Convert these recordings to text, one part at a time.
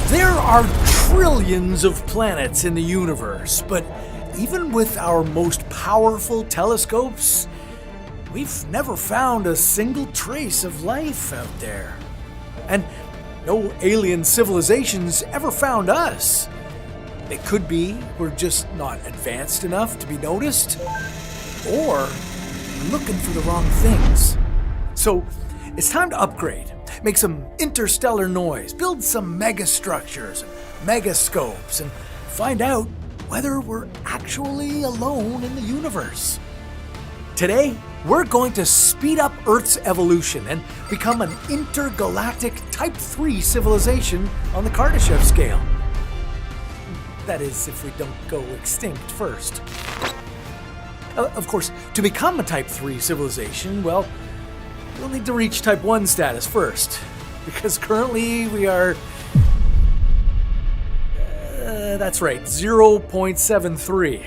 There are trillions of planets in the universe, but even with our most powerful telescopes, we've never found a single trace of life out there. And no alien civilizations ever found us. It could be we're just not advanced enough to be noticed, or we're looking for the wrong things. So it's time to upgrade, make some interstellar noise, build some megastructures, megascopes, and find out whether we're actually alone in the universe. Today, we're going to speed up Earth's evolution and become an intergalactic Type 3 civilization on the Kardashev Scale. That is, if we don't go extinct first. Of course, to become a Type 3 civilization, well, we'll need to reach Type 1 status first, because currently we are... that's right, 0.73.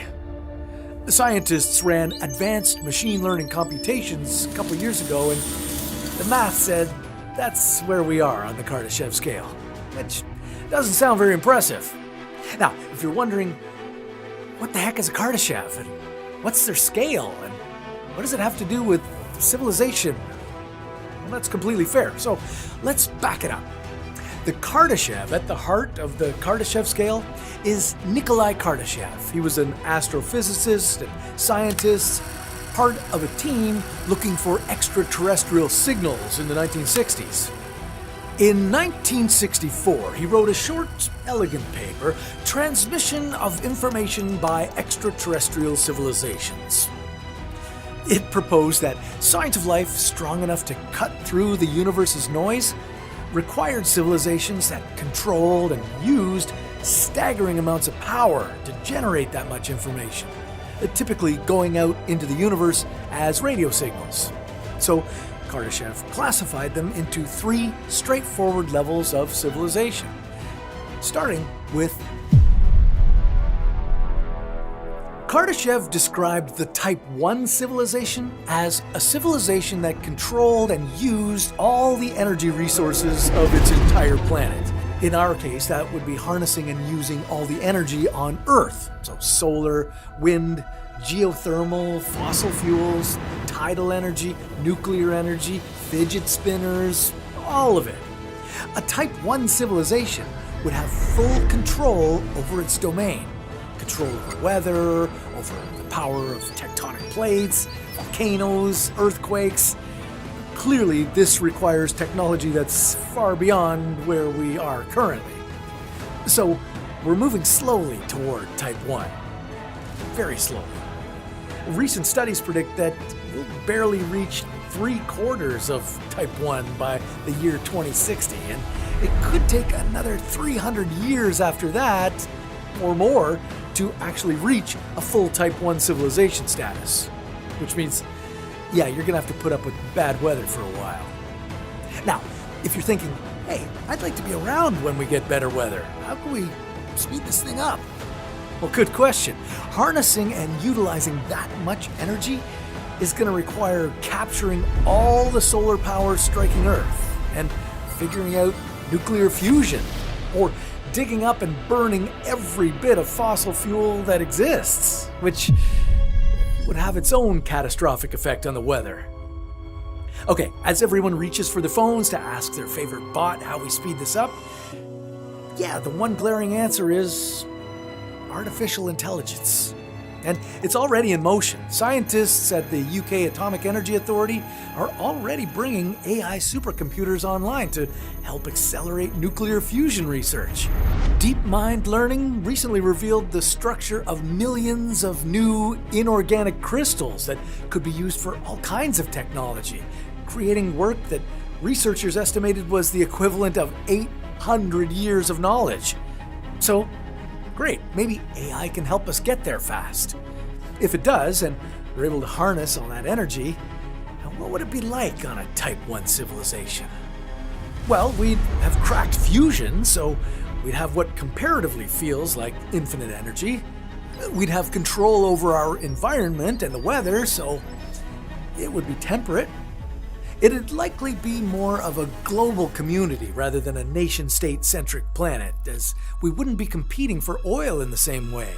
The scientists ran advanced machine learning computations a couple years ago, and the math said that's where we are on the Kardashev Scale, which doesn't sound very impressive. Now, if you're wondering, what the heck is a Kardashev, and what's their scale, and what does it have to do with civilization? Well, that's completely fair, so let's back it up. The Kardashev at the heart of the Kardashev Scale is Nikolai Kardashev. He was an astrophysicist and scientist, part of a team looking for extraterrestrial signals in the 1960s. In 1964, he wrote a short, elegant paper, Transmission of Information by Extraterrestrial Civilizations. It proposed that signs of life strong enough to cut through the universe's noise required civilizations that controlled and used staggering amounts of power to generate that much information, typically going out into the universe as radio signals. So Kardashev classified them into three straightforward levels of civilization, starting with... Kardashev described the Type 1 civilization as a civilization that controlled and used all the energy resources of its entire planet. In our case, that would be harnessing and using all the energy on Earth, so solar, wind, geothermal, fossil fuels, tidal energy, nuclear energy, fidget spinners, all of it. A Type 1 civilization would have full control over its domain. Control over weather, over the power of tectonic plates, volcanoes, earthquakes. Clearly, this requires technology that's far beyond where we are currently. So, we're moving slowly toward Type 1. Very slowly. Recent studies predict that we'll barely reach 3/4 of Type 1 by the year 2060, and it could take another 300 years after that, or more, to actually reach a full Type 1 civilization status. Which means, yeah, you're gonna have to put up with bad weather for a while. Now, if you're thinking, hey, I'd like to be around when we get better weather, how can we speed this thing up? Well, good question. Harnessing and utilizing that much energy is gonna require capturing all the solar power striking Earth and figuring out nuclear fusion, or digging up and burning every bit of fossil fuel that exists, which would have its own catastrophic effect on the weather. Okay, as everyone reaches for their phones to ask their favorite bot how we speed this up, yeah, the one glaring answer is artificial intelligence. And it's already in motion. Scientists at the UK Atomic Energy Authority are already bringing AI supercomputers online to help accelerate nuclear fusion research. DeepMind Learning recently revealed the structure of millions of new inorganic crystals that could be used for all kinds of technology, creating work that researchers estimated was the equivalent of 800 years of knowledge. So, great, maybe AI can help us get there fast. If it does, and we're able to harness all that energy, what would it be like on a Type 1 civilization? Well, we'd have cracked fusion, so we'd have what comparatively feels like infinite energy. We'd have control over our environment and the weather, so it would be temperate. It'd likely be more of a global community rather than a nation-state-centric planet, as we wouldn't be competing for oil in the same way.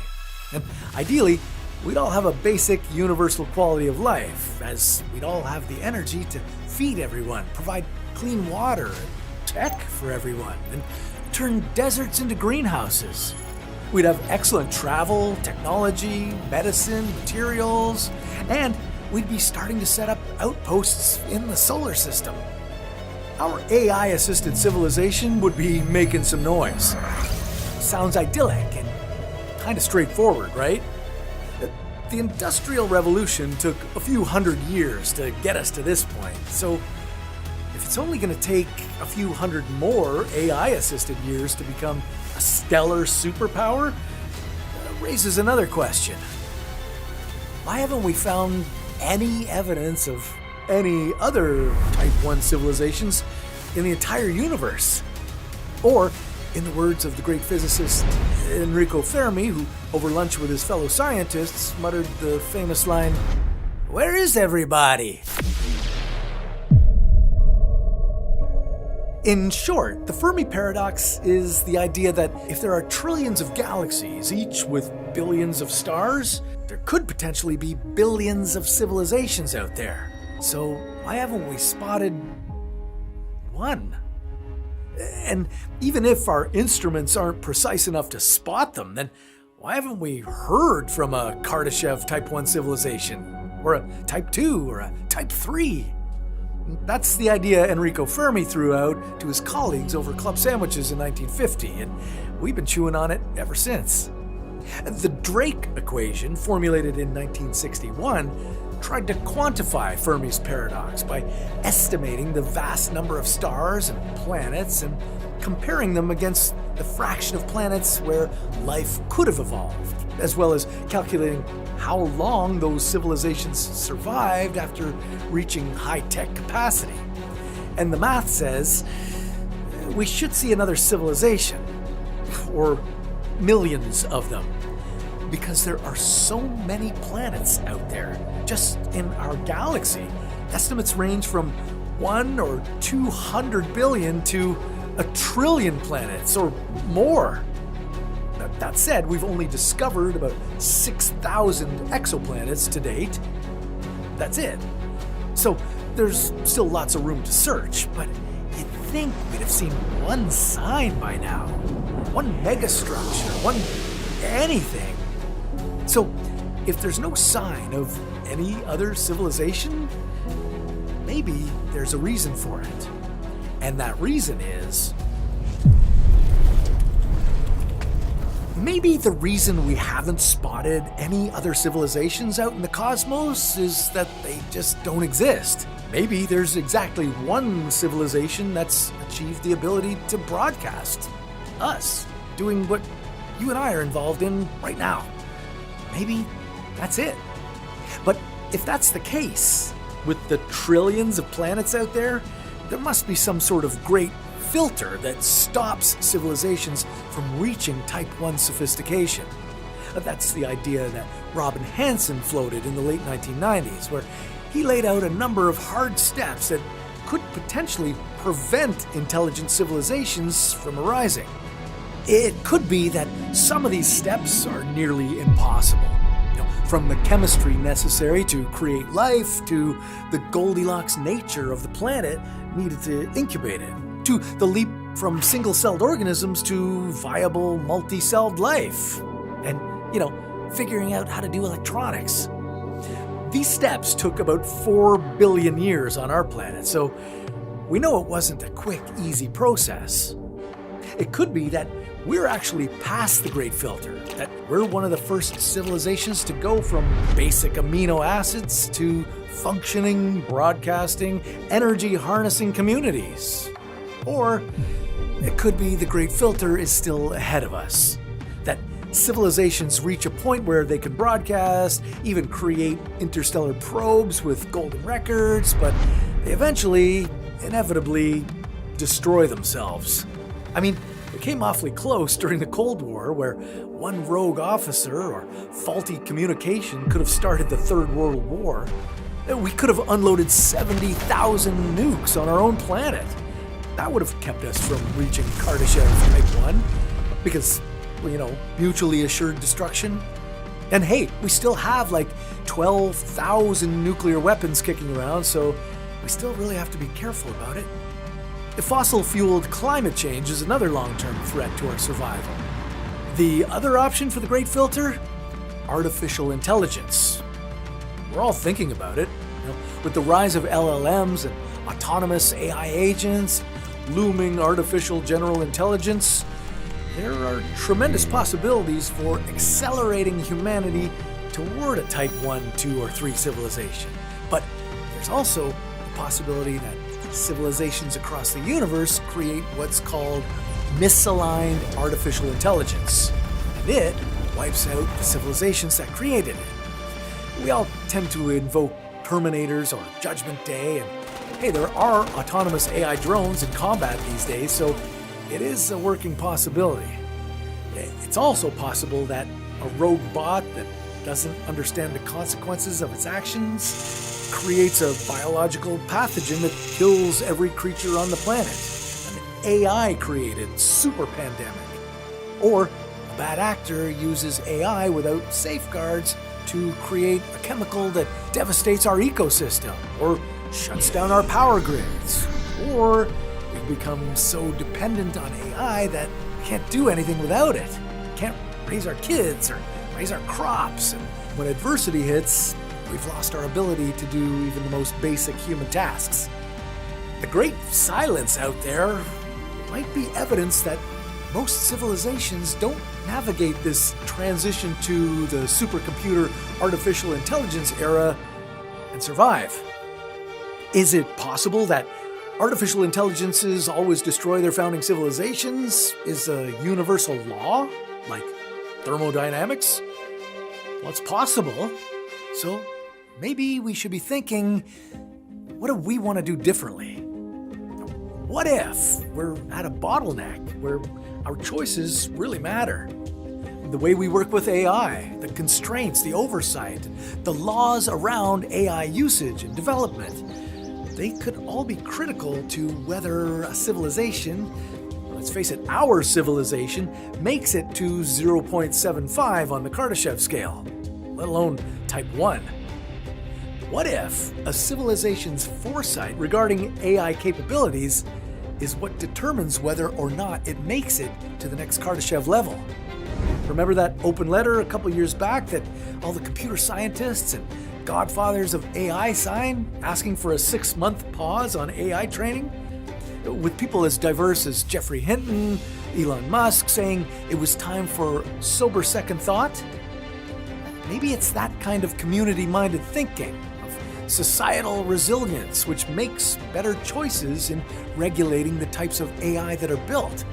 And ideally, we'd all have a basic universal quality of life, as we'd all have the energy to feed everyone, provide clean water and tech for everyone, and turn deserts into greenhouses. We'd have excellent travel, technology, medicine, materials, and we'd be starting to set up outposts in the solar system. Our AI-assisted civilization would be making some noise. Sounds idyllic and kind of straightforward, right? The Industrial Revolution took a few hundred years to get us to this point, so if it's only going to take a few hundred more AI-assisted years to become a stellar superpower, that raises another question. Why haven't we found any evidence of any other Type 1 civilizations in the entire universe? Or, in the words of the great physicist Enrico Fermi, who over lunch with his fellow scientists muttered the famous line, "Where is everybody?" In short, the Fermi paradox is the idea that if there are trillions of galaxies, each with billions of stars, there could potentially be billions of civilizations out there. So why haven't we spotted one? And even if our instruments aren't precise enough to spot them, then why haven't we heard from a Kardashev Type 1 civilization? Or a Type 2? Or a Type 3? That's the idea Enrico Fermi threw out to his colleagues over club sandwiches in 1950, and we've been chewing on it ever since. The Drake equation, formulated in 1961, tried to quantify Fermi's paradox by estimating the vast number of stars and planets and comparing them against the fraction of planets where life could have evolved, as well as calculating how long those civilizations survived after reaching high-tech capacity. And the math says we should see another civilization, or millions of them, because there are so many planets out there. Just in our galaxy, estimates range from 1 or 200 billion to 1 trillion planets or more. That said, we've only discovered about 6,000 exoplanets to date. That's it. So there's still lots of room to search, but you'd think we'd have seen one sign by now. One megastructure, one anything. So if there's no sign of any other civilization, maybe there's a reason for it. And that reason is, maybe the reason we haven't spotted any other civilizations out in the cosmos is that they just don't exist. Maybe there's exactly one civilization that's achieved the ability to broadcast. Us, doing what you and I are involved in right now. Maybe that's it. But if that's the case, with the trillions of planets out there, there must be some sort of great filter that stops civilizations from reaching Type 1 sophistication. That's the idea that Robin Hanson floated in the late 1990s, where he laid out a number of hard steps that could potentially prevent intelligent civilizations from arising. It could be that some of these steps are nearly impossible. From the chemistry necessary to create life, to the Goldilocks nature of the planet needed to incubate it, to the leap from single-celled organisms to viable multi-celled life, and, figuring out how to do electronics. These steps took about 4 billion years on our planet, so we know it wasn't a quick, easy process. It could be that we're actually past the Great Filter, that we're one of the first civilizations to go from basic amino acids to functioning, broadcasting, energy-harnessing communities. Or it could be the Great Filter is still ahead of us, that civilizations reach a point where they can broadcast, even create interstellar probes with golden records, but they eventually, inevitably, destroy themselves. I mean, we came awfully close during the Cold War, where one rogue officer or faulty communication could have started the Third World War. We could have unloaded 70,000 nukes on our own planet. That would have kept us from reaching Kardashev Type 1, because, mutually assured destruction. And hey, we still have like 12,000 nuclear weapons kicking around, so we still really have to be careful about it. Fossil-fueled climate change is another long-term threat to our survival. The other option for the Great Filter? Artificial intelligence. We're all thinking about it. With the rise of LLMs and autonomous AI agents, looming artificial general intelligence, there are tremendous possibilities for accelerating humanity toward a Type 1, 2, or 3 civilization. But there's also the possibility that civilizations across the universe create what's called misaligned artificial intelligence, and it wipes out the civilizations that created it. We all tend to invoke Terminators or Judgment Day, and hey, there are autonomous AI drones in combat these days, so it is a working possibility. It's also possible that a rogue bot that doesn't understand the consequences of its actions creates a biological pathogen that kills every creature on the planet. An AI-created super pandemic. Or a bad actor uses AI without safeguards to create a chemical that devastates our ecosystem, or shuts down our power grids, or we become so dependent on AI that we can't do anything without it. We can't raise our kids or raise our crops, and when adversity hits, we've lost our ability to do even the most basic human tasks. The great silence out there might be evidence that most civilizations don't navigate this transition to the supercomputer artificial intelligence era and survive. Is it possible that artificial intelligences always destroy their founding civilizations? Is a universal law, like thermodynamics? Well, it's possible. So maybe we should be thinking, what do we want to do differently? What if we're at a bottleneck where our choices really matter? The way we work with AI, the constraints, the oversight, the laws around AI usage and development, they could all be critical to whether a civilization, let's face it, our civilization, makes it to 0.75 on the Kardashev Scale, let alone Type 1. What if a civilization's foresight regarding AI capabilities is what determines whether or not it makes it to the next Kardashev level? Remember that open letter a couple years back that all the computer scientists and godfathers of AI signed, asking for a 6-month pause on AI training? With people as diverse as Jeffrey Hinton, Elon Musk saying it was time for sober second thought? Maybe it's that kind of community-minded thinking, of societal resilience, which makes better choices in regulating the types of AI that are built.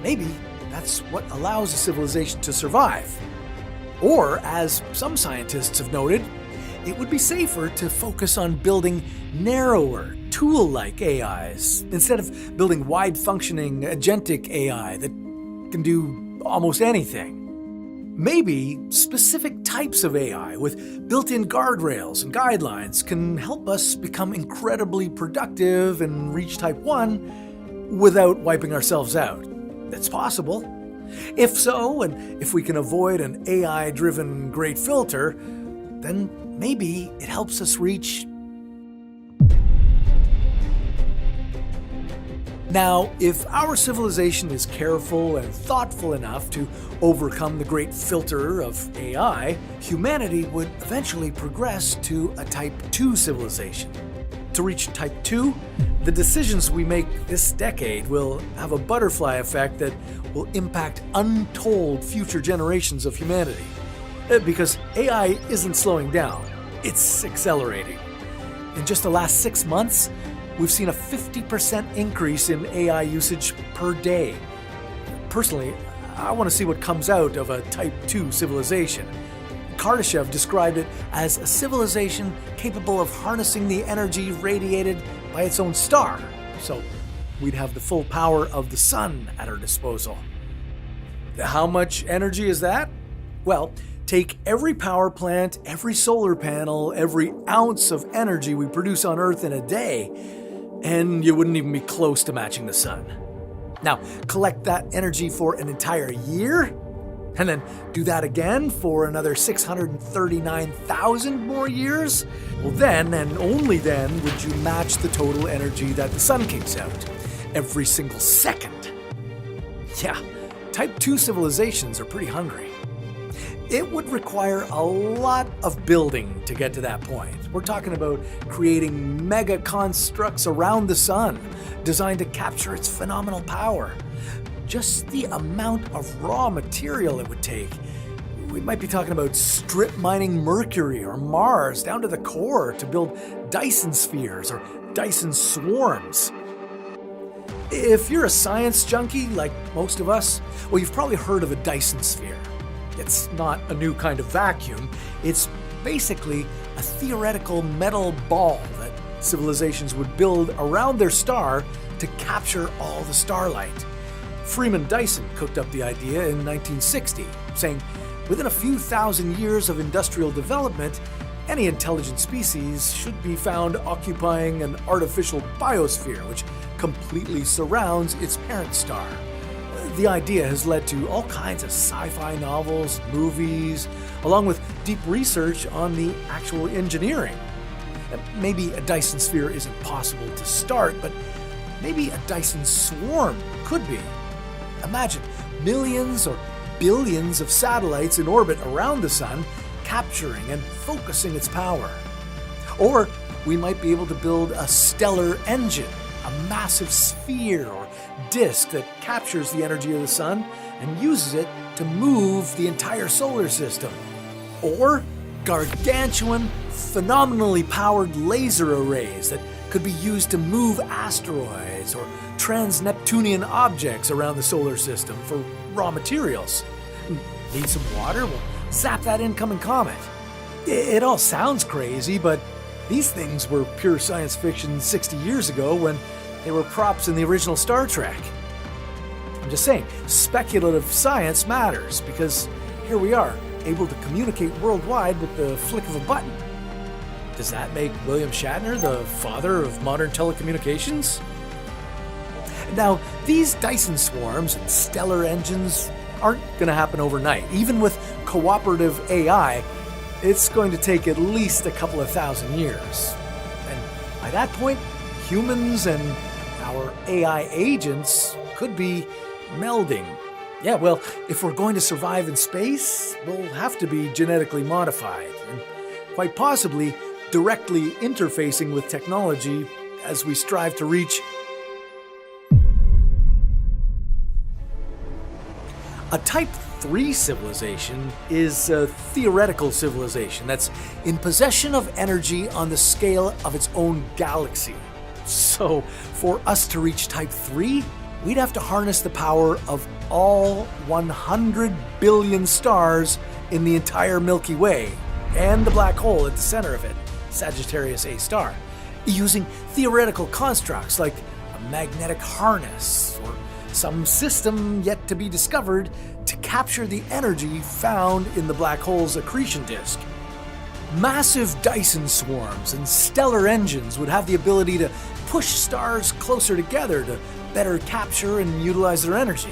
Maybe that's what allows a civilization to survive. Or, as some scientists have noted, it would be safer to focus on building narrower, tool-like AIs, instead of building wide-functioning, agentic AI that can do almost anything. Maybe specific types of AI with built-in guardrails and guidelines can help us become incredibly productive and reach Type 1 without wiping ourselves out. It's possible. If so, and if we can avoid an AI-driven Great Filter, then maybe it helps us reach. Now, if our civilization is careful and thoughtful enough to overcome the Great Filter of AI, humanity would eventually progress to a Type 2 civilization. To reach Type 2, the decisions we make this decade will have a butterfly effect that will impact untold future generations of humanity. Because AI isn't slowing down, it's accelerating. In just the last 6 months, we've seen a 50% increase in AI usage per day. Personally, I want to see what comes out of a Type 2 civilization. Kardashev described it as a civilization capable of harnessing the energy radiated by its own star. So we'd have the full power of the sun at our disposal. How much energy is that? Well, Take every power plant, every solar panel, every ounce of energy we produce on Earth in a day, and you wouldn't even be close to matching the sun. Now, collect that energy for an entire year, and then do that again for another 639,000 more years? Well, then, and only then, would you match the total energy that the sun kicks out every single second. Yeah, Type 2 civilizations are pretty hungry. It would require a lot of building to get to that point. We're talking about creating mega constructs around the sun, designed to capture its phenomenal power. Just the amount of raw material it would take. We might be talking about strip mining Mercury or Mars down to the core to build Dyson spheres or Dyson swarms. If you're a science junkie like most of us, well, you've probably heard of a Dyson sphere. It's not a new kind of vacuum. It's basically a theoretical metal ball that civilizations would build around their star to capture all the starlight. Freeman Dyson cooked up the idea in 1960, saying, within a few thousand years of industrial development, any intelligent species should be found occupying an artificial biosphere which completely surrounds its parent star. The idea has led to all kinds of sci-fi novels, movies, along with deep research on the actual engineering. Maybe a Dyson sphere isn't possible to start, but maybe a Dyson swarm could be. Imagine millions or billions of satellites in orbit around the sun, capturing and focusing its power. Or we might be able to build a stellar engine, a massive sphere or disk that captures the energy of the sun and uses it to move the entire solar system. Or gargantuan, phenomenally powered laser arrays that could be used to move asteroids or trans-Neptunian objects around the solar system for raw materials. Need some water? Well, zap that incoming comet. It all sounds crazy, but these things were pure science fiction 60 years ago when they were props in the original Star Trek. I'm just saying, speculative science matters because here we are, able to communicate worldwide with the flick of a button. Does that make William Shatner the father of modern telecommunications? Now, these Dyson swarms and stellar engines aren't going to happen overnight. Even with cooperative AI, it's going to take at least a couple of thousand years. And by that point, humans and our AI agents could be melding. Yeah, well, if we're going to survive in space, we'll have to be genetically modified, and quite possibly directly interfacing with technology as we strive to reach a Type 3 civilization is a theoretical civilization that's in possession of energy on the scale of its own galaxy. So, for us to reach Type 3, we'd have to harness the power of all 100 billion stars in the entire Milky Way, and the black hole at the center of it, Sagittarius A star, using theoretical constructs like a magnetic harness or some system yet to be discovered to capture the energy found in the black hole's accretion disk. Massive Dyson swarms and stellar engines would have the ability to push stars closer together to better capture and utilize their energy.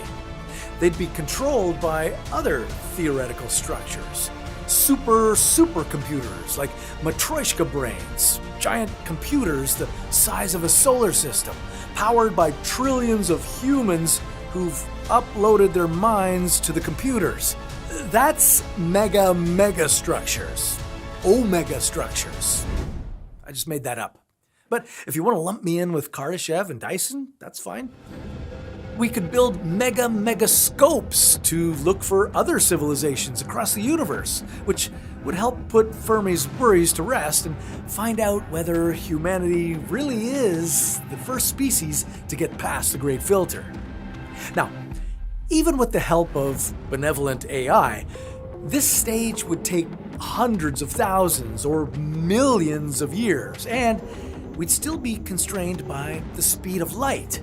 They'd be controlled by other theoretical structures. Supercomputers like Matryoshka brains, giant computers the size of a solar system, powered by trillions of humans who've uploaded their minds to the computers. That's mega structures. Omega structures. I just made that up. But if you want to lump me in with Kardashev and Dyson, that's fine. We could build megascopes to look for other civilizations across the universe, which would help put Fermi's worries to rest and find out whether humanity really is the first species to get past the Great Filter. Now, even with the help of benevolent AI, this stage would take hundreds of thousands or millions of years, and we'd still be constrained by the speed of light.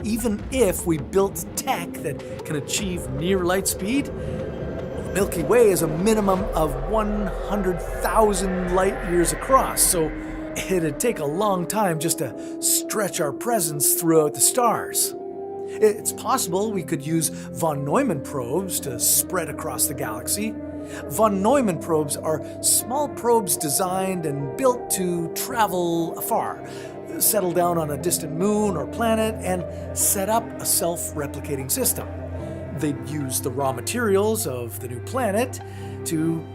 Even if we built tech that can achieve near light speed, The Milky Way is a minimum of 100,000 light years across, so it'd take a long time just to stretch our presence throughout the stars. It's possible we could use von Neumann probes to spread across the galaxy. Von Neumann probes are small probes designed and built to travel afar, settle down on a distant moon or planet, and set up a self-replicating system. They'd use the raw materials of the new planet to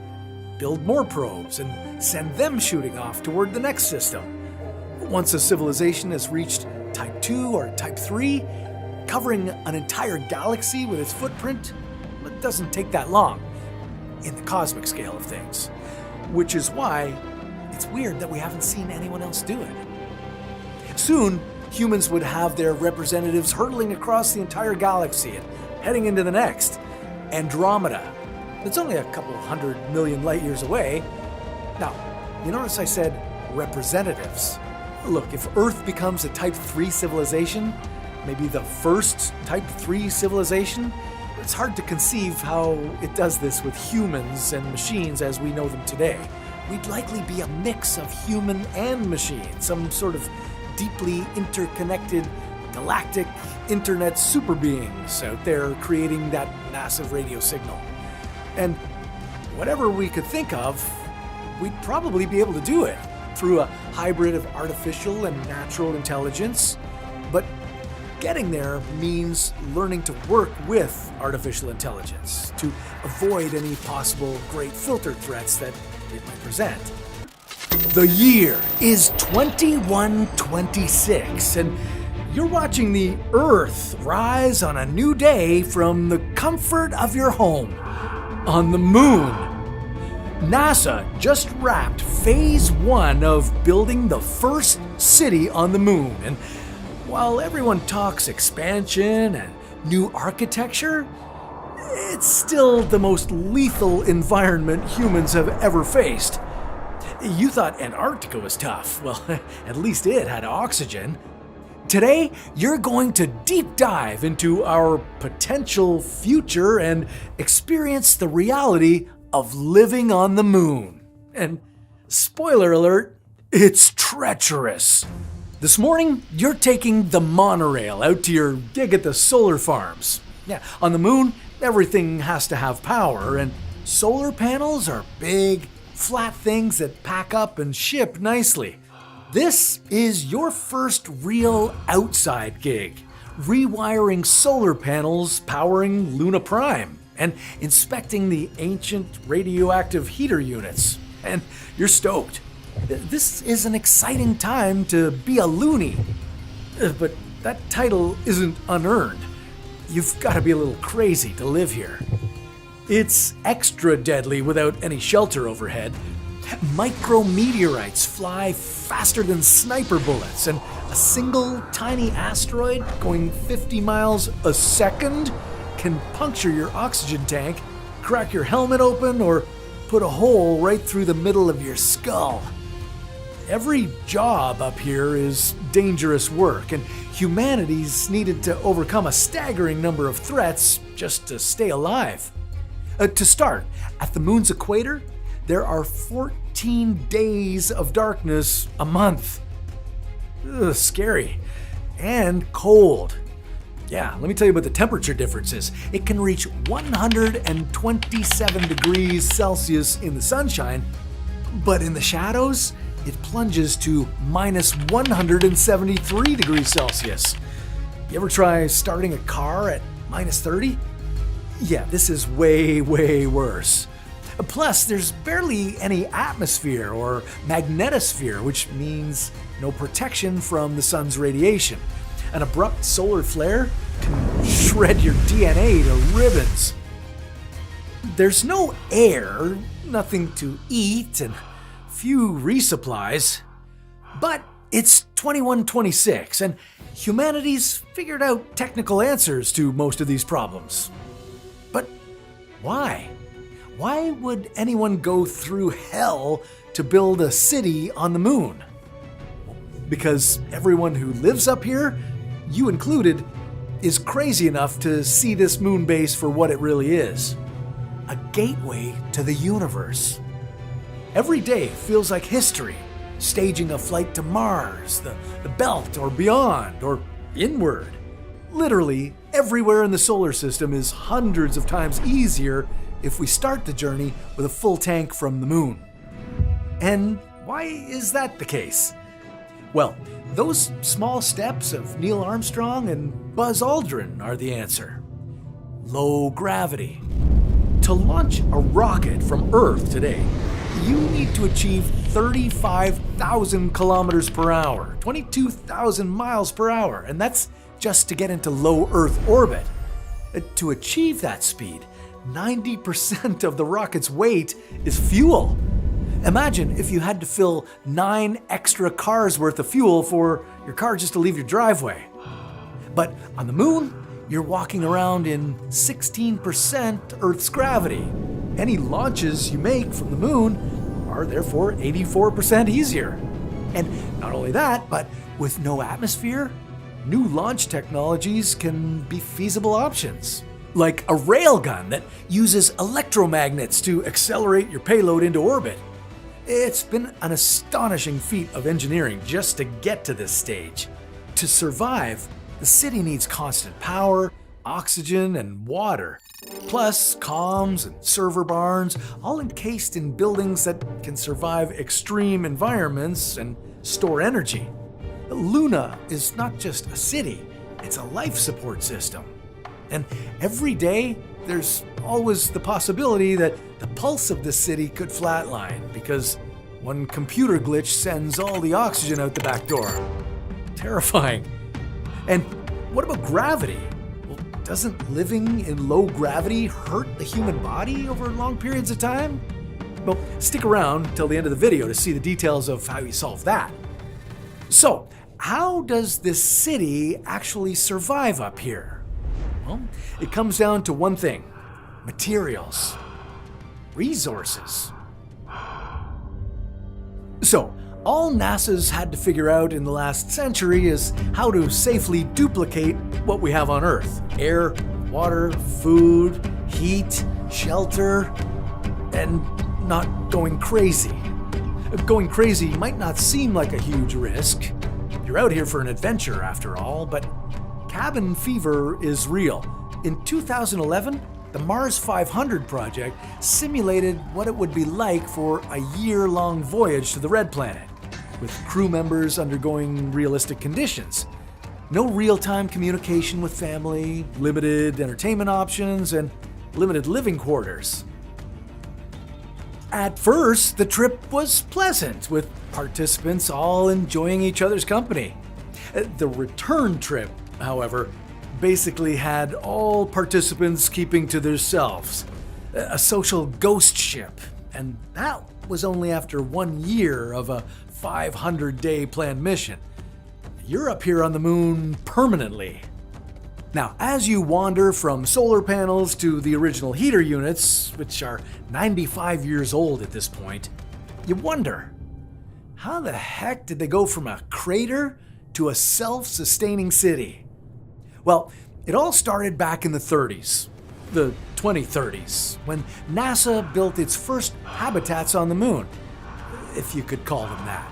build more probes and send them shooting off toward the next system. Once a civilization has reached Type 2 or Type 3, covering an entire galaxy with its footprint, it doesn't take that long in the cosmic scale of things, which is why it's weird that we haven't seen anyone else do it. Soon, humans would have their representatives hurtling across the entire galaxy and heading into the next, Andromeda. It's only a couple 100 million light years away. Now, you notice I said representatives. Look, if Earth becomes a Type 3 civilization, maybe the first Type 3 civilization, it's hard to conceive how it does this with humans and machines as we know them today. We'd likely be a mix of human and machine, some sort of deeply interconnected galactic internet super beings out there creating that massive radio signal. And whatever we could think of, we'd probably be able to do it through a hybrid of artificial and natural intelligence. But getting there means learning to work with artificial intelligence to avoid any possible great filter threats that it might present. The year is 2126, and you're watching the Earth rise on a new day from the comfort of your home on the moon. NASA just wrapped phase 1 of building the first city on the moon, and while everyone talks expansion and new architecture, it's still the most lethal environment humans have ever faced. You thought Antarctica was tough. Well, at least it had oxygen. Today, you're going to deep dive into our potential future and experience the reality of living on the moon. And spoiler alert, it's treacherous. This morning, you're taking the monorail out to your gig at the solar farms. Yeah, on the moon, everything has to have power, and solar panels are big, flat things that pack up and ship nicely. This is your first real outside gig, rewiring solar panels powering Luna Prime, and inspecting the ancient radioactive heater units. And you're stoked. This is an exciting time to be a loony. But that title isn't unearned. You've got to be a little crazy to live here. It's extra deadly without any shelter overhead. Micrometeorites fly faster than sniper bullets, and a single tiny asteroid going 50 miles a second can puncture your oxygen tank, crack your helmet open, or put a hole right through the middle of your skull. Every job up here is dangerous work, and humanity's needed to overcome a staggering number of threats just to stay alive. To start, at the moon's equator, there are 14 days of darkness a month. Ugh, scary. And cold. Yeah, let me tell you about the temperature differences. It can reach 127 degrees Celsius in the sunshine, but in the shadows, it plunges to minus 173 degrees Celsius. You ever try starting a car at minus 30? Yeah, this is way, way worse. Plus, there's barely any atmosphere or magnetosphere, which means no protection from the sun's radiation. An abrupt solar flare can shred your DNA to ribbons. There's no air, nothing to eat, and few resupplies. But it's 2126, and humanity's figured out technical answers to most of these problems. But why? Why would anyone go through hell to build a city on the moon? Because everyone who lives up here, you included, is crazy enough to see this moon base for what it really is. a gateway to the universe. Every day feels like history, staging a flight to Mars, the belt, or beyond, or inward. Literally, everywhere in the solar system is hundreds of times easier if we start the journey with a full tank from the moon. And why is that the case? Well, those small steps of Neil Armstrong and Buzz Aldrin are the answer. Low gravity. To launch a rocket from Earth today, you need to achieve 35,000 kilometers per hour, 22,000 miles per hour, and that's just to get into low Earth orbit. To achieve that speed, 90% of the rocket's weight is fuel. Imagine if you had to fill 9 extra cars worth of fuel for your car just to leave your driveway. But on the moon, you're walking around in 16% Earth's gravity. Any launches you make from the moon are therefore 84% easier. And not only that, but with no atmosphere, new launch technologies can be feasible options. Like a railgun that uses electromagnets to accelerate your payload into orbit. It's been an astonishing feat of engineering just to get to this stage. To survive, the city needs constant power, oxygen, and water. Plus comms and server barns, all encased in buildings that can survive extreme environments and store energy. Luna is not just a city, it's a life support system. And every day, there's always the possibility that the pulse of the city could flatline because one computer glitch sends all the oxygen out the back door. Terrifying. And what about gravity? Well, doesn't living in low gravity hurt the human body over long periods of time? Well, stick around till the end of the video to see the details of how you solve that. So, how does this city actually survive up here? Well, it comes down to one thing: materials, resources. So, all NASA's had to figure out in the last century is how to safely duplicate what we have on Earth: air, water, food, heat, shelter, and not going crazy. Going crazy might not seem like a huge risk. You're out here for an adventure after all, but cabin fever is real. In 2011, the Mars 500 project simulated what it would be like for a year-long voyage to the Red Planet, with crew members undergoing realistic conditions. No real-time communication with family, limited entertainment options, and limited living quarters. At first, the trip was pleasant, with participants all enjoying each other's company. The return trip, however, basically had all participants keeping to themselves. A social ghost ship, and that was only after 1 year of a 500-day planned mission. You're up here on the moon permanently. Now, as you wander from solar panels to the original heater units, which are 95 years old at this point, you wonder, how the heck did they go from a crater to a self-sustaining city? Well, it all started back in the 30s, the 2030s, when NASA built its first habitats on the moon, if you could call them that.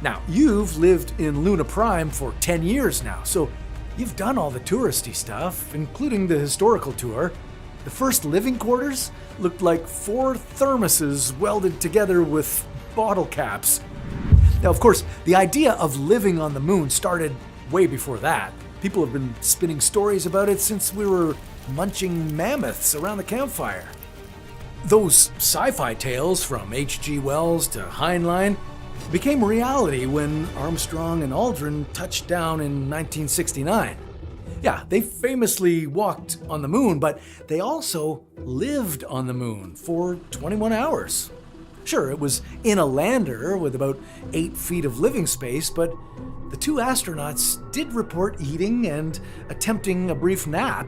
Now, you've lived in Luna Prime for 10 years now, so you've done all the touristy stuff, including the historical tour. The first living quarters looked like 4 thermoses welded together with bottle caps. Now, of course, the idea of living on the moon started way before that. People have been spinning stories about it since we were munching mammoths around the campfire. Those sci-fi tales from H.G. Wells to Heinlein became reality when Armstrong and Aldrin touched down in 1969. Yeah, they famously walked on the moon, but they also lived on the moon for 21 hours. Sure, it was in a lander with about 8 feet of living space, but the 2 astronauts did report eating and attempting a brief nap.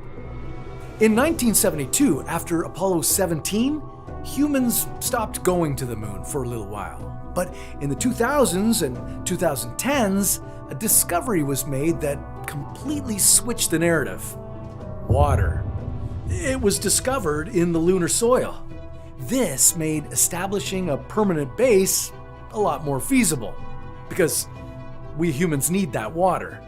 In 1972, after Apollo 17, humans stopped going to the moon for a little while. But in the 2000s and 2010s, a discovery was made that completely switched the narrative. Water. It was discovered in the lunar soil. This made establishing a permanent base a lot more feasible, because we humans need that water.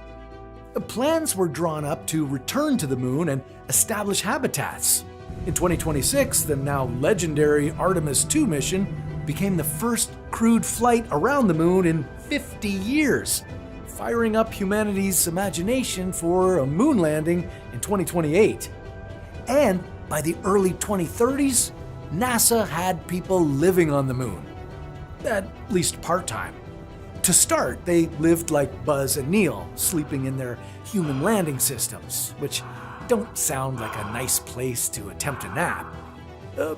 Plans were drawn up to return to the moon and establish habitats. In 2026, the now legendary Artemis II mission became the first crewed flight around the moon in 50 years, firing up humanity's imagination for a moon landing in 2028. And by the early 2030s, NASA had people living on the moon, at least part-time. To start, they lived like Buzz and Neil, sleeping in their human landing systems, which don't sound like a nice place to attempt a nap.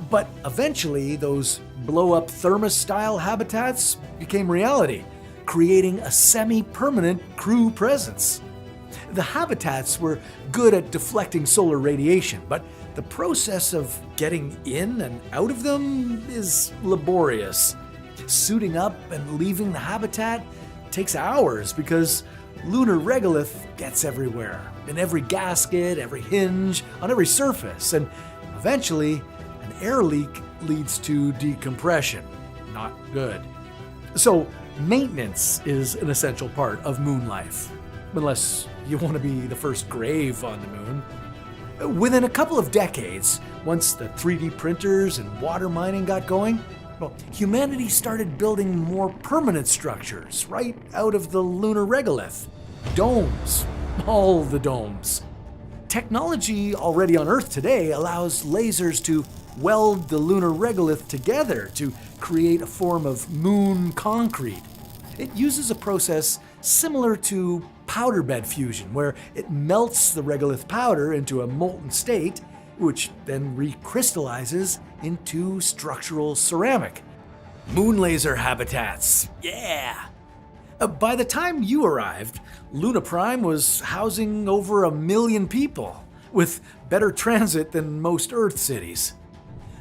But eventually, those blow-up thermos-style habitats became reality, creating a semi-permanent crew presence. The habitats were good at deflecting solar radiation, but the process of getting in and out of them is laborious. Suiting up and leaving the habitat takes hours because lunar regolith gets everywhere, in every gasket, every hinge, on every surface, and eventually an air leak leads to decompression. Not good. So maintenance is an essential part of moon life, unless you want to be the first grave on the moon. Within a couple of decades, once the 3D printers and water mining got going, humanity started building more permanent structures right out of the lunar regolith. Domes, all the domes. Technology already on Earth today allows lasers to weld the lunar regolith together to create a form of moon concrete. It uses a process similar to powder bed fusion, where it melts the regolith powder into a molten state, which then recrystallizes into structural ceramic. Moon laser habitats, yeah! By the time you arrived, Luna Prime was housing over 1 million people, with better transit than most Earth cities.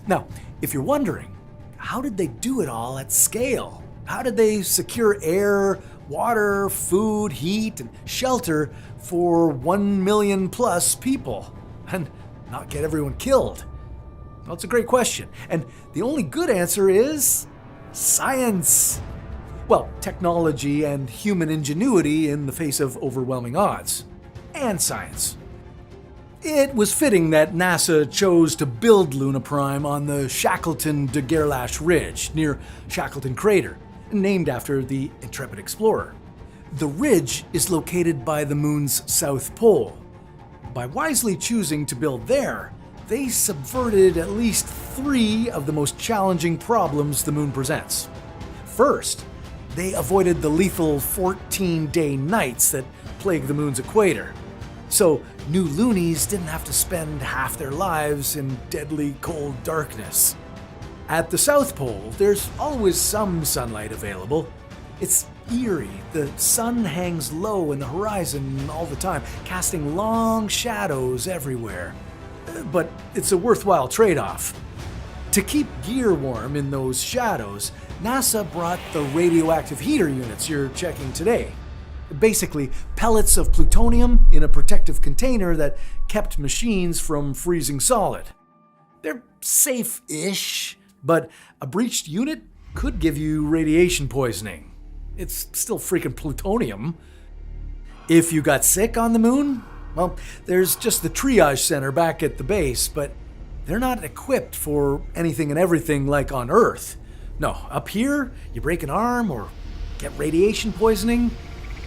Now, if you're wondering, how did they do it all at scale? How did they secure air, water, food, heat, and shelter for 1 million plus people and not get everyone killed? Well, it's a great question, and the only good answer is science. Well, technology and human ingenuity in the face of overwhelming odds. And science. It was fitting that NASA chose to build Luna Prime on the Shackleton de Gerlache Ridge near Shackleton Crater, named after the intrepid explorer. The ridge is located by the moon's south pole. By wisely choosing to build there, they subverted at least 3 of the most challenging problems the moon presents. First, they avoided the lethal 14-day nights that plague the moon's equator. So new loonies didn't have to spend half their lives in deadly cold darkness. At the South Pole, there's always some sunlight available. It's eerie. The sun hangs low in the horizon all the time, casting long shadows everywhere. But it's a worthwhile trade-off. To keep gear warm in those shadows, NASA brought the radioactive heater units you're checking today. Basically, pellets of plutonium in a protective container that kept machines from freezing solid. They're safe-ish, but a breached unit could give you radiation poisoning. It's still freaking plutonium. If you got sick on the moon, well, there's just the triage center back at the base, but they're not equipped for anything and everything like on Earth. No, up here, you break an arm or get radiation poisoning,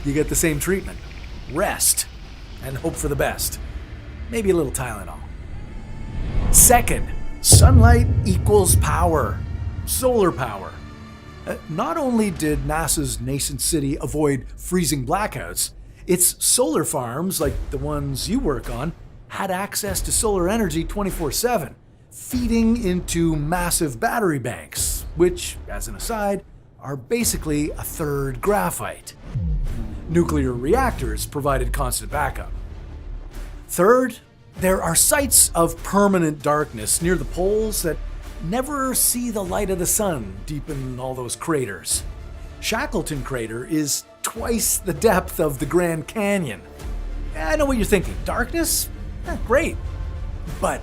you get the same treatment. Rest and hope for the best. Maybe a little Tylenol. Second, sunlight equals power. Solar power. Not only did NASA's nascent city avoid freezing blackouts, its solar farms, like the ones you work on, had access to solar energy 24/7, feeding into massive battery banks, which, as an aside, are basically a third graphite. Nuclear reactors provided constant backup. Third, there are sites of permanent darkness near the poles that never see the light of the sun deep in all those craters. Shackleton Crater is twice the depth of the Grand Canyon. I know what you're thinking. Darkness? Great. But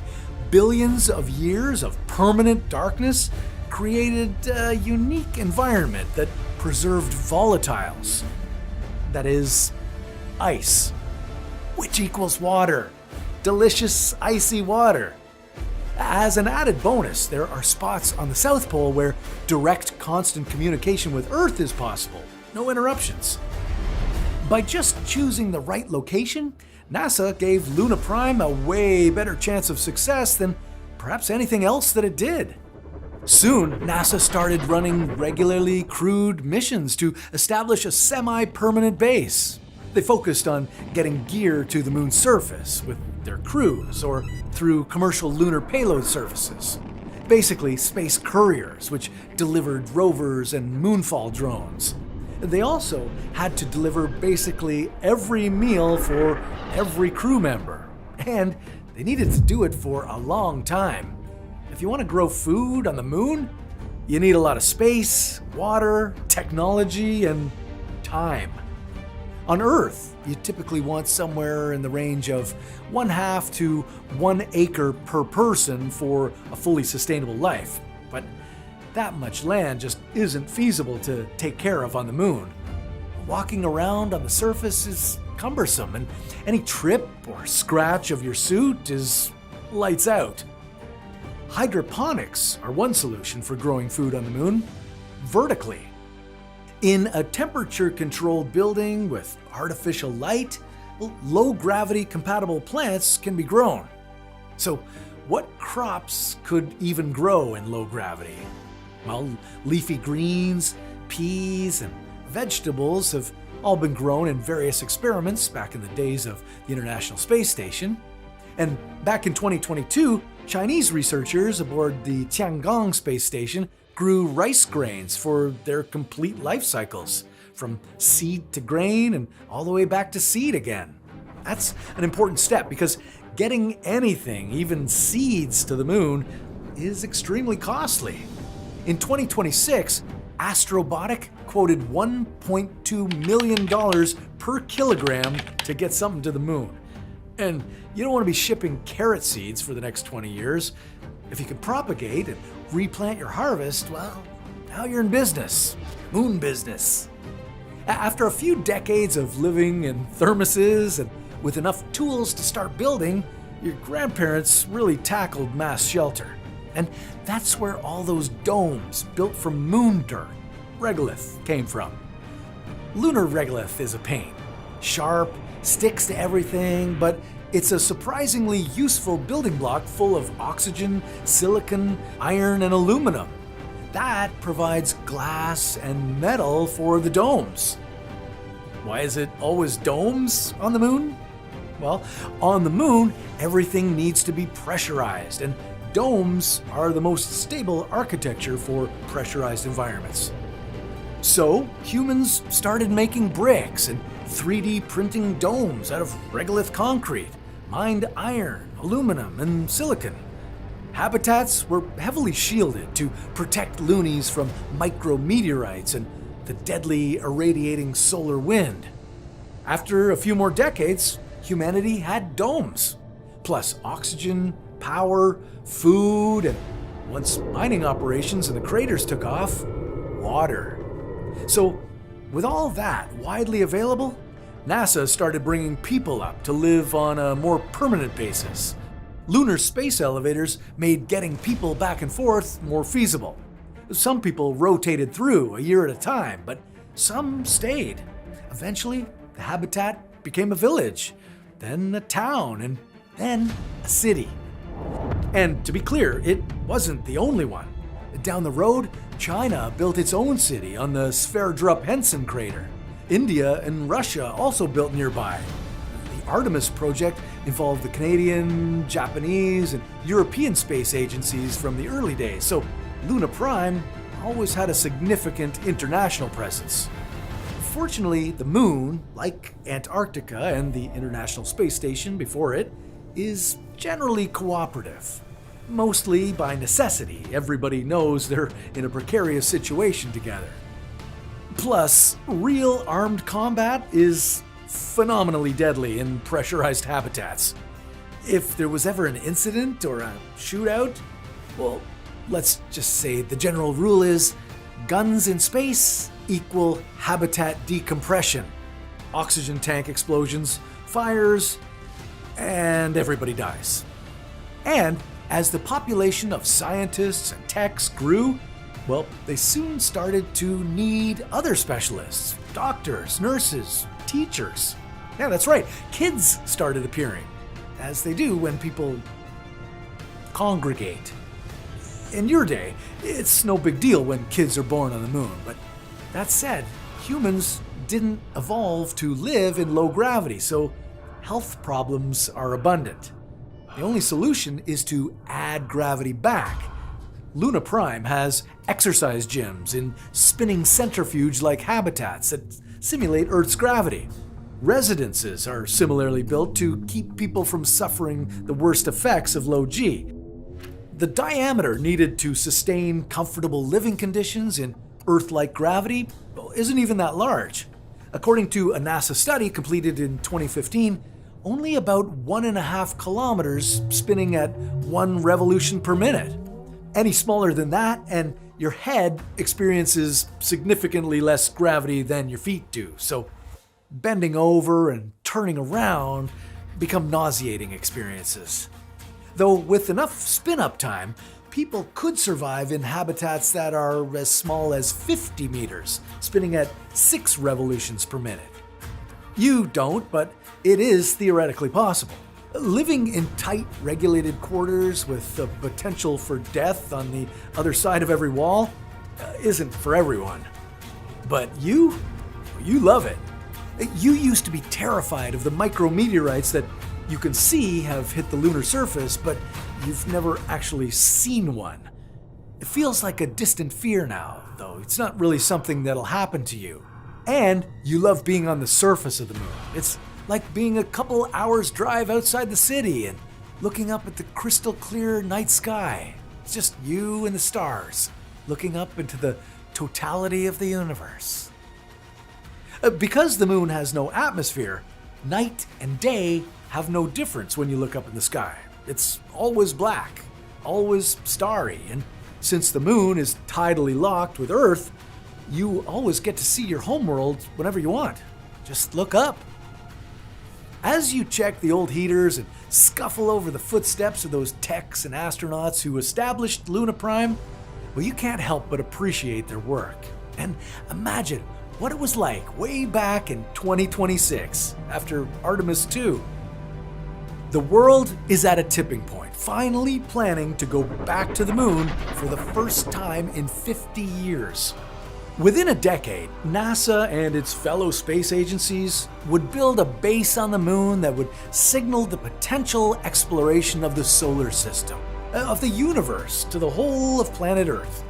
Billions of years of permanent darkness created a unique environment that preserved volatiles. That is, ice, which equals water. Delicious, icy water. As an added bonus, there are spots on the South Pole where direct, constant communication with Earth is possible. No interruptions. By just choosing the right location, NASA gave Luna Prime a way better chance of success than perhaps anything else that it did. Soon, NASA started running regularly crewed missions to establish a semi-permanent base. They focused on getting gear to the moon's surface with their crews or through commercial lunar payload services. Basically, space couriers, which delivered rovers and moonfall drones. They also had to deliver basically every meal for every crew member, and they needed to do it for a long time. If you want to grow food on the moon, you need a lot of space, water, technology, and time. On Earth, you typically want somewhere in the range of 1/2 to 1 acre per person for a fully sustainable life, but that much land just isn't feasible to take care of on the moon. Walking around on the surface is cumbersome, and any trip or scratch of your suit is lights out. Hydroponics are one solution for growing food on the moon, vertically. In a temperature-controlled building with artificial light, low-gravity compatible plants can be grown. So, what crops could even grow in low gravity? Well, leafy greens, peas, and vegetables have all been grown in various experiments back in the days of the International Space Station. And back in 2022, Chinese researchers aboard the Tiangong space station grew rice grains for their complete life cycles, from seed to grain and all the way back to seed again. That's an important step because getting anything, even seeds, to the moon is extremely costly. In 2026, Astrobotic quoted $1.2 million per kilogram to get something to the moon. And you don't want to be shipping carrot seeds for the next 20 years. If you can propagate and replant your harvest, well, now you're in business. Moon business. After a few decades of living in thermoses and with enough tools to start building, your grandparents really tackled mass shelter. And that's where all those domes built from moon dirt, regolith, came from. Lunar regolith is a pain. Sharp, sticks to everything, but it's a surprisingly useful building block full of oxygen, silicon, iron, and aluminum. That provides glass and metal for the domes. Why is it always domes on the moon? Well, on the moon, everything needs to be pressurized, and domes are the most stable architecture for pressurized environments. So, humans started making bricks and 3D printing domes out of regolith concrete, mined iron, aluminum, and silicon. Habitats were heavily shielded to protect loonies from micrometeorites and the deadly irradiating solar wind. After a few more decades, humanity had domes, plus oxygen, power, food, and once mining operations in the craters took off, water. So, with all that widely available, NASA started bringing people up to live on a more permanent basis. Lunar space elevators made getting people back and forth more feasible. Some people rotated through a year at a time, but some stayed. Eventually, the habitat became a village, then a town, and then a city. And to be clear, it wasn't the only one. Down the road, China built its own city on the Sverdrup-Henson crater. India and Russia also built nearby. The Artemis project involved the Canadian, Japanese, and European space agencies from the early days, so Luna Prime always had a significant international presence. Fortunately, the moon, like Antarctica and the International Space Station before it, is generally cooperative. Mostly by necessity. Everybody knows they're in a precarious situation together. Plus, real armed combat is phenomenally deadly in pressurized habitats. If there was ever an incident or a shootout, well, let's just say the general rule is guns in space equal habitat decompression. Oxygen tank explosions, fires, and everybody dies. And as the population of scientists and techs grew, well, they soon started to need other specialists, doctors, nurses, teachers. Yeah, that's right, kids started appearing, as they do when people congregate. In your day, it's no big deal when kids are born on the moon, but that said, humans didn't evolve to live in low gravity, so health problems are abundant. The only solution is to add gravity back. Luna Prime has exercise gyms in spinning centrifuge-like habitats that simulate Earth's gravity. Residences are similarly built to keep people from suffering the worst effects of low G. The diameter needed to sustain comfortable living conditions in Earth-like gravity isn't even that large. According to a NASA study completed in 2015, only about 1.5 kilometers spinning at 1 revolution per minute. Any smaller than that, and your head experiences significantly less gravity than your feet do, so bending over and turning around become nauseating experiences. Though with enough spin-up time, people could survive in habitats that are as small as 50 meters, spinning at 6 revolutions per minute. You don't, but it is theoretically possible. Living in tight, regulated quarters with the potential for death on the other side of every wall isn't for everyone. But you love it. You used to be terrified of the micrometeorites that you can see have hit the lunar surface, but you've never actually seen one. It feels like a distant fear now, though it's not really something that'll happen to you. And you love being on the surface of the moon. It's like being a couple hours drive outside the city and looking up at the crystal clear night sky. It's just you and the stars, looking up into the totality of the universe. Because the moon has no atmosphere, night and day have no difference when you look up in the sky. It's always black, always starry, and since the moon is tidally locked with Earth, you always get to see your homeworld whenever you want. Just look up. As you check the old heaters and scuffle over the footsteps of those techs and astronauts who established Luna Prime, well, you can't help but appreciate their work. And imagine what it was like way back in 2026, after Artemis II. The world is at a tipping point, finally planning to go back to the moon for the first time in 50 years. Within a decade, NASA and its fellow space agencies would build a base on the moon that would signal the potential exploration of the solar system, of the universe, to the whole of planet Earth.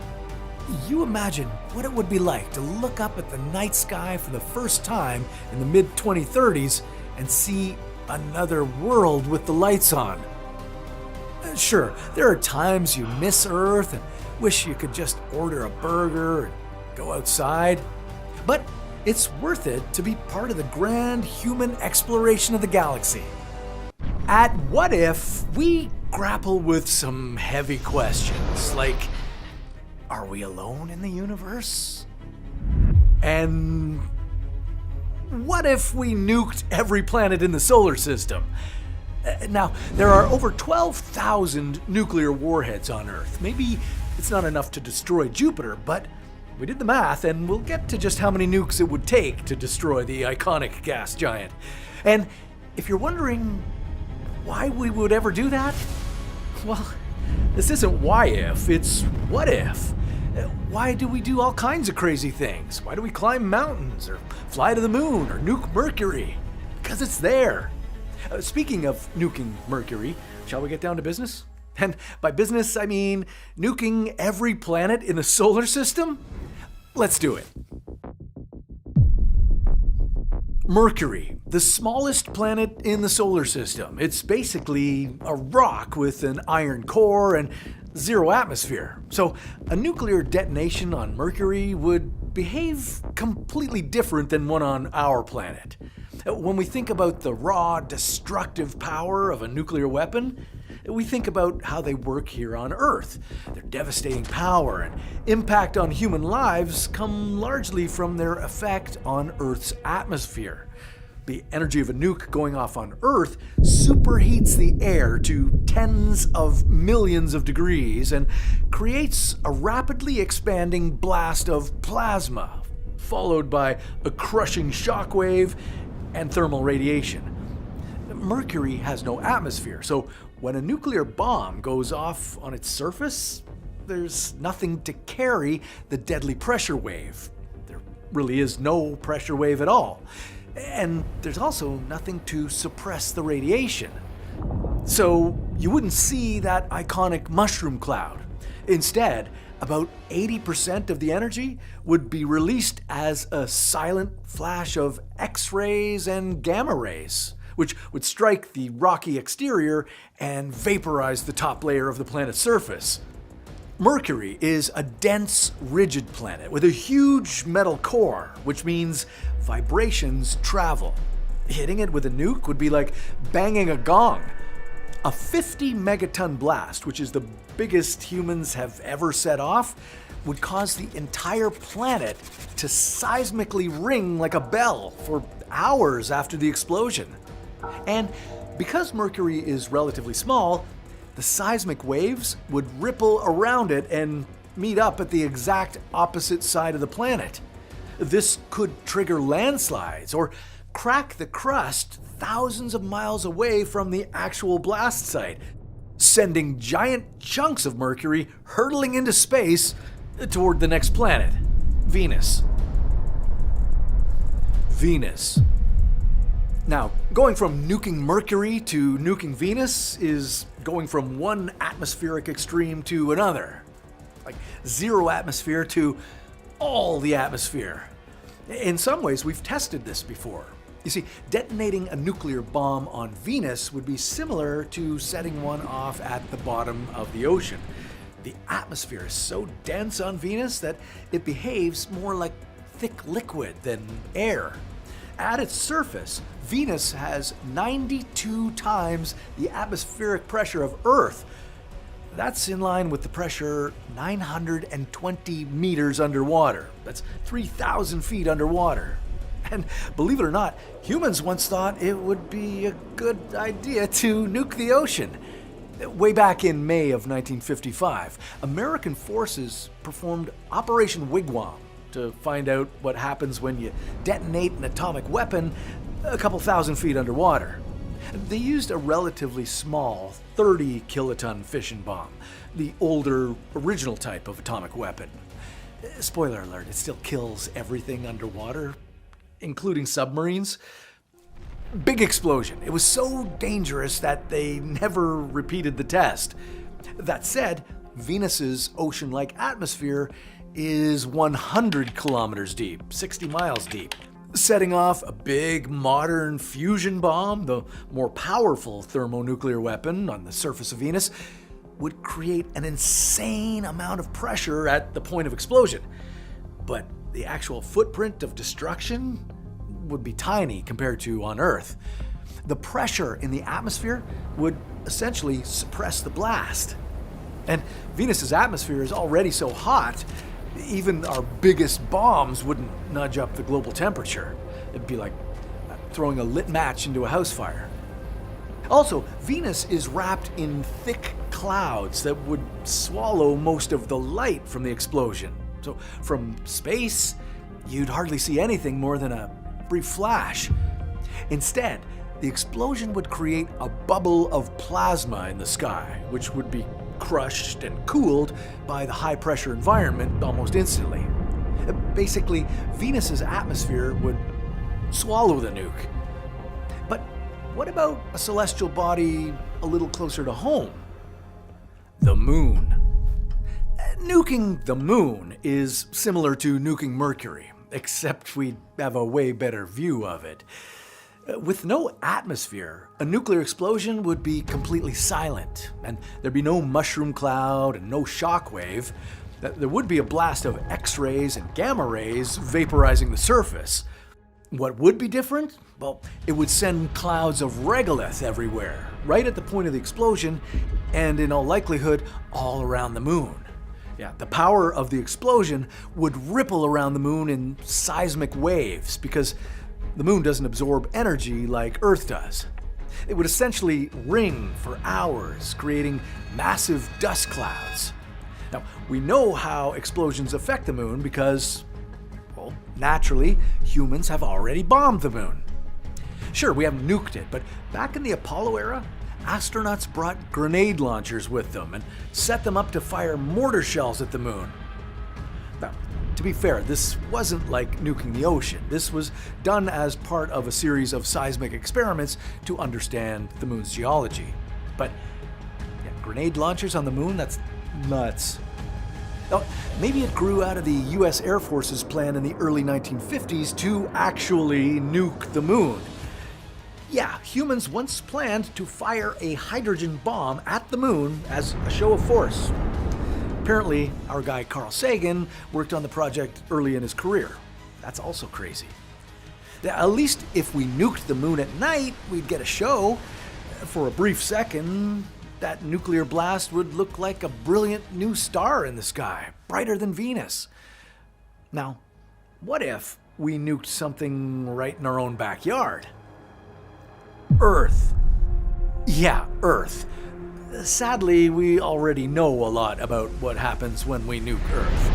You imagine what it would be like to look up at the night sky for the first time in the mid-2030s and see another world with the lights on. Sure, there are times you miss Earth and wish you could just order a burger and go outside, but it's worth it to be part of the grand human exploration of the galaxy. At What If, we grapple with some heavy questions like, are we alone in the universe? And what if we nuked every planet in the solar system? Now, there are over 12,000 nuclear warheads on Earth. Maybe it's not enough to destroy Jupiter, but we did the math, and we'll get to just how many nukes it would take to destroy the iconic gas giant. And if you're wondering why we would ever do that, well, this isn't why if, it's what if. Why do we do all kinds of crazy things? Why do we climb mountains, or fly to the moon, or nuke Mercury? Because it's there. Speaking of nuking Mercury, shall we get down to business? And by business, I mean nuking every planet in the solar system? Let's do it. Mercury, the smallest planet in the solar system. It's basically a rock with an iron core and zero atmosphere. So a nuclear detonation on Mercury would behave completely different than one on our planet. When we think about the raw, destructive power of a nuclear weapon, we think about how they work here on Earth. Their devastating power and impact on human lives come largely from their effect on Earth's atmosphere. The energy of a nuke going off on Earth superheats the air to tens of millions of degrees and creates a rapidly expanding blast of plasma, followed by a crushing shockwave and thermal radiation. Mercury has no atmosphere, so when a nuclear bomb goes off on its surface, there's nothing to carry the deadly pressure wave. There really is no pressure wave at all. And there's also nothing to suppress the radiation. So you wouldn't see that iconic mushroom cloud. Instead, about 80% of the energy would be released as a silent flash of X-rays and gamma rays, which would strike the rocky exterior and vaporize the top layer of the planet's surface. Mercury is a dense, rigid planet with a huge metal core, which means vibrations travel. Hitting it with a nuke would be like banging a gong. A 50 megaton blast, which is the biggest humans have ever set off, would cause the entire planet to seismically ring like a bell for hours after the explosion. And because Mercury is relatively small, the seismic waves would ripple around it and meet up at the exact opposite side of the planet. This could trigger landslides or crack the crust thousands of miles away from the actual blast site, sending giant chunks of Mercury hurtling into space toward the next planet, Venus. Venus. Now, going from nuking Mercury to nuking Venus is going from one atmospheric extreme to another. Like zero atmosphere to all the atmosphere. In some ways, we've tested this before. You see, detonating a nuclear bomb on Venus would be similar to setting one off at the bottom of the ocean. The atmosphere is so dense on Venus that it behaves more like thick liquid than air. At its surface, Venus has 92 times the atmospheric pressure of Earth. That's in line with the pressure 920 meters underwater. That's 3,000 feet underwater. And believe it or not, humans once thought it would be a good idea to nuke the ocean. Way back in May of 1955, American forces performed Operation Wigwam to find out what happens when you detonate an atomic weapon a couple thousand feet underwater. They used a relatively small 30 kiloton fission bomb, the older, original type of atomic weapon. Spoiler alert, it still kills everything underwater, including submarines. Big explosion. It was so dangerous that they never repeated the test. That said, Venus's ocean-like atmosphere is 100 kilometers deep, 60 miles deep. Setting off a big modern fusion bomb, the more powerful thermonuclear weapon on the surface of Venus, would create an insane amount of pressure at the point of explosion. But the actual footprint of destruction would be tiny compared to on Earth. The pressure in the atmosphere would essentially suppress the blast. And Venus's atmosphere is already so hot, even our biggest bombs wouldn't nudge up the global temperature. It'd be like throwing a lit match into a house fire. Also, Venus is wrapped in thick clouds that would swallow most of the light from the explosion. So from space, you'd hardly see anything more than a brief flash. Instead, the explosion would create a bubble of plasma in the sky, which would be crushed and cooled by the high-pressure environment almost instantly. Basically, Venus's atmosphere would swallow the nuke. But what about a celestial body a little closer to home? The moon. Nuking the moon is similar to nuking Mercury, except we'd have a way better view of it. With no atmosphere, a nuclear explosion would be completely silent, and there'd be no mushroom cloud and no shockwave. There would be a blast of X-rays and gamma rays vaporizing the surface. What would be different? Well, it would send clouds of regolith everywhere, right at the point of the explosion, and in all likelihood, all around the moon. Yeah, the power of the explosion would ripple around the moon in seismic waves because the moon doesn't absorb energy like Earth does. It would essentially ring for hours, creating massive dust clouds. Now, we know how explosions affect the moon because, well, naturally, humans have already bombed the moon. Sure, we haven't nuked it, but back in the Apollo era, astronauts brought grenade launchers with them and set them up to fire mortar shells at the moon. Now, to be fair, this wasn't like nuking the ocean. This was done as part of a series of seismic experiments to understand the moon's geology. But yeah, grenade launchers on the moon? That's nuts. Now, maybe it grew out of the US Air Force's plan in the early 1950s to actually nuke the moon. Yeah, humans once planned to fire a hydrogen bomb at the moon as a show of force. Apparently, our guy Carl Sagan worked on the project early in his career. That's also crazy. At least if we nuked the moon at night, we'd get a show. For a brief second, that nuclear blast would look like a brilliant new star in the sky, brighter than Venus. Now, what if we nuked something right in our own backyard? Earth. Yeah, Earth. Sadly, we already know a lot about what happens when we nuke Earth.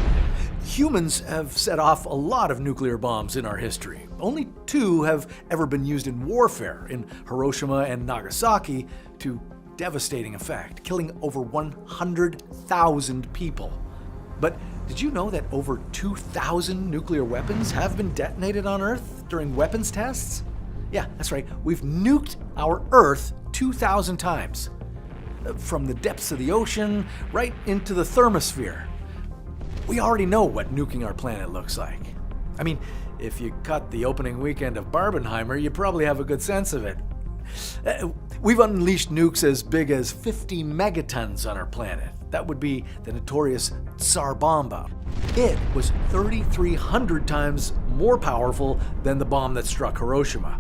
Humans have set off a lot of nuclear bombs in our history. Only 2 have ever been used in warfare, in Hiroshima and Nagasaki, to devastating effect, killing over 100,000 people. But did you know that over 2,000 nuclear weapons have been detonated on Earth during weapons tests? Yeah, that's right. We've nuked our Earth 2,000 times. From the depths of the ocean right into the thermosphere. We already know what nuking our planet looks like. I mean, if you caught the opening weekend of Barbenheimer, you probably have a good sense of it. We've unleashed nukes as big as 50 megatons on our planet. That would be the notorious Tsar Bomba. It was 3,300 times more powerful than the bomb that struck Hiroshima.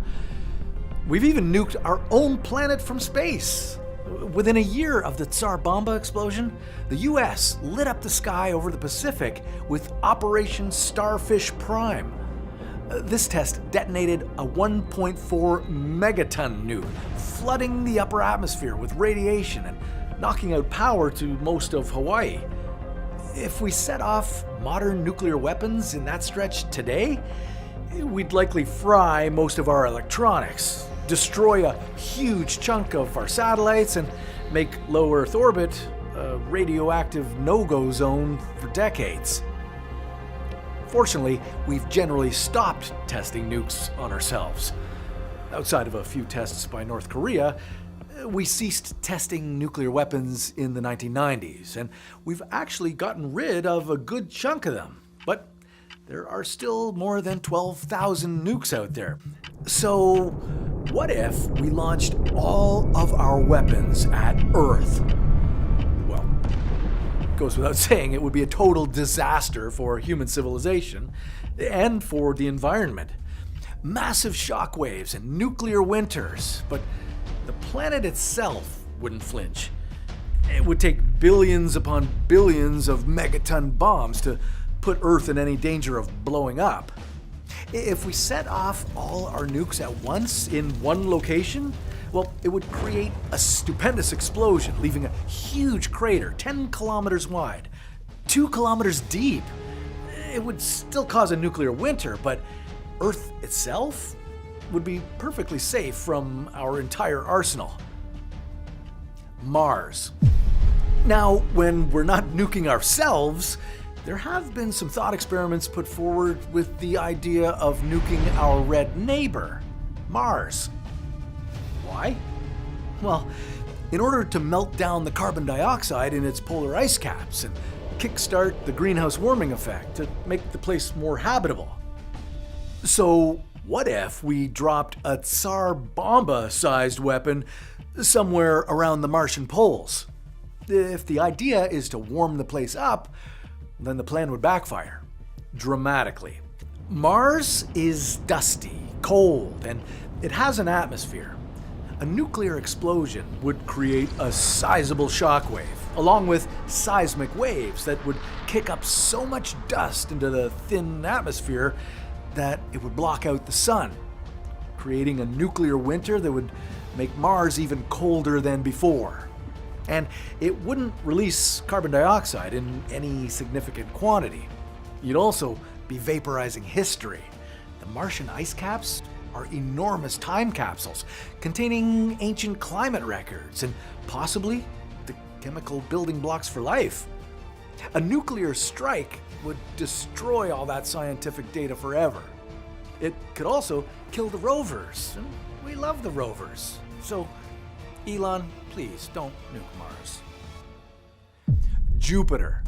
We've even nuked our own planet from space. Within a year of the Tsar Bomba explosion, the US lit up the sky over the Pacific with Operation Starfish Prime. This test detonated a 1.4 megaton nuke, flooding the upper atmosphere with radiation and knocking out power to most of Hawaii. If we set off modern nuclear weapons in that stretch today, we'd likely fry most of our electronics, destroy a huge chunk of our satellites, and make low Earth orbit a radioactive no-go zone for decades. Fortunately, we've generally stopped testing nukes on ourselves. Outside of a few tests by North Korea, we ceased testing nuclear weapons in the 1990s, and we've actually gotten rid of a good chunk of them. But there are still more than 12,000 nukes out there. So, what if we launched all of our weapons at Earth? Well, it goes without saying it would be a total disaster for human civilization and for the environment. Massive shockwaves and nuclear winters, but the planet itself wouldn't flinch. It would take billions upon billions of megaton bombs to put Earth in any danger of blowing up. If we set off all our nukes at once in one location, well, it would create a stupendous explosion, leaving a huge crater 10 kilometers wide, 2 kilometers deep. It would still cause a nuclear winter, but Earth itself would be perfectly safe from our entire arsenal. Mars. Now, when we're not nuking ourselves, there have been some thought experiments put forward with the idea of nuking our red neighbor, Mars. Why? Well, in order to melt down the carbon dioxide in its polar ice caps and kickstart the greenhouse warming effect to make the place more habitable. So, what if we dropped a Tsar Bomba-sized weapon somewhere around the Martian poles? If the idea is to warm the place up, then the plan would backfire dramatically. Mars is dusty, cold, and it has an atmosphere. A nuclear explosion would create a sizable shockwave, along with seismic waves that would kick up so much dust into the thin atmosphere that it would block out the sun, creating a nuclear winter that would make Mars even colder than before. And it wouldn't release carbon dioxide in any significant quantity. You'd also be vaporizing history. The Martian ice caps are enormous time capsules containing ancient climate records and possibly the chemical building blocks for life. A nuclear strike would destroy all that scientific data forever. It could also kill the rovers, and we love the rovers. So, Elon, please don't nuke Mars. Jupiter.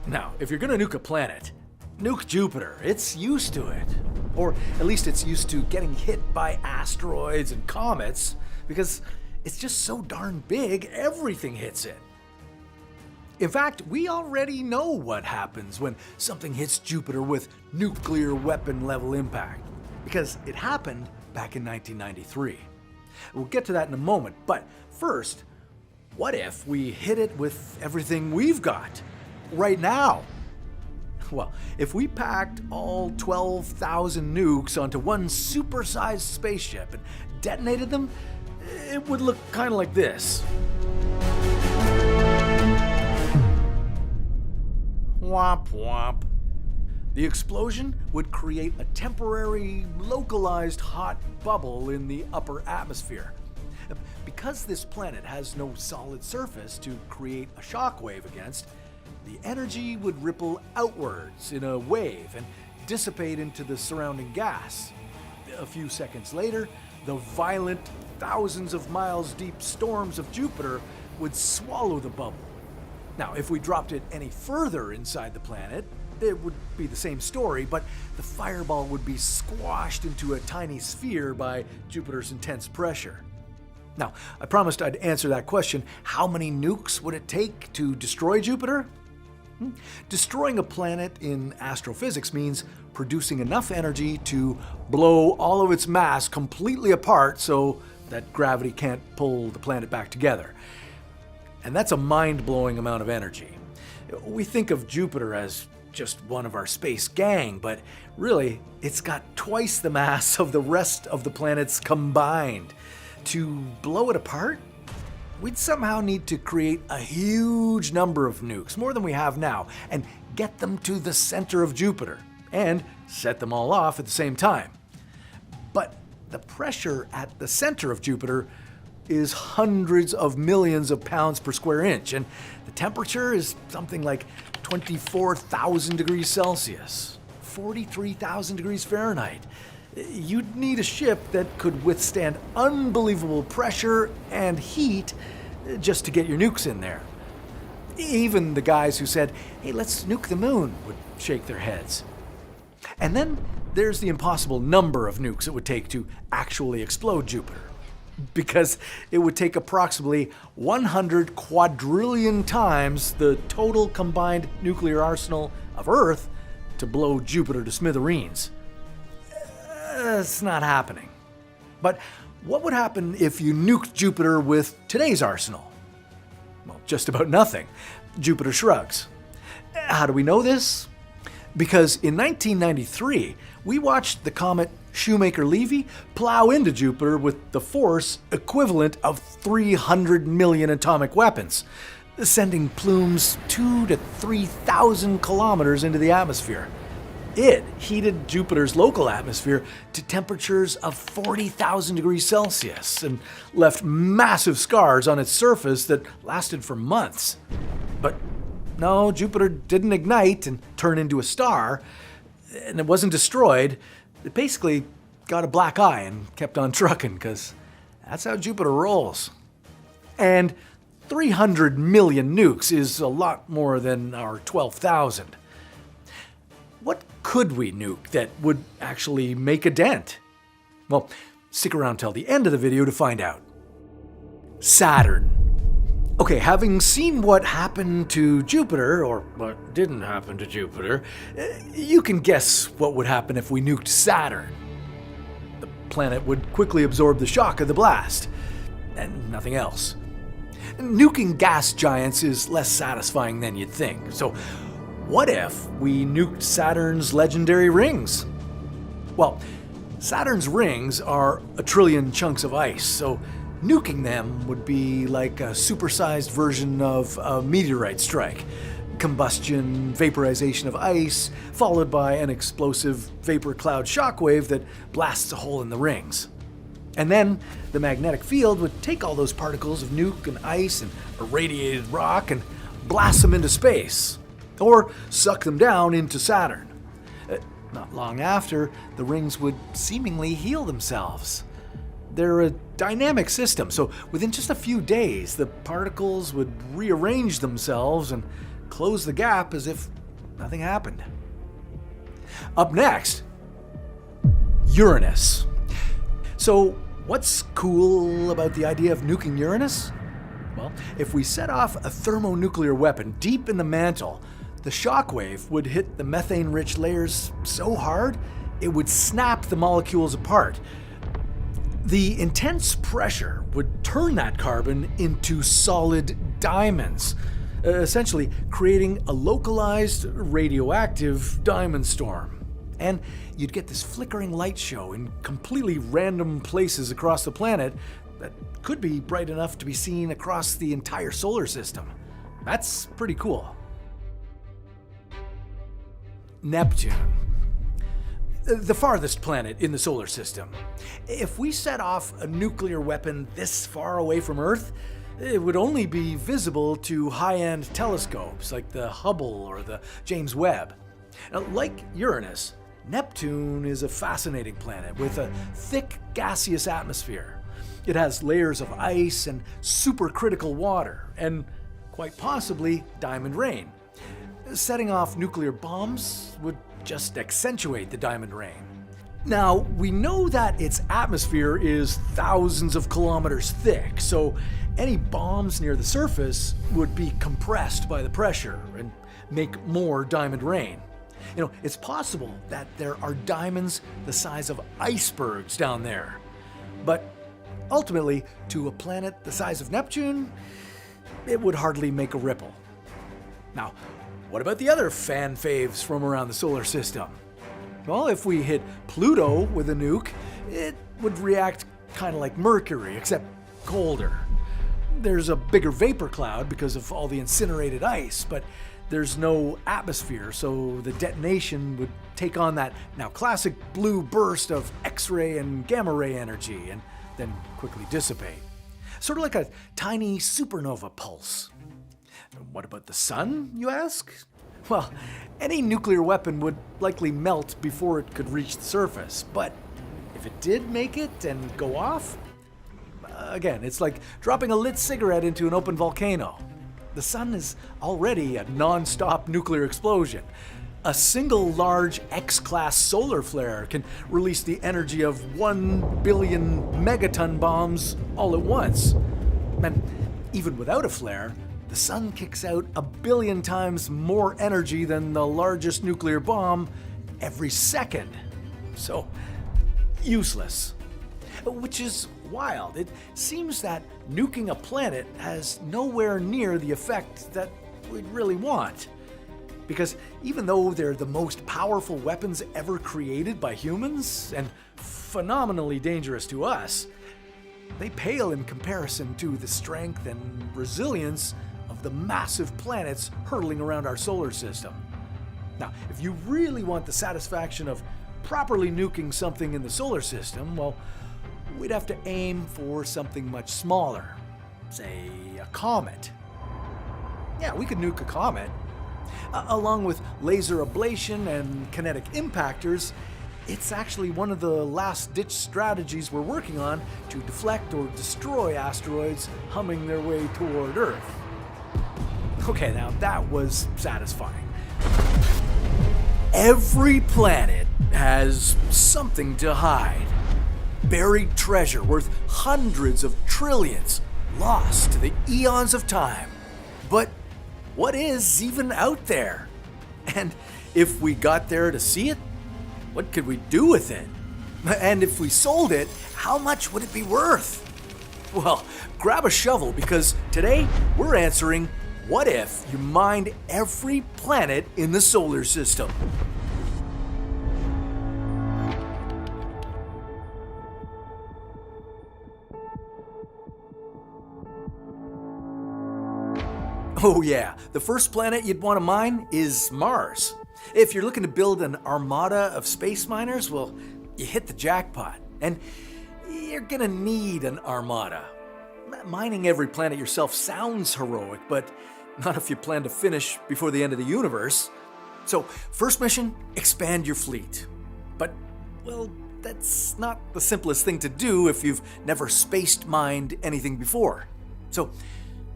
Now, if you're gonna nuke a planet, nuke Jupiter. It's used to it. Or at least it's used to getting hit by asteroids and comets, because it's just so darn big, everything hits it. In fact, we already know what happens when something hits Jupiter with nuclear weapon level impact, because it happened back in 1993. We'll get to that in a moment, but first, what if we hit it with everything we've got right now? Well, if we packed all 12,000 nukes onto one supersized spaceship and detonated them, it would look kind of like this. Womp womp. The explosion would create a temporary, localized hot bubble in the upper atmosphere. Because this planet has no solid surface to create a shockwave against, the energy would ripple outwards in a wave and dissipate into the surrounding gas. A few seconds later, the violent, thousands of miles deep storms of Jupiter would swallow the bubble. Now, if we dropped it any further inside the planet, it would be the same story, but the fireball would be squashed into a tiny sphere by Jupiter's intense pressure. Now, I promised I'd answer that question. How many nukes would it take to destroy Jupiter? Destroying a planet in astrophysics means producing enough energy to blow all of its mass completely apart so that gravity can't pull the planet back together. And that's a mind-blowing amount of energy. We think of Jupiter as just one of our space gang, but really, it's got twice the mass of the rest of the planets combined. To blow it apart, we'd somehow need to create a huge number of nukes, more than we have now, and get them to the center of Jupiter, and set them all off at the same time. But the pressure at the center of Jupiter is hundreds of millions of pounds per square inch, and the temperature is something like 24,000 degrees Celsius, 43,000 degrees Fahrenheit. You'd need a ship that could withstand unbelievable pressure and heat just to get your nukes in there. Even the guys who said, hey, let's nuke the moon, would shake their heads. And then there's the impossible number of nukes it would take to actually explode Jupiter, because it would take approximately 100 quadrillion times the total combined nuclear arsenal of Earth to blow Jupiter to smithereens. It's not happening. But what would happen if you nuked Jupiter with today's arsenal? Well, just about nothing. Jupiter shrugs. How do we know this? Because in 1993, we watched the comet Shoemaker-Levy plow into Jupiter with the force equivalent of 300 million atomic weapons, sending plumes 2,000 to 3,000 kilometers into the atmosphere. It heated Jupiter's local atmosphere to temperatures of 40,000 degrees Celsius and left massive scars on its surface that lasted for months. But no, Jupiter didn't ignite and turn into a star, and it wasn't destroyed. It basically got a black eye and kept on trucking, because that's how Jupiter rolls. And 300 million nukes is a lot more than our 12,000. What could we nuke that would actually make a dent? Well, stick around till the end of the video to find out. Saturn. Okay, having seen what happened to Jupiter, or what didn't happen to Jupiter, you can guess what would happen if we nuked Saturn. The planet would quickly absorb the shock of the blast, and nothing else. Nuking gas giants is less satisfying than you'd think. So, what if we nuked Saturn's legendary rings? Well, Saturn's rings are a trillion chunks of ice, so nuking them would be like a supersized version of a meteorite strike. Combustion, vaporization of ice, followed by an explosive vapor cloud shockwave that blasts a hole in the rings. And then the magnetic field would take all those particles of nuke and ice and irradiated rock and blast them into space, or suck them down into Saturn. Not long after, the rings would seemingly heal themselves. They're a dynamic system, so within just a few days, the particles would rearrange themselves and close the gap as if nothing happened. Up next, Uranus. So, what's cool about the idea of nuking Uranus? Well, if we set off a thermonuclear weapon deep in the mantle, the shockwave would hit the methane-rich layers so hard, it would snap the molecules apart. The intense pressure would turn that carbon into solid diamonds, essentially creating a localized radioactive diamond storm. And you'd get this flickering light show in completely random places across the planet that could be bright enough to be seen across the entire solar system. That's pretty cool. Neptune. The farthest planet in the solar system. If we set off a nuclear weapon this far away from Earth, it would only be visible to high-end telescopes like the Hubble or the James Webb. Now, like Uranus, Neptune is a fascinating planet with a thick gaseous atmosphere. It has layers of ice and supercritical water, and quite possibly diamond rain. Setting off nuclear bombs would just accentuate the diamond rain. Now, we know that its atmosphere is thousands of kilometers thick, so any bombs near the surface would be compressed by the pressure and make more diamond rain. You know, it's possible that there are diamonds the size of icebergs down there. But ultimately, to a planet the size of Neptune, it would hardly make a ripple. Now, what about the other fan faves from around the solar system? Well, if we hit Pluto with a nuke, it would react kind of like Mercury, except colder. There's a bigger vapor cloud because of all the incinerated ice, but there's no atmosphere, so the detonation would take on that now classic blue burst of X-ray and gamma ray energy and then quickly dissipate. Sort of like a tiny supernova pulse. What about the sun, you ask? Well, any nuclear weapon would likely melt before it could reach the surface, but if it did make it and go off, again, it's like dropping a lit cigarette into an open volcano. The sun is already a non-stop nuclear explosion. A single large X-class solar flare can release the energy of 1 billion megaton bombs all at once. And even without a flare, the sun kicks out 1 billion times more energy than the largest nuclear bomb every second. So, useless. Which is wild. It seems that nuking a planet has nowhere near the effect that we'd really want. Because even though they're the most powerful weapons ever created by humans, and phenomenally dangerous to us, they pale in comparison to the strength and resilience of the massive planets hurtling around our solar system. Now, if you really want the satisfaction of properly nuking something in the solar system, well, we'd have to aim for something much smaller. Say, a comet. Yeah, we could nuke a comet. Along with laser ablation and kinetic impactors, it's actually one of the last-ditch strategies we're working on to deflect or destroy asteroids humming their way toward Earth. Okay, now that was satisfying. Every planet has something to hide. Buried treasure worth hundreds of trillions, lost to the eons of time. But what is even out there? And if we got there to see it, what could we do with it? And if we sold it, how much would it be worth? Well, grab a shovel because today we're answering what if you mined every planet in the solar system? Oh yeah, the first planet you'd want to mine is Mars. If you're looking to build an armada of space miners, well, you hit the jackpot. And you're gonna need an armada. Mining every planet yourself sounds heroic, but not if you plan to finish before the end of the universe. So, first mission, expand your fleet. But, well, that's not the simplest thing to do if you've never space mined anything before. So,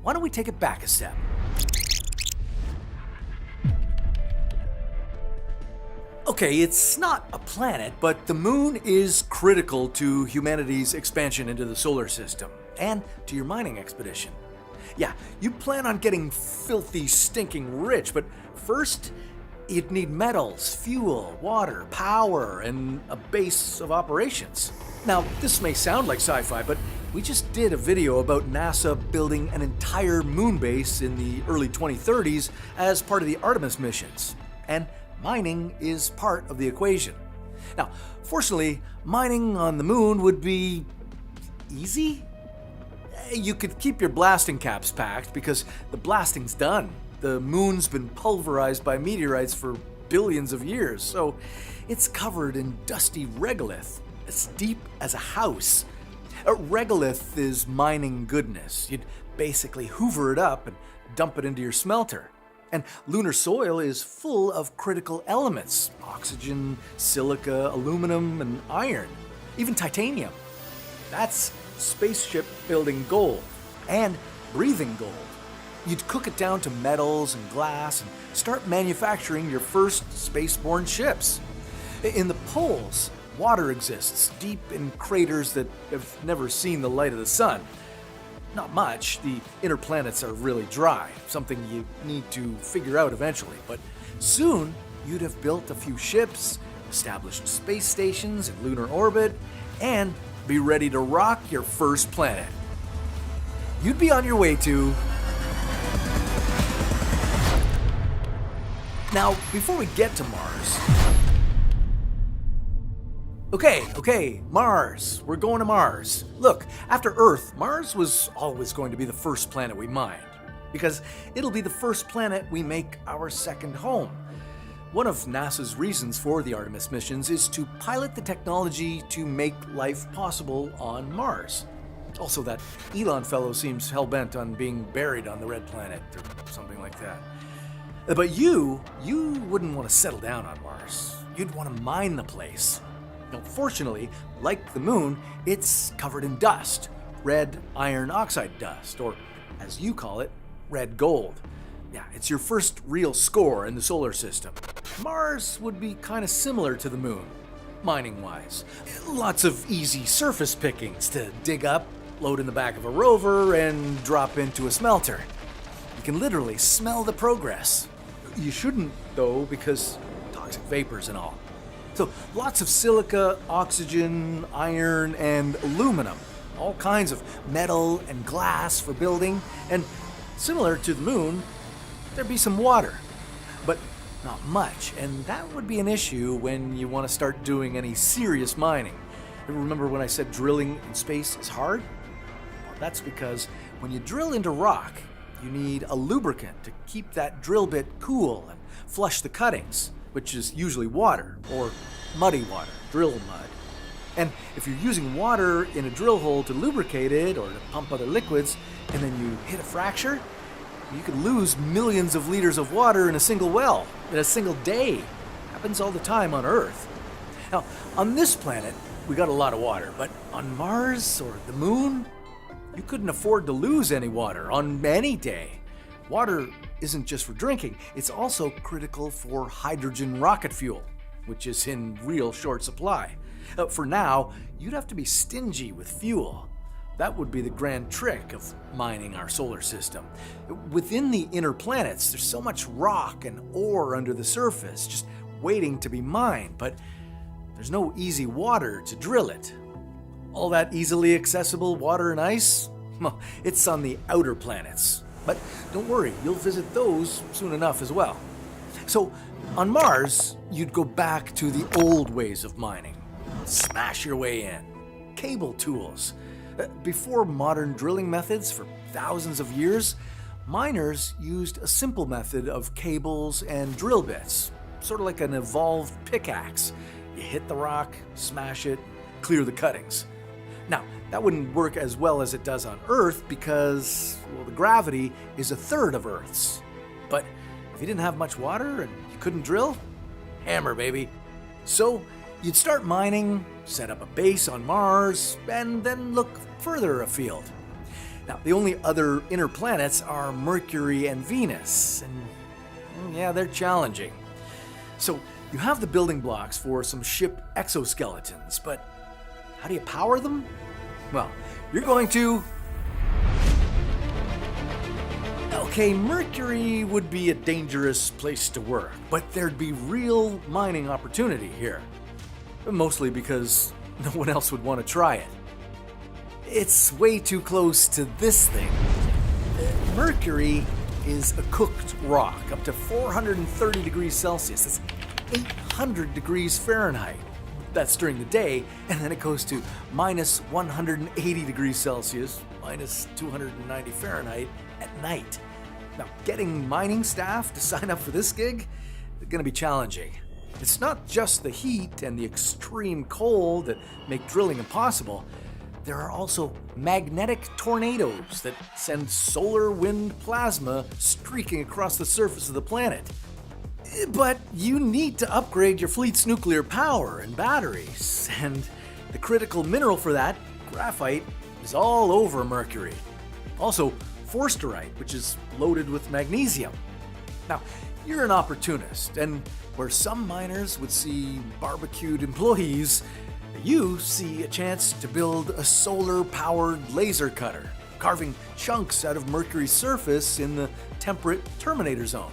why don't we take it back a step? Okay, it's not a planet, but the moon is critical to humanity's expansion into the solar system and to your mining expedition. Yeah, you plan on getting filthy, stinking rich, but first, you'd need metals, fuel, water, power, and a base of operations. Now, this may sound like sci-fi, but we just did a video about NASA building an entire moon base in the early 2030s as part of the Artemis missions. And mining is part of the equation. Now, fortunately, mining on the moon would be easy. You could keep your blasting caps packed because the blasting's done. The moon's been pulverized by meteorites for billions of years, so it's covered in dusty regolith, as deep as a house. Regolith is mining goodness. You'd basically hoover it up and dump it into your smelter. And lunar soil is full of critical elements: oxygen, silica, aluminum, and iron, even titanium. That's spaceship building gold and breathing gold. You'd cook it down to metals and glass and start manufacturing your first spaceborne ships. In the poles, water exists deep in craters that have never seen the light of the sun. Not much. The inner planets are really dry, something you need to figure out eventually. But soon, you'd have built a few ships, established space stations in lunar orbit, and be ready to rock your first planet. You'd be on your way to... Now, before we get to Mars... Okay, Mars. We're going to Mars. Look, after Earth, Mars was always going to be the first planet we mined, because it'll be the first planet we make our second home. One of NASA's reasons for the Artemis missions is to pilot the technology to make life possible on Mars. Also, that Elon fellow seems hell-bent on being buried on the red planet, or something like that. But you wouldn't want to settle down on Mars. You'd want to mine the place. Now, fortunately, like the moon, it's covered in dust, red iron oxide dust, or as you call it, red gold. Yeah, it's your first real score in the solar system. Mars would be kind of similar to the moon, mining-wise. Lots of easy surface pickings to dig up, load in the back of a rover, and drop into a smelter. You can literally smell the progress. You shouldn't, though, because toxic vapors and all. So lots of silica, oxygen, iron, and aluminum. All kinds of metal and glass for building. And similar to the moon, there'd be some water. But not much, and that would be an issue when you want to start doing any serious mining. Remember when I said drilling in space is hard? Well, that's because when you drill into rock, you need a lubricant to keep that drill bit cool and flush the cuttings, which is usually water, or muddy water, drill mud. And if you're using water in a drill hole to lubricate it or to pump other liquids, and then you hit a fracture, you could lose millions of liters of water in a single well, in a single day. Happens all the time on Earth. Now, on this planet, we got a lot of water, but on Mars or the moon, you couldn't afford to lose any water on any day. Water isn't just for drinking, it's also critical for hydrogen rocket fuel, which is in real short supply. For now, you'd have to be stingy with fuel. that would be the grand trick of mining our solar system. Within the inner planets, there's so much rock and ore under the surface, just waiting to be mined, but there's no easy water to drill it. All that easily accessible water and ice? Well, it's on the outer planets. But don't worry, you'll visit those soon enough as well. So, on Mars, you'd go back to the old ways of mining. Smash your way in. Cable tools. Before modern drilling methods for thousands of years, miners used a simple method of cables and drill bits, sort of like an evolved pickaxe. You hit the rock, smash it, clear the cuttings. Now, that wouldn't work as well as it does on Earth because, well, the gravity is a third of Earth's. But if you didn't have much water and you couldn't drill, hammer, baby. So you'd start mining, set up a base on Mars, and then look further afield. Now, the only other inner planets are Mercury and Venus, and yeah, they're challenging. So you have the building blocks for some ship exoskeletons, but how do you power them? Well, you're going to... Okay, Mercury would be a dangerous place to work, but there'd be real mining opportunity here. Mostly because no one else would want to try it. It's way too close to this thing. Mercury is a cooked rock up to 430 degrees Celsius. That's 800 degrees Fahrenheit. That's during the day, and then it goes to minus 180 degrees Celsius, minus 290 Fahrenheit at night. Now, getting mining staff to sign up for this gig is going to be challenging. It's not just the heat and the extreme cold that make drilling impossible. There are also magnetic tornadoes that send solar wind plasma streaking across the surface of the planet. But you need to upgrade your fleet's nuclear power and batteries, and the critical mineral for that, graphite, is all over Mercury. Also, forsterite, which is loaded with magnesium. Now, you're an opportunist, and where some miners would see barbecued employees, you see a chance to build a solar-powered laser cutter, carving chunks out of Mercury's surface in the temperate Terminator zone.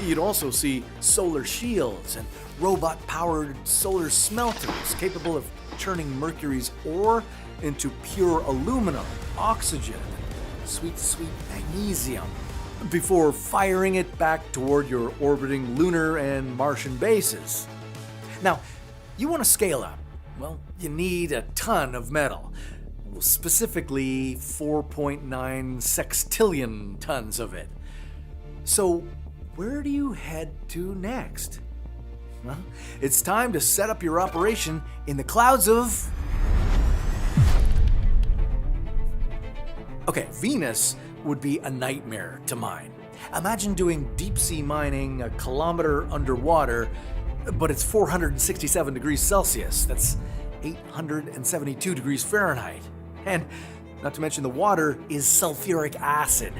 You'd also see solar shields and robot-powered solar smelters capable of turning Mercury's ore into pure aluminum, oxygen, and sweet, sweet magnesium, before firing it back toward your orbiting lunar and Martian bases. Now, you want to scale up. Well, you need a ton of metal, specifically 4.9 sextillion tons of it. So, where do you head to next? Well, it's time to set up your operation in the clouds of... Okay, Venus would be a nightmare to mine. Imagine doing deep-sea mining a kilometer underwater, but it's 467 degrees Celsius. That's 872 degrees Fahrenheit. And not to mention the water is sulfuric acid.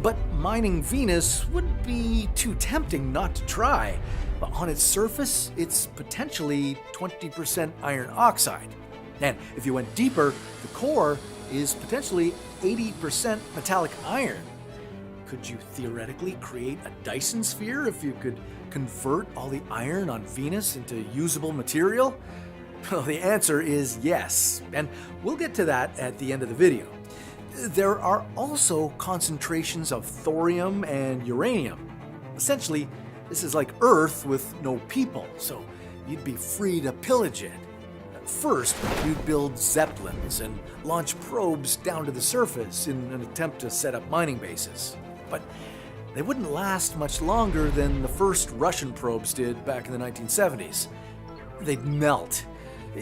But mining Venus would be too tempting not to try. But on its surface, it's potentially 20% iron oxide. And if you went deeper, the core is potentially 80% metallic iron. Could you theoretically create a Dyson sphere if you could convert all the iron on Venus into usable material? Well, the answer is yes, and we'll get to that at the end of the video. There are also concentrations of thorium and uranium. Essentially, this is like Earth with no people, so you'd be free to pillage it. First, you'd build zeppelins and launch probes down to the surface in an attempt to set up mining bases. But they wouldn't last much longer than the first Russian probes did back in the 1970s. They'd melt.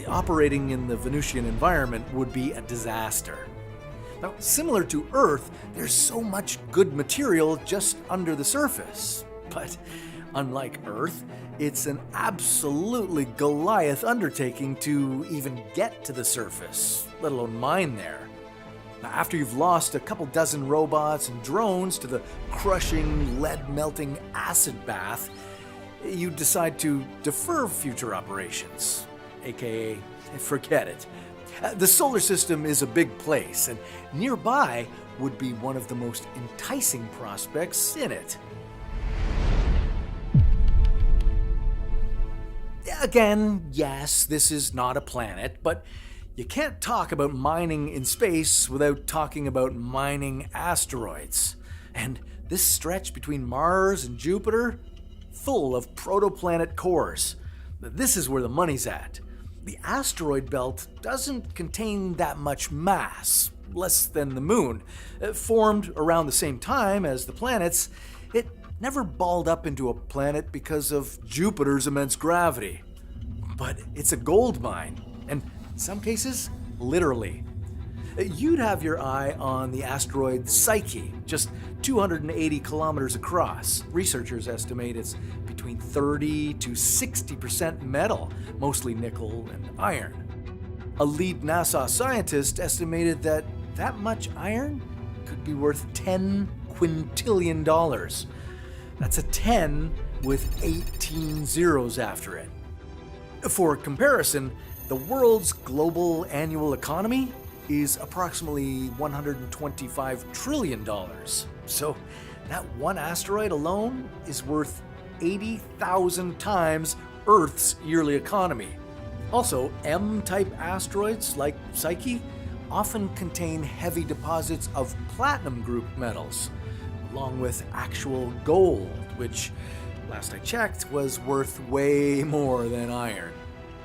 Operating in the Venusian environment would be a disaster. Now, similar to Earth, there's so much good material just under the surface. But unlike Earth, it's an absolutely Goliath undertaking to even get to the surface, let alone mine there. Now, after you've lost a couple dozen robots and drones to the crushing, lead-melting acid bath, you decide to defer future operations, aka forget it. The solar system is a big place, and nearby would be one of the most enticing prospects in it. Again, yes, this is not a planet, but you can't talk about mining in space without talking about mining asteroids. And this stretch between Mars and Jupiter, full of protoplanet cores. This is where the money's at. The asteroid belt doesn't contain that much mass, less than the moon. Formed around the same time as the planets, it never balled up into a planet because of Jupiter's immense gravity. But it's a gold mine, and in some cases, literally. You'd have your eye on the asteroid Psyche, just 280 kilometers across. Researchers estimate it's between 30 to 60% metal, mostly nickel and iron. A lead NASA scientist estimated that much iron could be worth $10 quintillion. That's a 10 with 18 zeros after it. For comparison, the world's global annual economy is approximately $125 trillion. So that one asteroid alone is worth 80,000 times Earth's yearly economy. Also, M-type asteroids like Psyche often contain heavy deposits of platinum group metals, along with actual gold, which, last I checked, was worth way more than iron.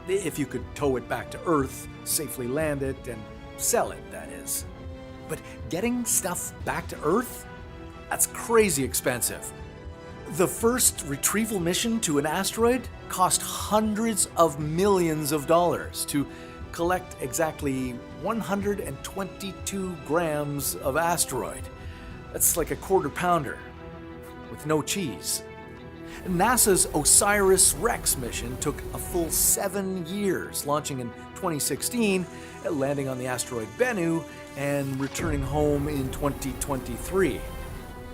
If you could tow it back to Earth, safely land it, and sell it, that is. But getting stuff back to Earth? That's crazy expensive. The first retrieval mission to an asteroid cost hundreds of millions of dollars to collect exactly 122 grams of asteroid. That's like a quarter pounder, with no cheese. NASA's OSIRIS-REx mission took a full 7 years, launching in 2016, landing on the asteroid Bennu, and returning home in 2023.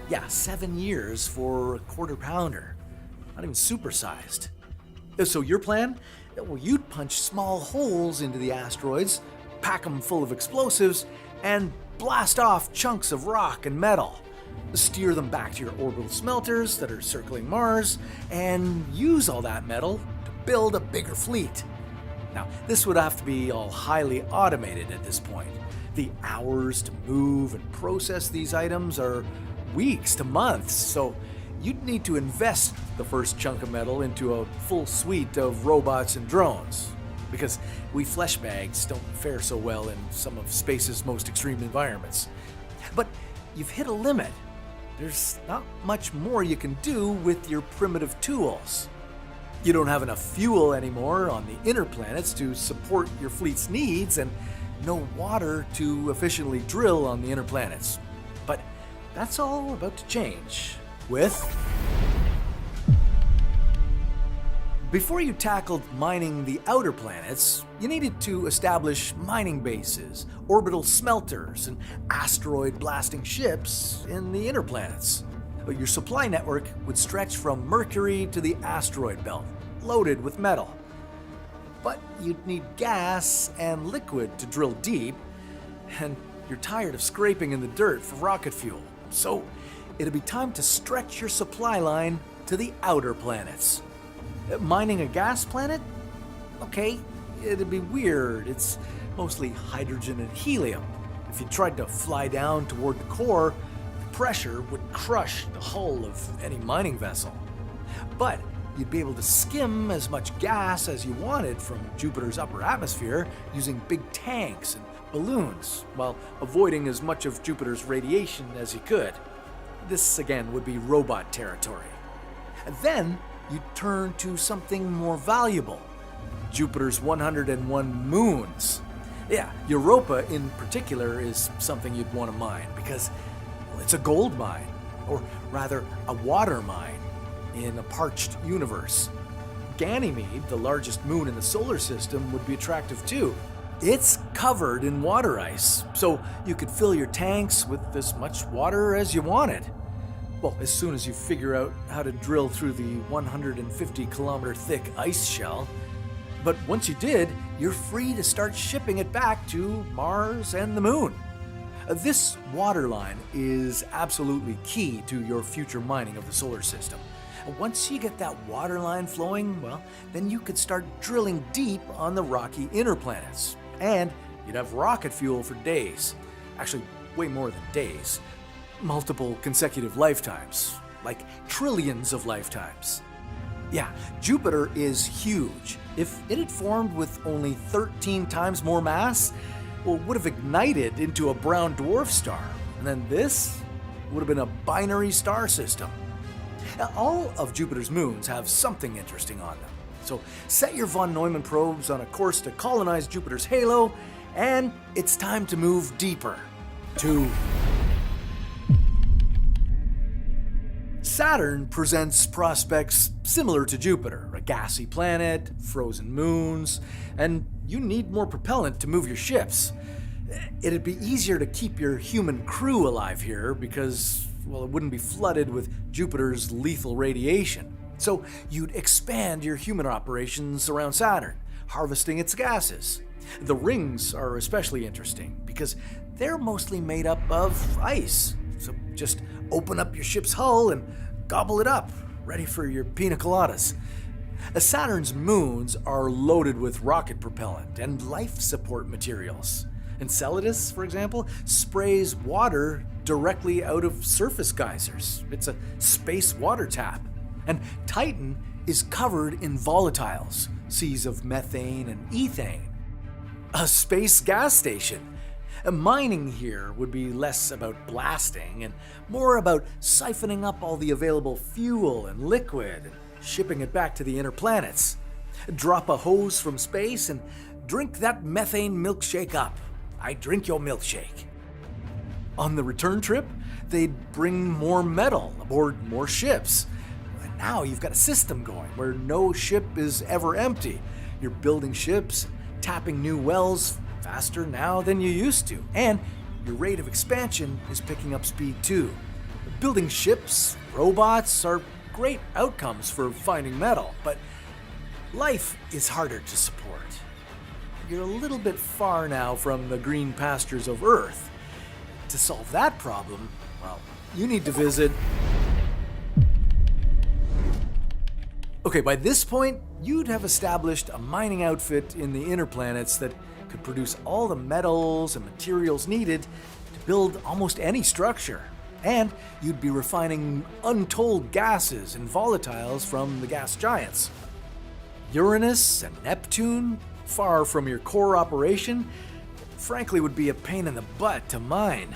Yeah, 7 years for a quarter pounder. Not even supersized. So your plan? Well, you'd punch small holes into the asteroids, pack them full of explosives, and blast off chunks of rock and metal. Steer them back to your orbital smelters that are circling Mars, and use all that metal to build a bigger fleet. Now, this would have to be all highly automated at this point. The hours to move and process these items are weeks to months, so you'd need to invest the first chunk of metal into a full suite of robots and drones, because we flesh bags don't fare so well in some of space's most extreme environments. But you've hit a limit. There's not much more you can do with your primitive tools. You don't have enough fuel anymore on the inner planets to support your fleet's needs, and no water to efficiently drill on the inner planets. But that's all about to change with... Before you tackled mining the outer planets, you needed to establish mining bases, orbital smelters, and asteroid-blasting ships in the inner planets. Your supply network would stretch from Mercury to the asteroid belt, loaded with metal. But you'd need gas and liquid to drill deep, and you're tired of scraping in the dirt for rocket fuel. So it'd be time to stretch your supply line to the outer planets. Mining a gas planet? Okay, it'd be weird. It's mostly hydrogen and helium. If you tried to fly down toward the core, the pressure would crush the hull of any mining vessel. But you'd be able to skim as much gas as you wanted from Jupiter's upper atmosphere using big tanks and balloons, while avoiding as much of Jupiter's radiation as you could. This, again, would be robot territory. And then you turn to something more valuable, Jupiter's 101 moons. Yeah, Europa in particular is something you'd want to mine because, well, it's a gold mine, or rather a water mine in a parched universe. Ganymede, the largest moon in the solar system, would be attractive too. It's covered in water ice, so you could fill your tanks with as much water as you wanted. Well, as soon as you figure out how to drill through the 150-kilometer thick ice shell. But once you did, you're free to start shipping it back to Mars and the Moon. This waterline is absolutely key to your future mining of the solar system. Once you get that waterline flowing, well, then you could start drilling deep on the rocky inner planets. And you'd have rocket fuel for days. Actually, way more than days. Multiple consecutive lifetimes. Like trillions of lifetimes. Yeah, Jupiter is huge. If it had formed with only 13 times more mass, well, it would have ignited into a brown dwarf star. And then this would have been a binary star system. Now, all of Jupiter's moons have something interesting on them. So set your von Neumann probes on a course to colonize Jupiter's halo, and it's time to move deeper. To Saturn presents prospects similar to Jupiter, a gassy planet, frozen moons, and you need more propellant to move your ships. It'd be easier to keep your human crew alive here because, well, it wouldn't be flooded with Jupiter's lethal radiation. So you'd expand your human operations around Saturn, harvesting its gases. The rings are especially interesting because they're mostly made up of ice. So just open up your ship's hull and gobble it up, ready for your pina coladas. Saturn's moons are loaded with rocket propellant and life support materials. Enceladus, for example, sprays water directly out of surface geysers. It's a space water tap. And Titan is covered in volatiles, seas of methane and ethane. A space gas station. Mining here would be less about blasting and more about siphoning up all the available fuel and liquid and shipping it back to the inner planets. Drop a hose from space and drink that methane milkshake up. I drink your milkshake. On the return trip, they'd bring more metal aboard more ships. And now you've got a system going where no ship is ever empty. You're building ships, tapping new wells faster now than you used to, and your rate of expansion is picking up speed too. Building ships, robots are great outcomes for finding metal, but life is harder to support. You're a little bit far now from the green pastures of Earth. To solve that problem, well, you need to visit... Okay, by this point, you'd have established a mining outfit in the inner planets that could produce all the metals and materials needed to build almost any structure. And you'd be refining untold gases and volatiles from the gas giants. Uranus and Neptune, far from your core operation, frankly would be a pain in the butt to mine.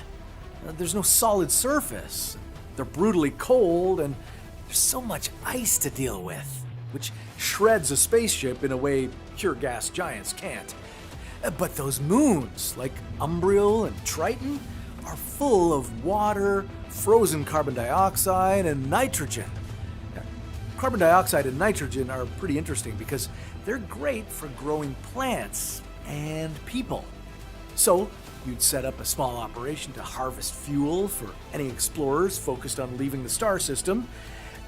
There's no solid surface. They're brutally cold, and there's so much ice to deal with, which shreds a spaceship in a way pure gas giants can't. But those moons, like Umbriel and Triton, are full of water, frozen carbon dioxide, and nitrogen. Carbon dioxide and nitrogen are pretty interesting because they're great for growing plants and people. So you'd set up a small operation to harvest fuel for any explorers focused on leaving the star system,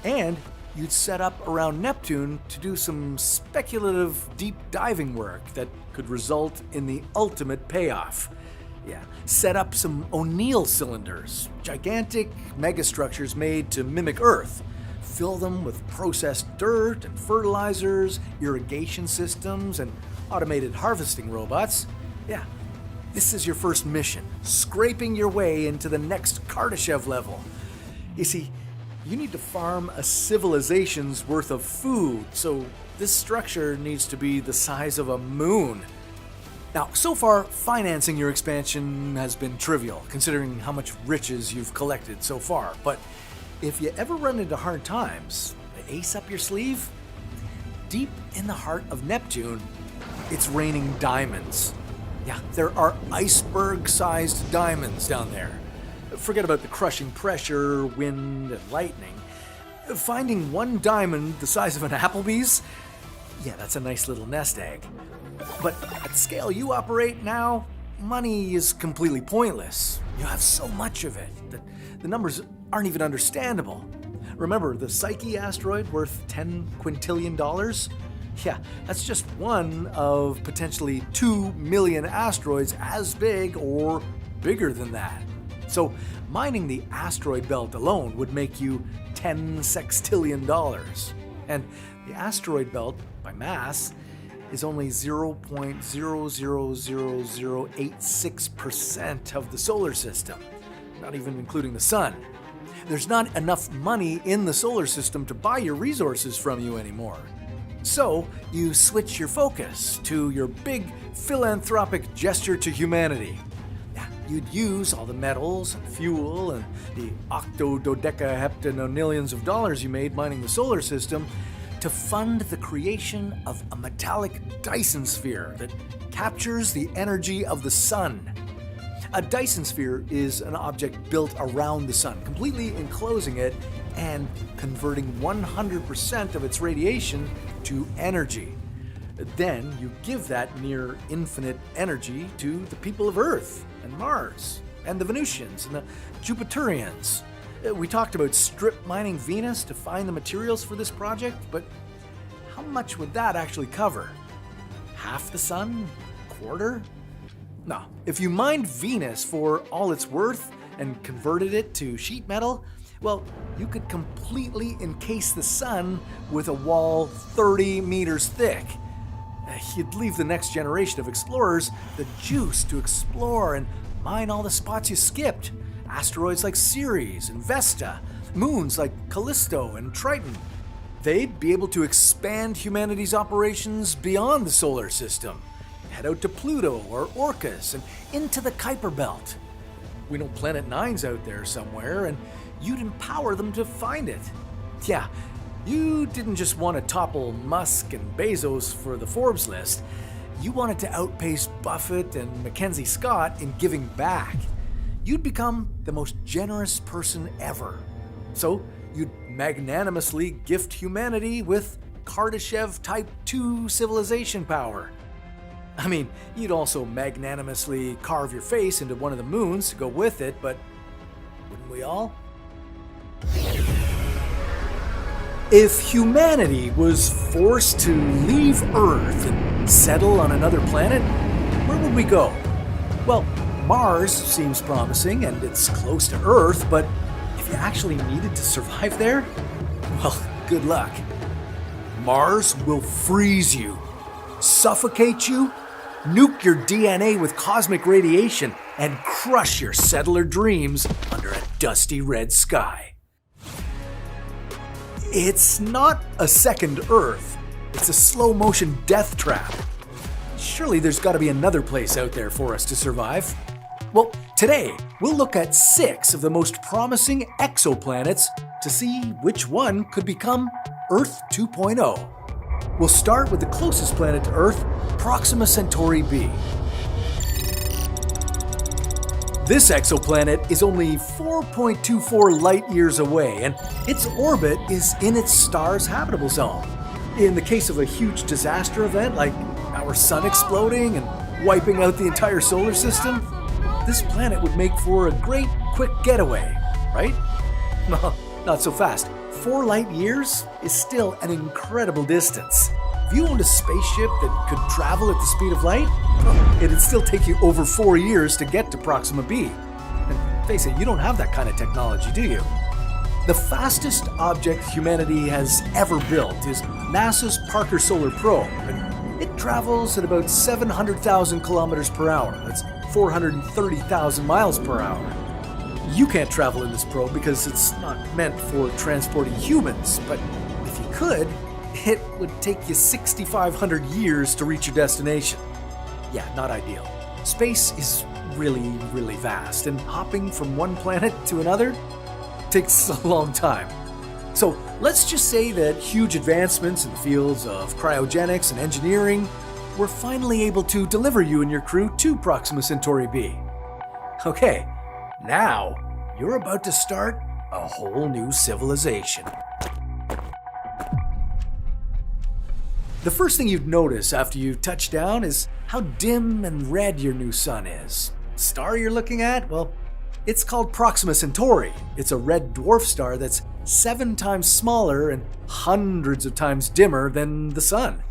and you'd set up around Neptune to do some speculative deep diving work that could result in the ultimate payoff. Yeah, set up some O'Neill cylinders, gigantic megastructures made to mimic Earth. Fill them with processed dirt and fertilizers, irrigation systems, and automated harvesting robots. Yeah, this is your first mission, scraping your way into the next Kardashev level. You see, you need to farm a civilization's worth of food, so this structure needs to be the size of a moon. Now, so far, financing your expansion has been trivial, considering how much riches you've collected so far. But if you ever run into hard times, the ace up your sleeve? Deep in the heart of Neptune, it's raining diamonds. Yeah, there are iceberg-sized diamonds down there. Forget about the crushing pressure, wind, and lightning. Finding one diamond the size of an Applebee's? Yeah, that's a nice little nest egg. But at the scale you operate now, money is completely pointless. You have so much of it that the numbers aren't even understandable. Remember the Psyche asteroid worth $10 quintillion? Yeah, that's just one of potentially 2 million asteroids as big or bigger than that. So mining the asteroid belt alone would make you $10 sextillion. And the asteroid belt, by mass, is only 0.00086% of the solar system, not even including the sun. There's not enough money in the solar system to buy your resources from you anymore. So you switch your focus to your big philanthropic gesture to humanity. You'd use all the metals and fuel and the octododecaheptanonillions of dollars you made mining the solar system to fund the creation of a metallic Dyson sphere that captures the energy of the sun. A Dyson sphere is an object built around the sun, completely enclosing it and converting 100% of its radiation to energy. Then you give that near infinite energy to the people of Earth and Mars and the Venusians and the Jupiterians. We talked about strip mining Venus to find the materials for this project, but how much would that actually cover? Half the sun? Quarter? No. If you mined Venus for all it's worth and converted it to sheet metal, well, you could completely encase the sun with a wall 30 meters thick. You'd leave the next generation of explorers the juice to explore and mine all the spots you skipped. Asteroids like Ceres and Vesta, moons like Callisto and Triton. They'd be able to expand humanity's operations beyond the solar system. Head out to Pluto or Orcus and into the Kuiper Belt. We know Planet Nine's out there somewhere, and you'd empower them to find it. Yeah, you didn't just want to topple Musk and Bezos for the Forbes list. You wanted to outpace Buffett and Mackenzie Scott in giving back. You'd become the most generous person ever. So you'd magnanimously gift humanity with Kardashev Type 2 civilization power. I mean, you'd also magnanimously carve your face into one of the moons to go with it, but wouldn't we all? If humanity was forced to leave Earth and settle on another planet, where would we go? Well, Mars seems promising and it's close to Earth, but if you actually needed to survive there, well, good luck. Mars will freeze you, suffocate you, nuke your DNA with cosmic radiation, and crush your settler dreams under a dusty red sky. It's not a second Earth. It's a slow-motion death trap. Surely there's got to be another place out there for us to survive. Well, today we'll look at 6 of the most promising exoplanets to see which one could become Earth 2.0. We'll start with the closest planet to Earth, Proxima Centauri b. This exoplanet is only 4.24 light-years away, and its orbit is in its star's habitable zone. In the case of a huge disaster event like our sun exploding and wiping out the entire solar system, this planet would make for a great quick getaway, right? Well, not so fast. 4 light-years is still an incredible distance. If you owned a spaceship that could travel at the speed of light, it'd still take you over 4 years to get to Proxima b. And face it, you don't have that kind of technology, do you? The fastest object humanity has ever built is NASA's Parker Solar Probe, and it travels at about 700,000 kilometers per hour. That's 430,000 miles per hour. You can't travel in this probe because it's not meant for transporting humans, but if you could, it would take you 6,500 years to reach your destination. Yeah, not ideal. Space is really, really vast, and hopping from one planet to another takes a long time. So let's just say that huge advancements in the fields of cryogenics and engineering were finally able to deliver you and your crew to Proxima Centauri b. Okay, now you're about to start a whole new civilization. The first thing you'd notice after you touch down is how dim and red your new sun is. The star you're looking at? Well, it's called Proxima Centauri. It's a red dwarf star that's 7 times smaller and hundreds of times dimmer than the sun.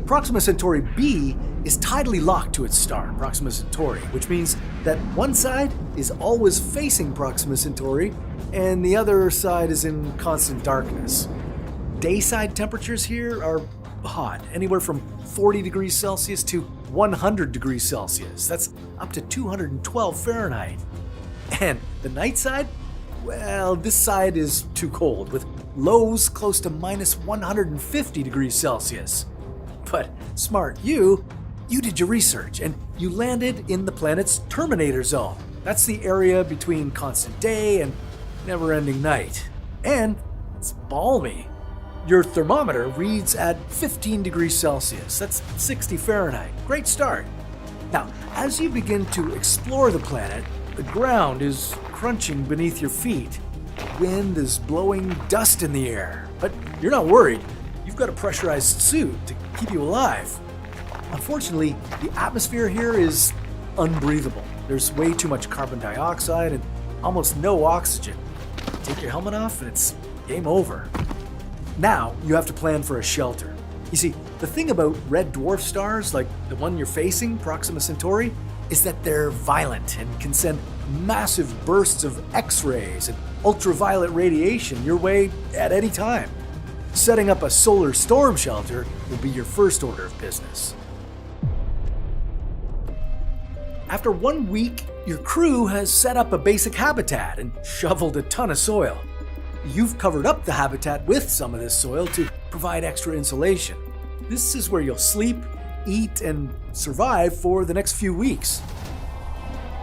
Proxima Centauri b is tidally locked to its star, Proxima Centauri, which means that one side is always facing Proxima Centauri and the other side is in constant darkness. Dayside temperatures here are hot, anywhere from 40 degrees Celsius to 100 degrees Celsius. That's up to 212 Fahrenheit. And the night side? Well, this side is too cold, with lows close to minus 150 degrees Celsius. But smart you did your research and you landed in the planet's terminator zone. That's the area between constant day and never-ending night. And it's balmy. Your thermometer reads at 15 degrees Celsius. That's 60 Fahrenheit. Great start. Now, as you begin to explore the planet, the ground is crunching beneath your feet. The wind is blowing dust in the air. But you're not worried. You've got a pressurized suit to keep you alive. Unfortunately, the atmosphere here is unbreathable. There's way too much carbon dioxide and almost no oxygen. Take your helmet off and it's game over. Now, you have to plan for a shelter. You see, the thing about red dwarf stars, like the one you're facing, Proxima Centauri, is that they're violent and can send massive bursts of X-rays and ultraviolet radiation your way at any time. Setting up a solar storm shelter will be your first order of business. After 1 week, your crew has set up a basic habitat and shoveled a ton of soil. You've covered up the habitat with some of this soil to provide extra insulation. This is where you'll sleep, eat, and survive for the next few weeks.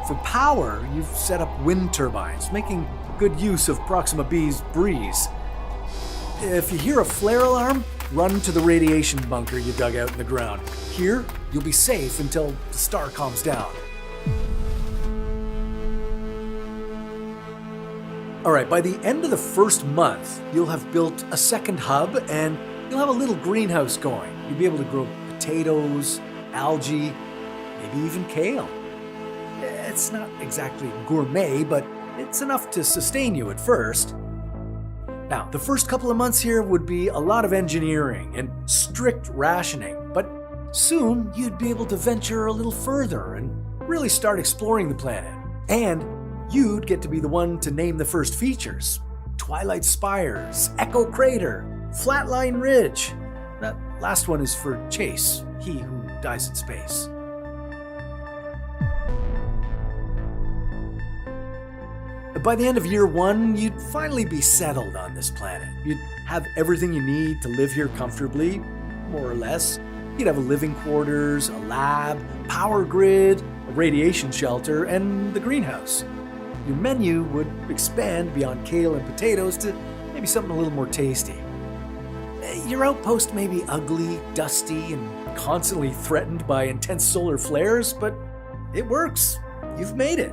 For power, you've set up wind turbines, making good use of Proxima b's breeze. If you hear a flare alarm, run to the radiation bunker you dug out in the ground. Here, you'll be safe until the star calms down. Alright, by the end of the first month, you'll have built a second hub and you'll have a little greenhouse going. You'll be able to grow potatoes, algae, maybe even kale. It's not exactly gourmet, but it's enough to sustain you at first. Now, the first couple of months here would be a lot of engineering and strict rationing, but soon you'd be able to venture a little further and really start exploring the planet. And you'd get to be the one to name the first features. Twilight Spires, Echo Crater, Flatline Ridge. That last one is for Chase, he who dies in space. By the end of year one, you'd finally be settled on this planet. You'd have everything you need to live here comfortably, more or less. You'd have a living quarters, a lab, power grid, a radiation shelter, and the greenhouse. Your menu would expand beyond kale and potatoes to maybe something a little more tasty. Your outpost may be ugly, dusty, and constantly threatened by intense solar flares, but it works. You've made it.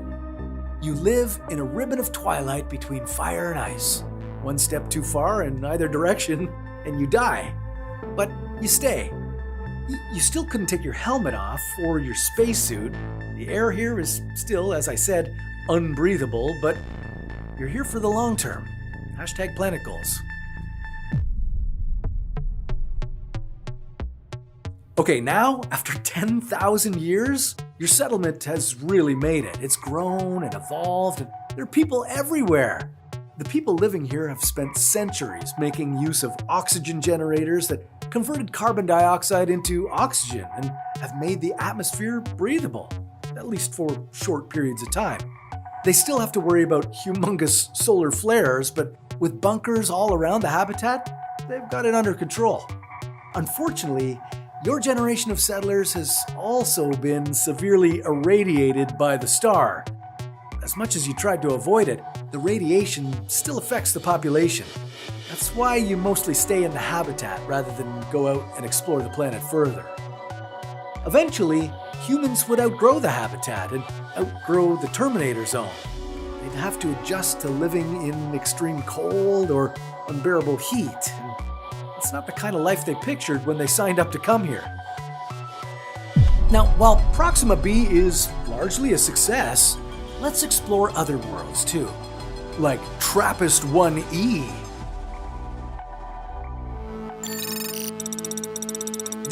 You live in a ribbon of twilight between fire and ice. One step too far in either direction, and you die. But you stay. You still couldn't take your helmet off or your spacesuit. The air here is still, as I said, unbreathable, but you're here for the long term. Hashtag Planet Goals. Okay, now, after 10,000 years, your settlement has really made it. It's grown and evolved, and there are people everywhere. The people living here have spent centuries making use of oxygen generators that converted carbon dioxide into oxygen and have made the atmosphere breathable, at least for short periods of time. They still have to worry about humongous solar flares, but with bunkers all around the habitat, they've got it under control. Unfortunately, your generation of settlers has also been severely irradiated by the star. As much as you tried to avoid it, the radiation still affects the population. That's why you mostly stay in the habitat rather than go out and explore the planet further. Eventually, humans would outgrow the habitat and outgrow the Terminator zone. They'd have to adjust to living in extreme cold or unbearable heat. And it's not the kind of life they pictured when they signed up to come here. Now, while Proxima b is largely a success, let's explore other worlds too, like TRAPPIST-1e.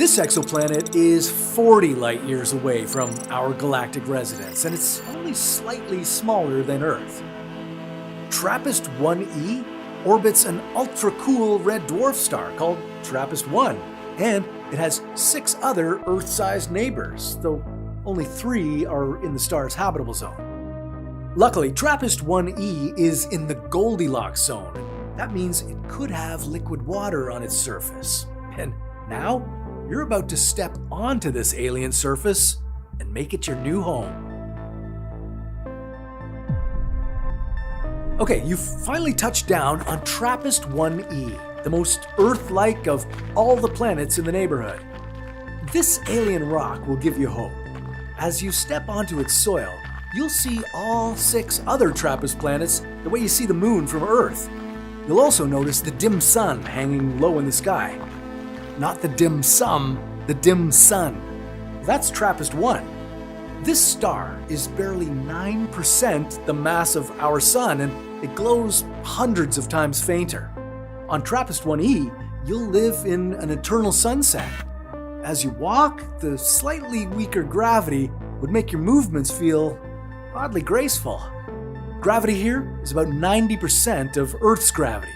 This exoplanet is 40 light years away from our galactic residence, and it's only slightly smaller than Earth. TRAPPIST-1e orbits an ultra-cool red dwarf star called TRAPPIST-1, and it has 6 other Earth-sized neighbors, though only 3 are in the star's habitable zone. Luckily, TRAPPIST-1e is in the Goldilocks zone. That means it could have liquid water on its surface. And now, you're about to step onto this alien surface and make it your new home. Okay, you've finally touched down on TRAPPIST-1e, the most Earth-like of all the planets in the neighborhood. This alien rock will give you hope. As you step onto its soil, you'll see all 6 other TRAPPIST planets the way you see the moon from Earth. You'll also notice the dim sun hanging low in the sky. Not the dim sum, the dim sun. That's TRAPPIST-1. This star is barely 9% the mass of our sun, and it glows hundreds of times fainter. On TRAPPIST-1e, you'll live in an eternal sunset. As you walk, the slightly weaker gravity would make your movements feel oddly graceful. Gravity here is about 90% of Earth's gravity.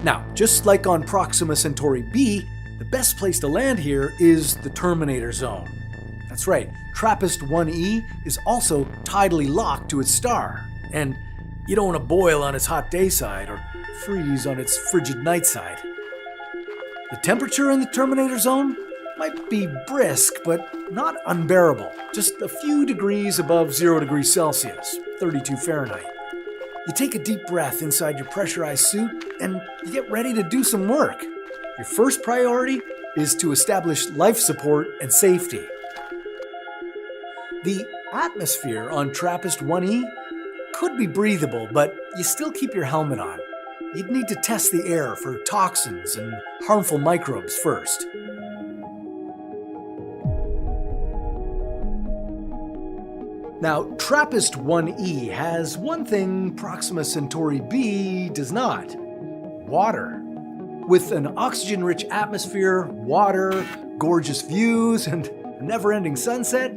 Now, just like on Proxima Centauri b, the best place to land here is the Terminator zone. That's right, TRAPPIST-1e is also tidally locked to its star, and you don't want to boil on its hot day side or freeze on its frigid night side. The temperature in the Terminator zone might be brisk, but not unbearable. Just a few degrees above 0 degrees Celsius, 32 Fahrenheit. You take a deep breath inside your pressurized suit and you get ready to do some work. Your first priority is to establish life support and safety. The atmosphere on TRAPPIST-1e could be breathable, but you still keep your helmet on. You'd need to test the air for toxins and harmful microbes first. Now, TRAPPIST-1e has one thing Proxima Centauri b does not: water. With an oxygen-rich atmosphere, water, gorgeous views, and a never-ending sunset,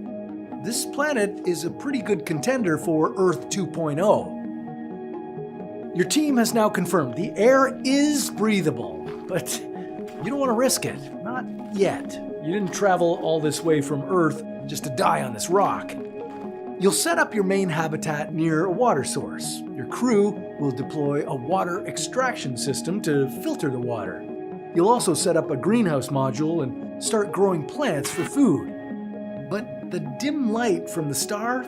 this planet is a pretty good contender for Earth 2.0. Your team has now confirmed the air is breathable, but you don't want to risk it. Not yet. You didn't travel all this way from Earth just to die on this rock. You'll set up your main habitat near a water source. Your crew will deploy a water extraction system to filter the water. You'll also set up a greenhouse module and start growing plants for food. But the dim light from the star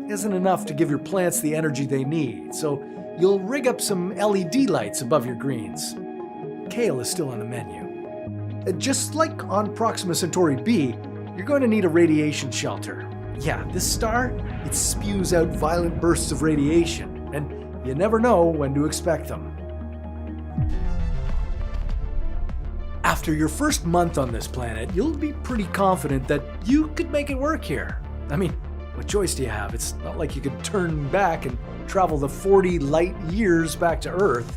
isn't enough to give your plants the energy they need, so you'll rig up some LED lights above your greens. Kale is still on the menu. Just like on Proxima Centauri b, you're going to need a radiation shelter. Yeah, this star, it spews out violent bursts of radiation, and you never know when to expect them. After your first month on this planet, you'll be pretty confident that you could make it work here. I mean, what choice do you have? It's not like you could turn back and travel the 40 light years back to Earth.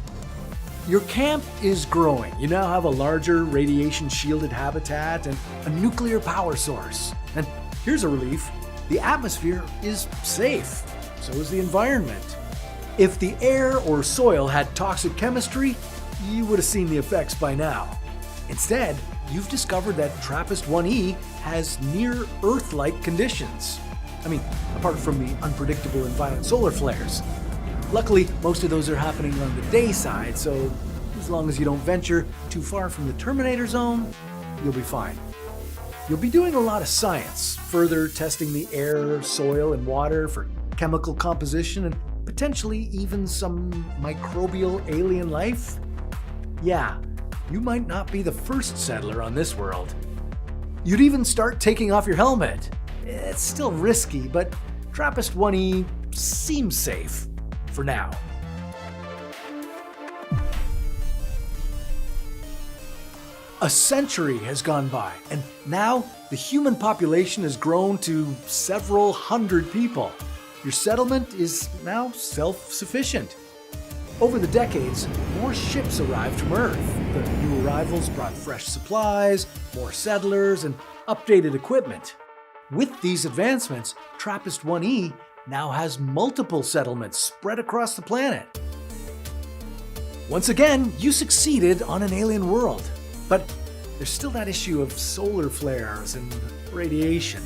Your camp is growing. You now have a larger radiation-shielded habitat and a nuclear power source. And here's a relief. The atmosphere is safe. So is the environment. If the air or soil had toxic chemistry, you would have seen the effects by now. Instead, you've discovered that TRAPPIST-1e has near Earth-like conditions. I mean, apart from the unpredictable and violent solar flares. Luckily, most of those are happening on the day side, so as long as you don't venture too far from the Terminator zone, you'll be fine. You'll be doing a lot of science, further testing the air, soil, and water for chemical composition and potentially even some microbial alien life. Yeah, you might not be the first settler on this world. You'd even start taking off your helmet. It's still risky, but TRAPPIST-1e seems safe for now. A century has gone by, and now the human population has grown to several hundred people. Your settlement is now self-sufficient. Over the decades, more ships arrived from Earth. The new arrivals brought fresh supplies, more settlers, and updated equipment. With these advancements, TRAPPIST-1e now has multiple settlements spread across the planet. Once again, you succeeded on an alien world, but there's still that issue of solar flares and radiation.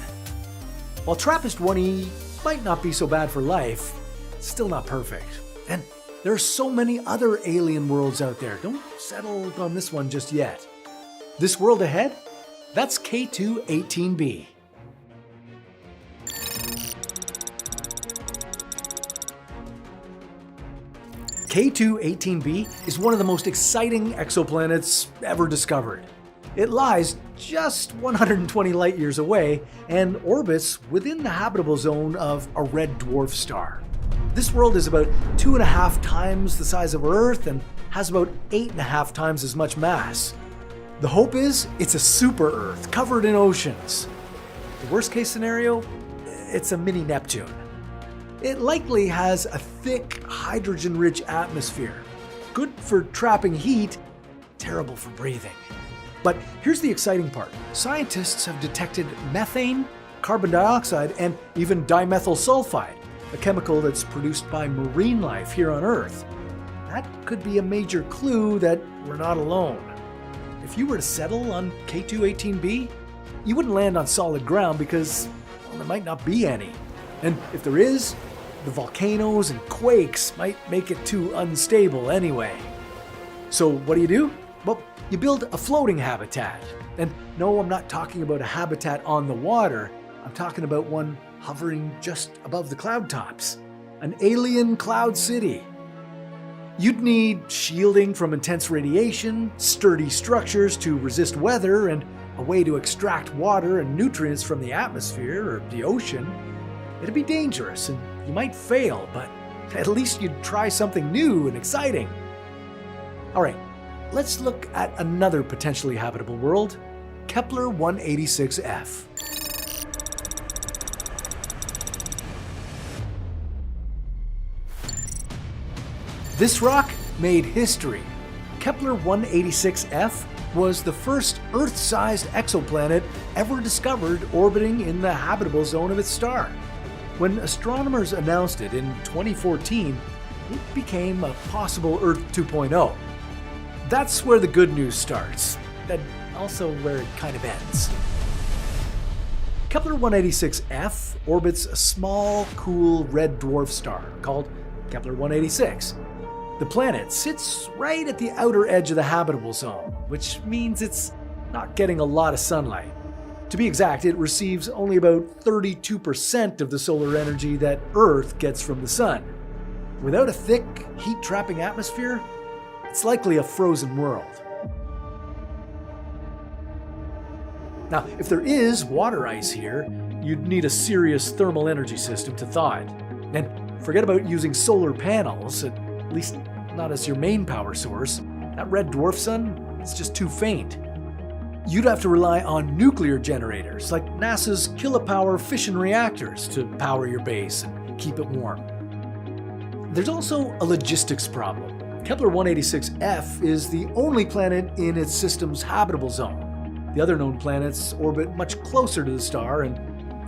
While TRAPPIST-1e might not be so bad for life, it's still not perfect. And there are so many other alien worlds out there. Don't settle on this one just yet. This world ahead? That's K2-18b. K2-18b is one of the most exciting exoplanets ever discovered. It lies just 120 light years away and orbits within the habitable zone of a red dwarf star. This world is about 2.5 times the size of Earth and has about 8.5 times as much mass. The hope is it's a super Earth covered in oceans. The worst case scenario? It's a mini Neptune. It likely has a thick, hydrogen-rich atmosphere. Good for trapping heat, terrible for breathing. But here's the exciting part. Scientists have detected methane, carbon dioxide, and even dimethyl sulfide, a chemical that's produced by marine life here on Earth. That could be a major clue that we're not alone. If you were to settle on K2-18b, you wouldn't land on solid ground because, well, there might not be any. And if there is, the volcanoes and quakes might make it too unstable anyway. So what do? Well, you build a floating habitat. And no, I'm not talking about a habitat on the water. I'm talking about one hovering just above the cloud tops. An alien cloud city. You'd need shielding from intense radiation, sturdy structures to resist weather, and a way to extract water and nutrients from the atmosphere or the ocean. It'd be dangerous and you might fail, but at least you'd try something new and exciting. All right, let's look at another potentially habitable world, Kepler-186f. This rock made history. Kepler-186f was the first Earth-sized exoplanet ever discovered orbiting in the habitable zone of its star. When astronomers announced it in 2014, it became a possible Earth 2.0. That's where the good news starts, and also where it kind of ends. Kepler-186f orbits a small, cool red dwarf star called Kepler-186. The planet sits right at the outer edge of the habitable zone, which means it's not getting a lot of sunlight. To be exact, it receives only about 32% of the solar energy that Earth gets from the sun. Without a thick, heat-trapping atmosphere, it's likely a frozen world. Now, if there is water ice here, you'd need a serious thermal energy system to thaw it. And forget about using solar panels, at least not as your main power source. That red dwarf sun is just too faint. You'd have to rely on nuclear generators like NASA's kilopower fission reactors to power your base and keep it warm. There's also a logistics problem. Kepler-186f is the only planet in its system's habitable zone. The other known planets orbit much closer to the star and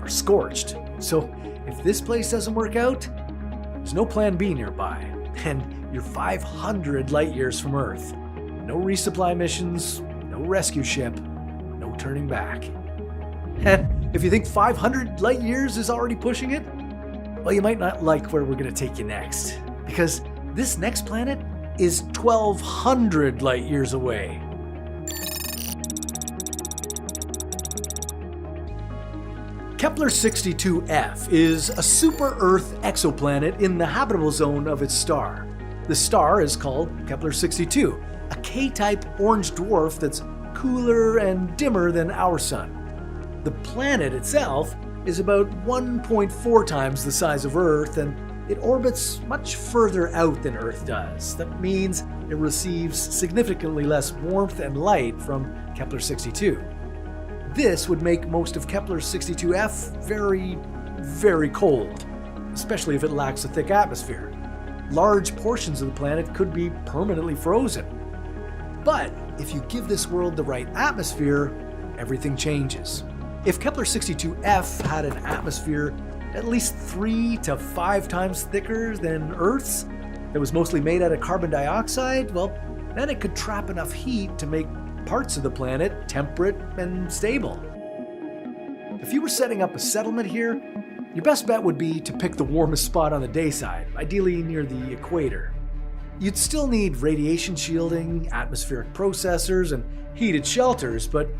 are scorched. So if this place doesn't work out, there's no plan B nearby, and you're 500 light years from Earth. No resupply missions, no rescue ship, no turning back. And if you think 500 light years is already pushing it, well, you might not like where we're going to take you next, because this next planet is 1,200 light years away. Kepler-62f is a super-Earth exoplanet in the habitable zone of its star. The star is called Kepler-62, a K-type orange dwarf that's cooler and dimmer than our sun. The planet itself is about 1.4 times the size of Earth, and it orbits much further out than Earth does. That means it receives significantly less warmth and light from Kepler-62. This would make most of Kepler-62f very, very cold, especially if it lacks a thick atmosphere. large portions of the planet could be permanently frozen. But if you give this world the right atmosphere, everything changes. If Kepler-62f had an atmosphere at least 3 to 5 times thicker than Earth's, that was mostly made out of carbon dioxide, well, then it could trap enough heat to make parts of the planet temperate and stable. If you were setting up a settlement here, your best bet would be to pick the warmest spot on the day side, ideally near the equator. You'd still need radiation shielding, atmospheric processors, and heated shelters, but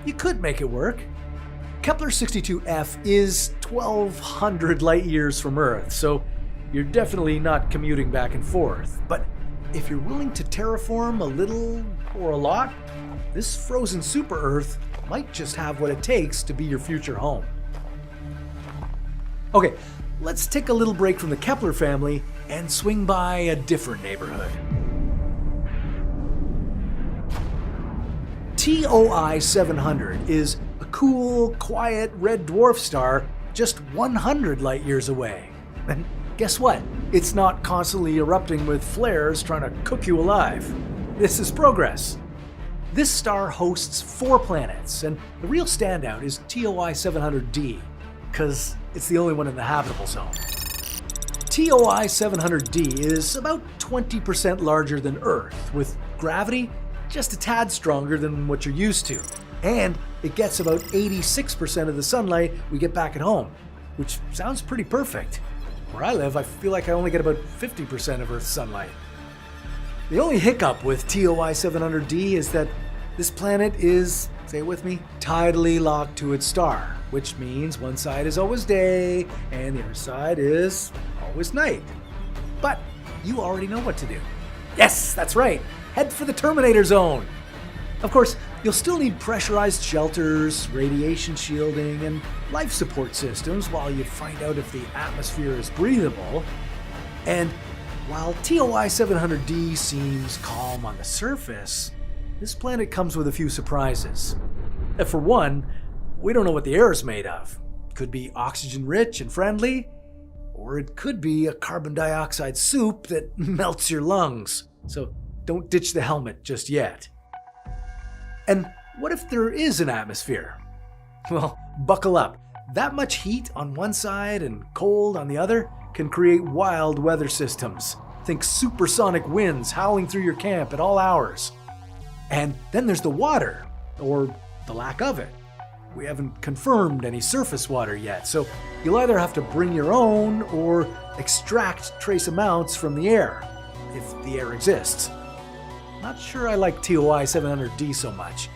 you could make it work. Kepler-62f is 1,200 light years from Earth, so you're definitely not commuting back and forth. But if you're willing to terraform a little or a lot, this frozen super-Earth might just have what it takes to be your future home. Okay, let's take a little break from the Kepler family and swing by a different neighborhood. TOI 700 is a cool, quiet red dwarf star just 100 light years away. And guess what? It's not constantly erupting with flares trying to cook you alive. This is progress. This star hosts 4 planets, and the real standout is TOI 700d, because it's the only one in the habitable zone. TOI 700d is about 20% larger than Earth, with gravity just a tad stronger than what you're used to. And it gets about 86% of the sunlight we get back at home, which sounds pretty perfect. Where I live, I feel like I only get about 50% of Earth's sunlight. The only hiccup with TOI 700d is that this planet is, say it with me, tidally locked to its star, which means one side is always day and the other side is always night. But you already know what to do. Yes, that's right. Head for the Terminator zone. Of course, you'll still need pressurized shelters, radiation shielding, and life support systems while you find out if the atmosphere is breathable. And while TOI 700d seems calm on the surface, this planet comes with a few surprises. For one, we don't know what the air is made of. It could be oxygen-rich and friendly, or it could be a carbon dioxide soup that melts your lungs. So don't ditch the helmet just yet. And what if there is an atmosphere? Well, buckle up. That much heat on one side and cold on the other can create wild weather systems. Think supersonic winds howling through your camp at all hours. And then there's the water, or the lack of it. We haven't confirmed any surface water yet, so you'll either have to bring your own or extract trace amounts from the air, if the air exists. Not sure I like TOI 700d so much.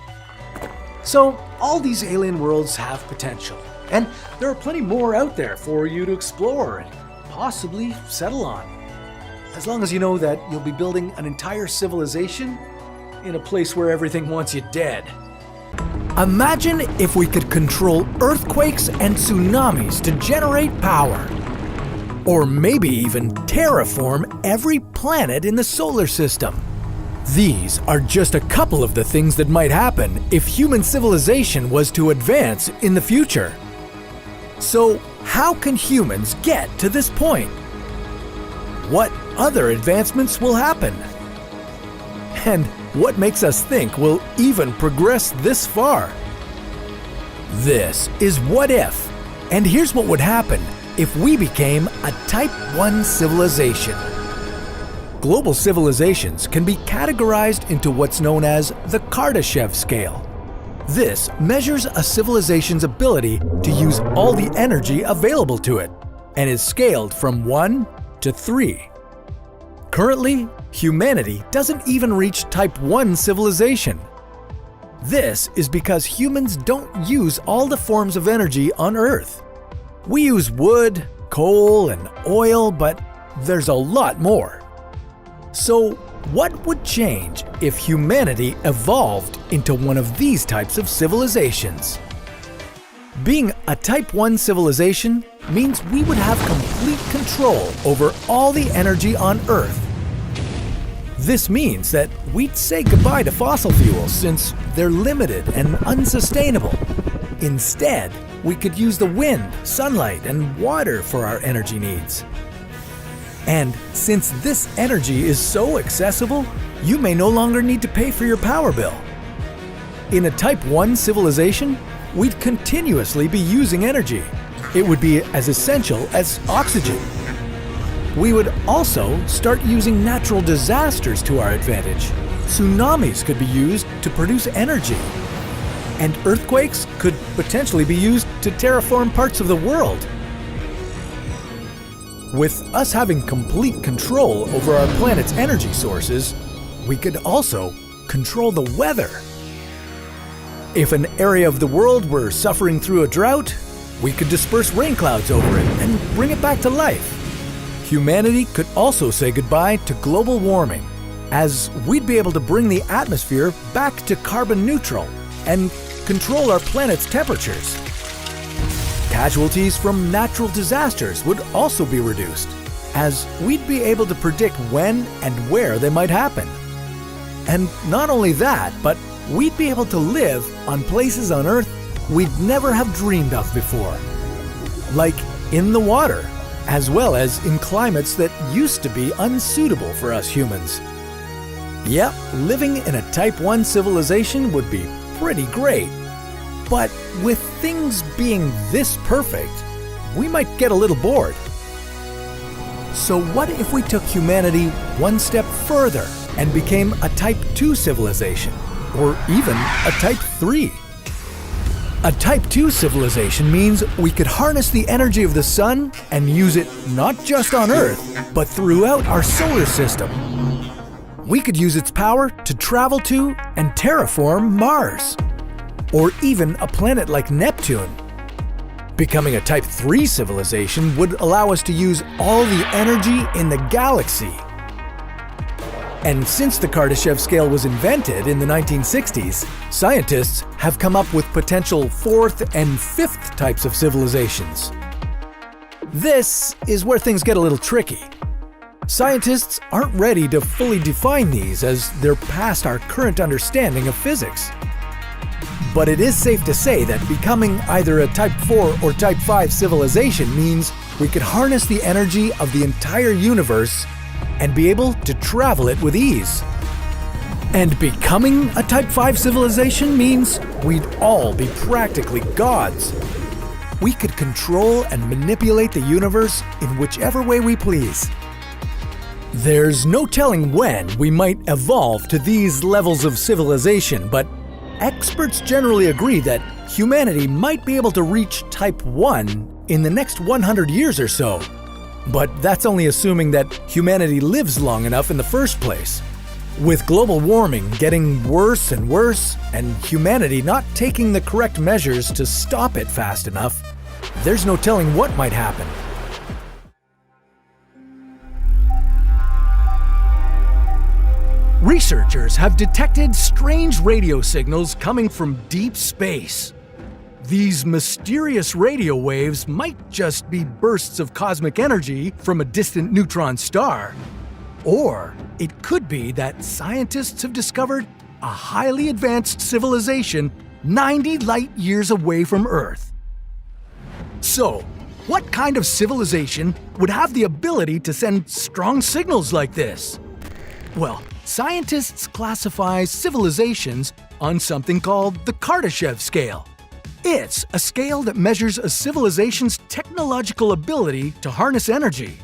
So all these alien worlds have potential, and there are plenty more out there for you to explore and possibly settle on. As long as you know that you'll be building an entire civilization in a place where everything wants you dead. Imagine if we could control earthquakes and tsunamis to generate power. Or maybe even terraform every planet in the solar system. These are just a couple of the things that might happen if human civilization was to advance in the future. So, how can humans get to this point? What other advancements will happen? And what makes us think we'll even progress this far? This is What If, and here's what would happen if we became a Type 1 civilization. Global civilizations can be categorized into what's known as the Kardashev Scale. This measures a civilization's ability to use all the energy available to it, and is scaled from 1 to 3. Currently, humanity doesn't even reach Type 1 civilization. This is because humans don't use all the forms of energy on Earth. We use wood, coal, and oil, but there's a lot more. So, what would change if humanity evolved into one of these types of civilizations? Being a Type 1 civilization means we would have complete control over all the energy on Earth. This means that we'd say goodbye to fossil fuels since they're limited and unsustainable. Instead, we could use the wind, sunlight, and water for our energy needs. And since this energy is so accessible, you may no longer need to pay for your power bill. In a Type 1 civilization, we'd continuously be using energy. It would be as essential as oxygen. We would also start using natural disasters to our advantage. Tsunamis could be used to produce energy. And earthquakes could potentially be used to terraform parts of the world. With us having complete control over our planet's energy sources, we could also control the weather. If an area of the world were suffering through a drought, we could disperse rain clouds over it and bring it back to life. Humanity could also say goodbye to global warming, as we'd be able to bring the atmosphere back to carbon neutral and control our planet's temperatures. Casualties from natural disasters would also be reduced, as we'd be able to predict when and where they might happen. And not only that, but we'd be able to live on places on Earth we'd never have dreamed of before. Like in the water, as well as in climates that used to be unsuitable for us humans. Yep, living in a Type 1 civilization would be pretty great. But with things being this perfect, we might get a little bored. So what if we took humanity one step further and became a Type 2 civilization, or even a Type 3? A Type 2 civilization means we could harness the energy of the sun and use it not just on Earth, but throughout our solar system. We could use its power to travel to and terraform Mars, or even a planet like Neptune. Becoming a Type 3 civilization would allow us to use all the energy in the galaxy. And since the Kardashev Scale was invented in the 1960s, scientists have come up with potential 4th and 5th types of civilizations. This is where things get a little tricky. Scientists aren't ready to fully define these as they're past our current understanding of physics. But it is safe to say that becoming either a Type 4 or Type 5 civilization means we could harness the energy of the entire universe and be able to travel it with ease. And becoming a Type 5 civilization means we'd all be practically gods. We could control and manipulate the universe in whichever way we please. There's no telling when we might evolve to these levels of civilization, but experts generally agree that humanity might be able to reach Type 1 in the next 100 years or so. But that's only assuming that humanity lives long enough in the first place. With global warming getting worse and worse, and humanity not taking the correct measures to stop it fast enough, there's no telling what might happen. Researchers have detected strange radio signals coming from deep space. These mysterious radio waves might just be bursts of cosmic energy from a distant neutron star. Or it could be that scientists have discovered a highly advanced civilization 90 light years away from Earth. So, what kind of civilization would have the ability to send strong signals like this? Well, scientists classify civilizations on something called the Kardashev Scale. It's a scale that measures a civilization's technological ability to harness energy.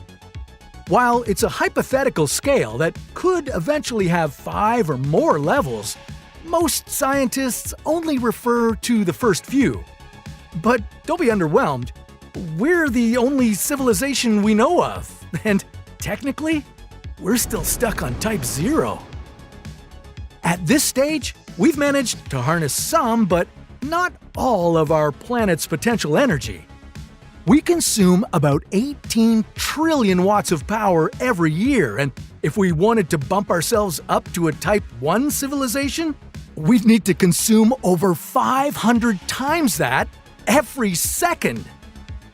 While it's a hypothetical scale that could eventually have 5 or more levels, most scientists only refer to the first few. But don't be underwhelmed. We're the only civilization we know of, and technically, we're still stuck on Type 0. At this stage, we've managed to harness some, but not all of our planet's potential energy. We consume about 18 trillion watts of power every year, and if we wanted to bump ourselves up to a Type 1 civilization, we'd need to consume over 500 times that every second.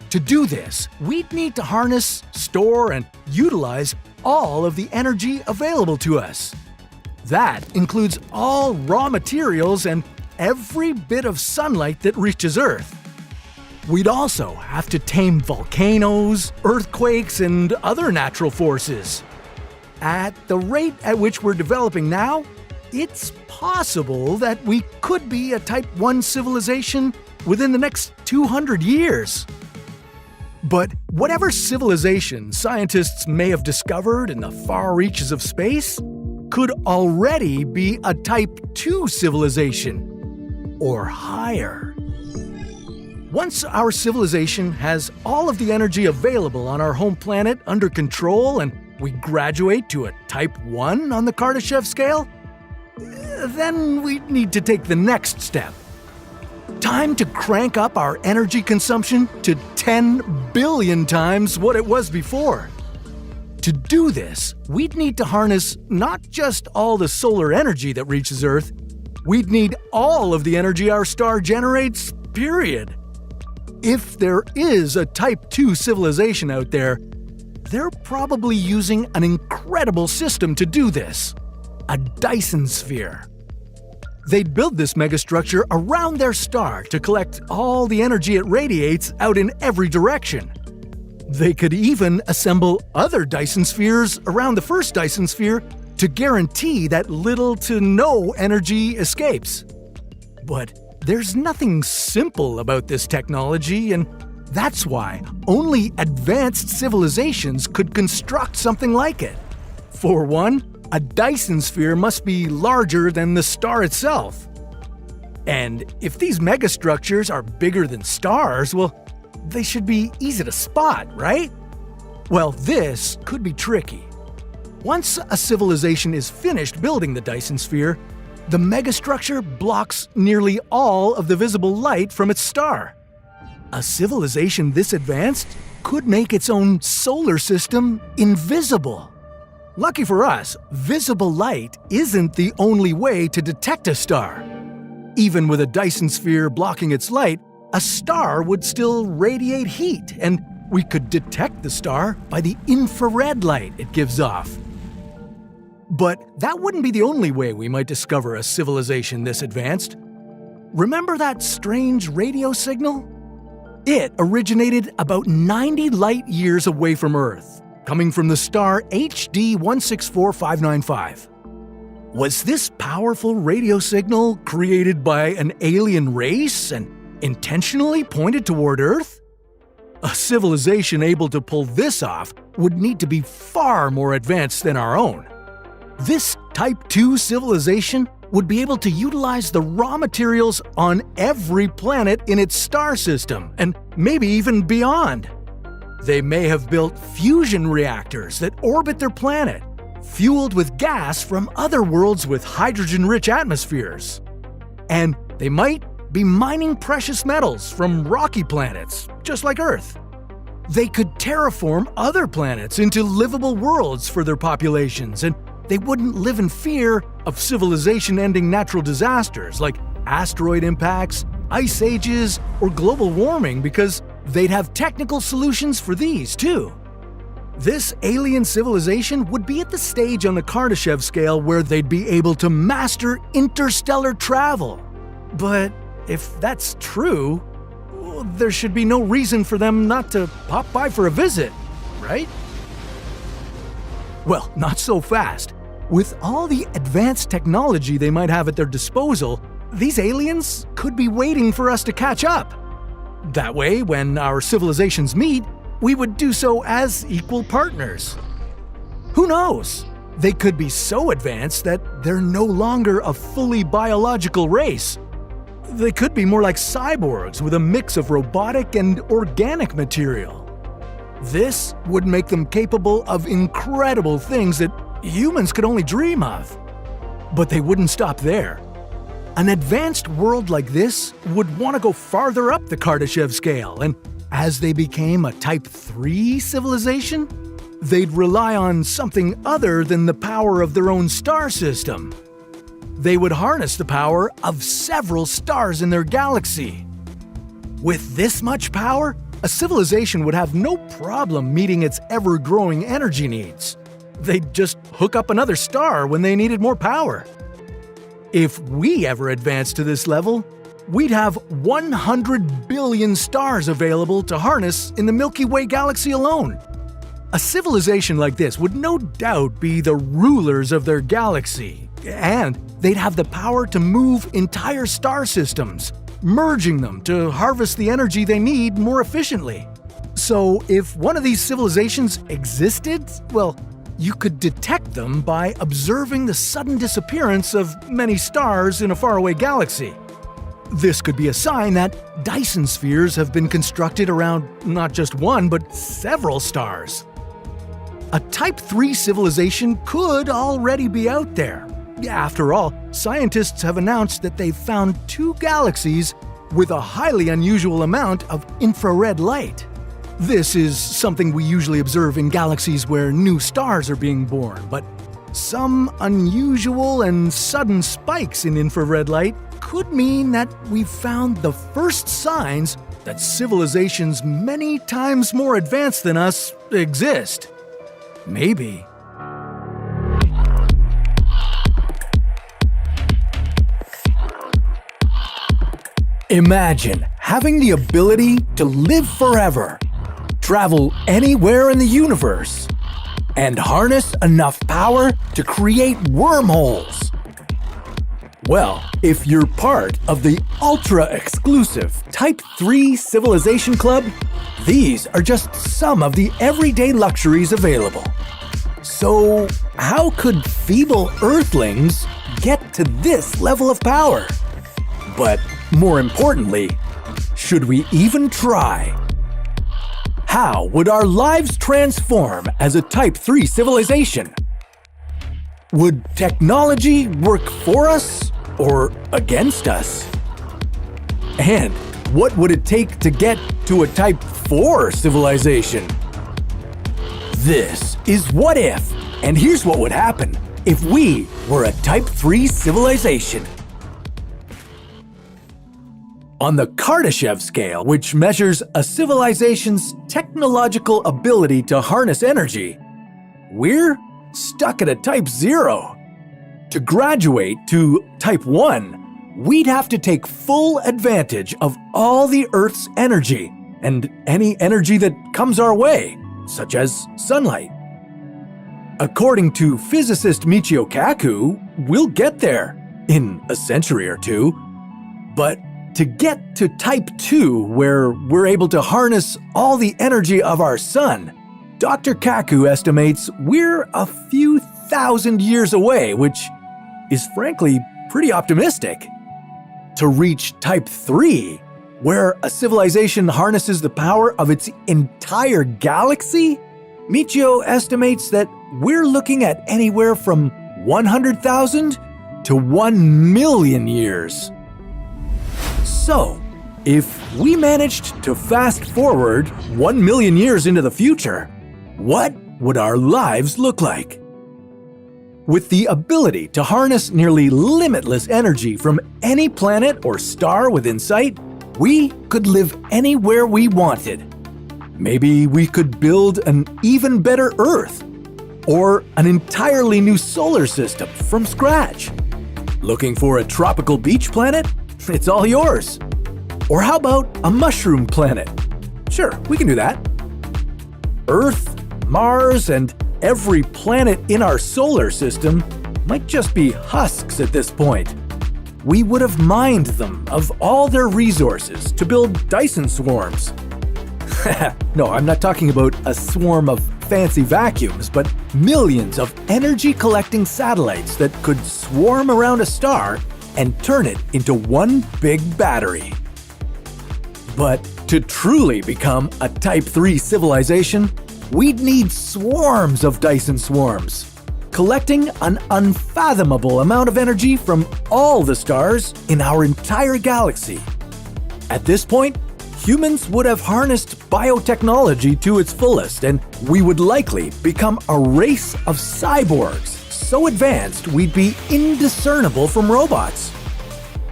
To do this, we'd need to harness, store, and utilize all of the energy available to us. That includes all raw materials and every bit of sunlight that reaches Earth. We'd also have to tame volcanoes, earthquakes, and other natural forces. At the rate at which we're developing now, it's possible that we could be a Type 1 civilization within the next 200 years. But whatever civilization scientists may have discovered in the far reaches of space could already be a Type 2 civilization, or higher. Once our civilization has all of the energy available on our home planet under control and we graduate to a Type 1 on the Kardashev Scale, then we need to take the next step. Time to crank up our energy consumption to 10 billion times what it was before. To do this, we'd need to harness not just all the solar energy that reaches Earth, we'd need all of the energy our star generates, period. If there is a Type 2 civilization out there, they're probably using an incredible system to do this: a Dyson sphere. They'd build this megastructure around their star to collect all the energy it radiates out in every direction. They could even assemble other Dyson spheres around the first Dyson sphere to guarantee that little to no energy escapes. But there's nothing simple about this technology, and that's why only advanced civilizations could construct something like it. For one, a Dyson sphere must be larger than the star itself. And if these megastructures are bigger than stars, well, they should be easy to spot, right? Well, this could be tricky. Once a civilization is finished building the Dyson sphere, the megastructure blocks nearly all of the visible light from its star. A civilization this advanced could make its own solar system invisible. Lucky for us, visible light isn't the only way to detect a star. Even with a Dyson sphere blocking its light, a star would still radiate heat, and we could detect the star by the infrared light it gives off. But that wouldn't be the only way we might discover a civilization this advanced. Remember that strange radio signal? It originated about 90 light years away from Earth, coming from the star HD 164595. Was this powerful radio signal created by an alien race and intentionally pointed toward Earth? A civilization able to pull this off would need to be far more advanced than our own. This Type 2 civilization would be able to utilize the raw materials on every planet in its star system, and maybe even beyond. They may have built fusion reactors that orbit their planet, fueled with gas from other worlds with hydrogen-rich atmospheres. And they might be mining precious metals from rocky planets, just like Earth. They could terraform other planets into livable worlds for their populations, and they wouldn't live in fear of civilization-ending natural disasters like asteroid impacts, ice ages, or global warming because they'd have technical solutions for these too. This alien civilization would be at the stage on the Kardashev scale where they'd be able to master interstellar travel. But if that's true, there should be no reason for them not to pop by for a visit, right? Well, not so fast. With all the advanced technology they might have at their disposal, these aliens could be waiting for us to catch up. That way, when our civilizations meet, we would do so as equal partners. Who knows? They could be so advanced that they're no longer a fully biological race. They could be more like cyborgs with a mix of robotic and organic material. This would make them capable of incredible things that humans could only dream of. But they wouldn't stop there. An advanced world like this would want to go farther up the Kardashev scale, and as they became a Type 3 civilization, they'd rely on something other than the power of their own star system. They would harness the power of several stars in their galaxy. With this much power, a civilization would have no problem meeting its ever-growing energy needs. They'd just hook up another star when they needed more power. If we ever advance to this level, we'd have 100 billion stars available to harness in the Milky Way galaxy alone. A civilization like this would no doubt be the rulers of their galaxy, and they'd have the power to move entire star systems, merging them to harvest the energy they need more efficiently. So if one of these civilizations existed, well, you could detect them by observing the sudden disappearance of many stars in a faraway galaxy. This could be a sign that Dyson spheres have been constructed around not just one, but several stars. A Type 3 civilization could already be out there. After all, scientists have announced that they've found 2 galaxies with a highly unusual amount of infrared light. This is something we usually observe in galaxies where new stars are being born, but some unusual and sudden spikes in infrared light could mean that we've found the first signs that civilizations many times more advanced than us exist. Maybe. Imagine having the ability to live forever, travel anywhere in the universe, and harness enough power to create wormholes. Well, if you're part of the ultra-exclusive Type 3 Civilization Club, these are just some of the everyday luxuries available. So, how could feeble Earthlings get to this level of power? But more importantly, should we even try? How would our lives transform as a Type 3 civilization? Would technology work for us or against us? And what would it take to get to a Type 4 civilization? This is What If, and here's what would happen if we were a Type 3 civilization. On the Kardashev Scale, which measures a civilization's technological ability to harness energy, we're stuck at a Type 0. To graduate to Type 1, we'd have to take full advantage of all the Earth's energy and any energy that comes our way, such as sunlight. According to physicist Michio Kaku, we'll get there in a century or two. But to get to Type 2, where we're able to harness all the energy of our sun, Dr. Kaku estimates we're a few thousand years away, which is frankly pretty optimistic. To reach Type 3, where a civilization harnesses the power of its entire galaxy, Michio estimates that we're looking at anywhere from 100,000 to 1 million years. So, if we managed to fast forward 1 million years into the future, what would our lives look like? With the ability to harness nearly limitless energy from any planet or star within sight, we could live anywhere we wanted. Maybe we could build an even better Earth, or an entirely new solar system from scratch. Looking for a tropical beach planet? It's all yours. Or how about a mushroom planet? Sure, we can do that. Earth, Mars, and every planet in our solar system might just be husks at this point. We would have mined them of all their resources to build Dyson swarms. No, I'm not talking about a swarm of fancy vacuums, but millions of energy-collecting satellites that could swarm around a star and turn it into one big battery. But to truly become a Type 3 civilization, we'd need swarms of Dyson swarms, collecting an unfathomable amount of energy from all the stars in our entire galaxy. At this point, humans would have harnessed biotechnology to its fullest, and we would likely become a race of cyborgs so advanced we'd be indiscernible from robots.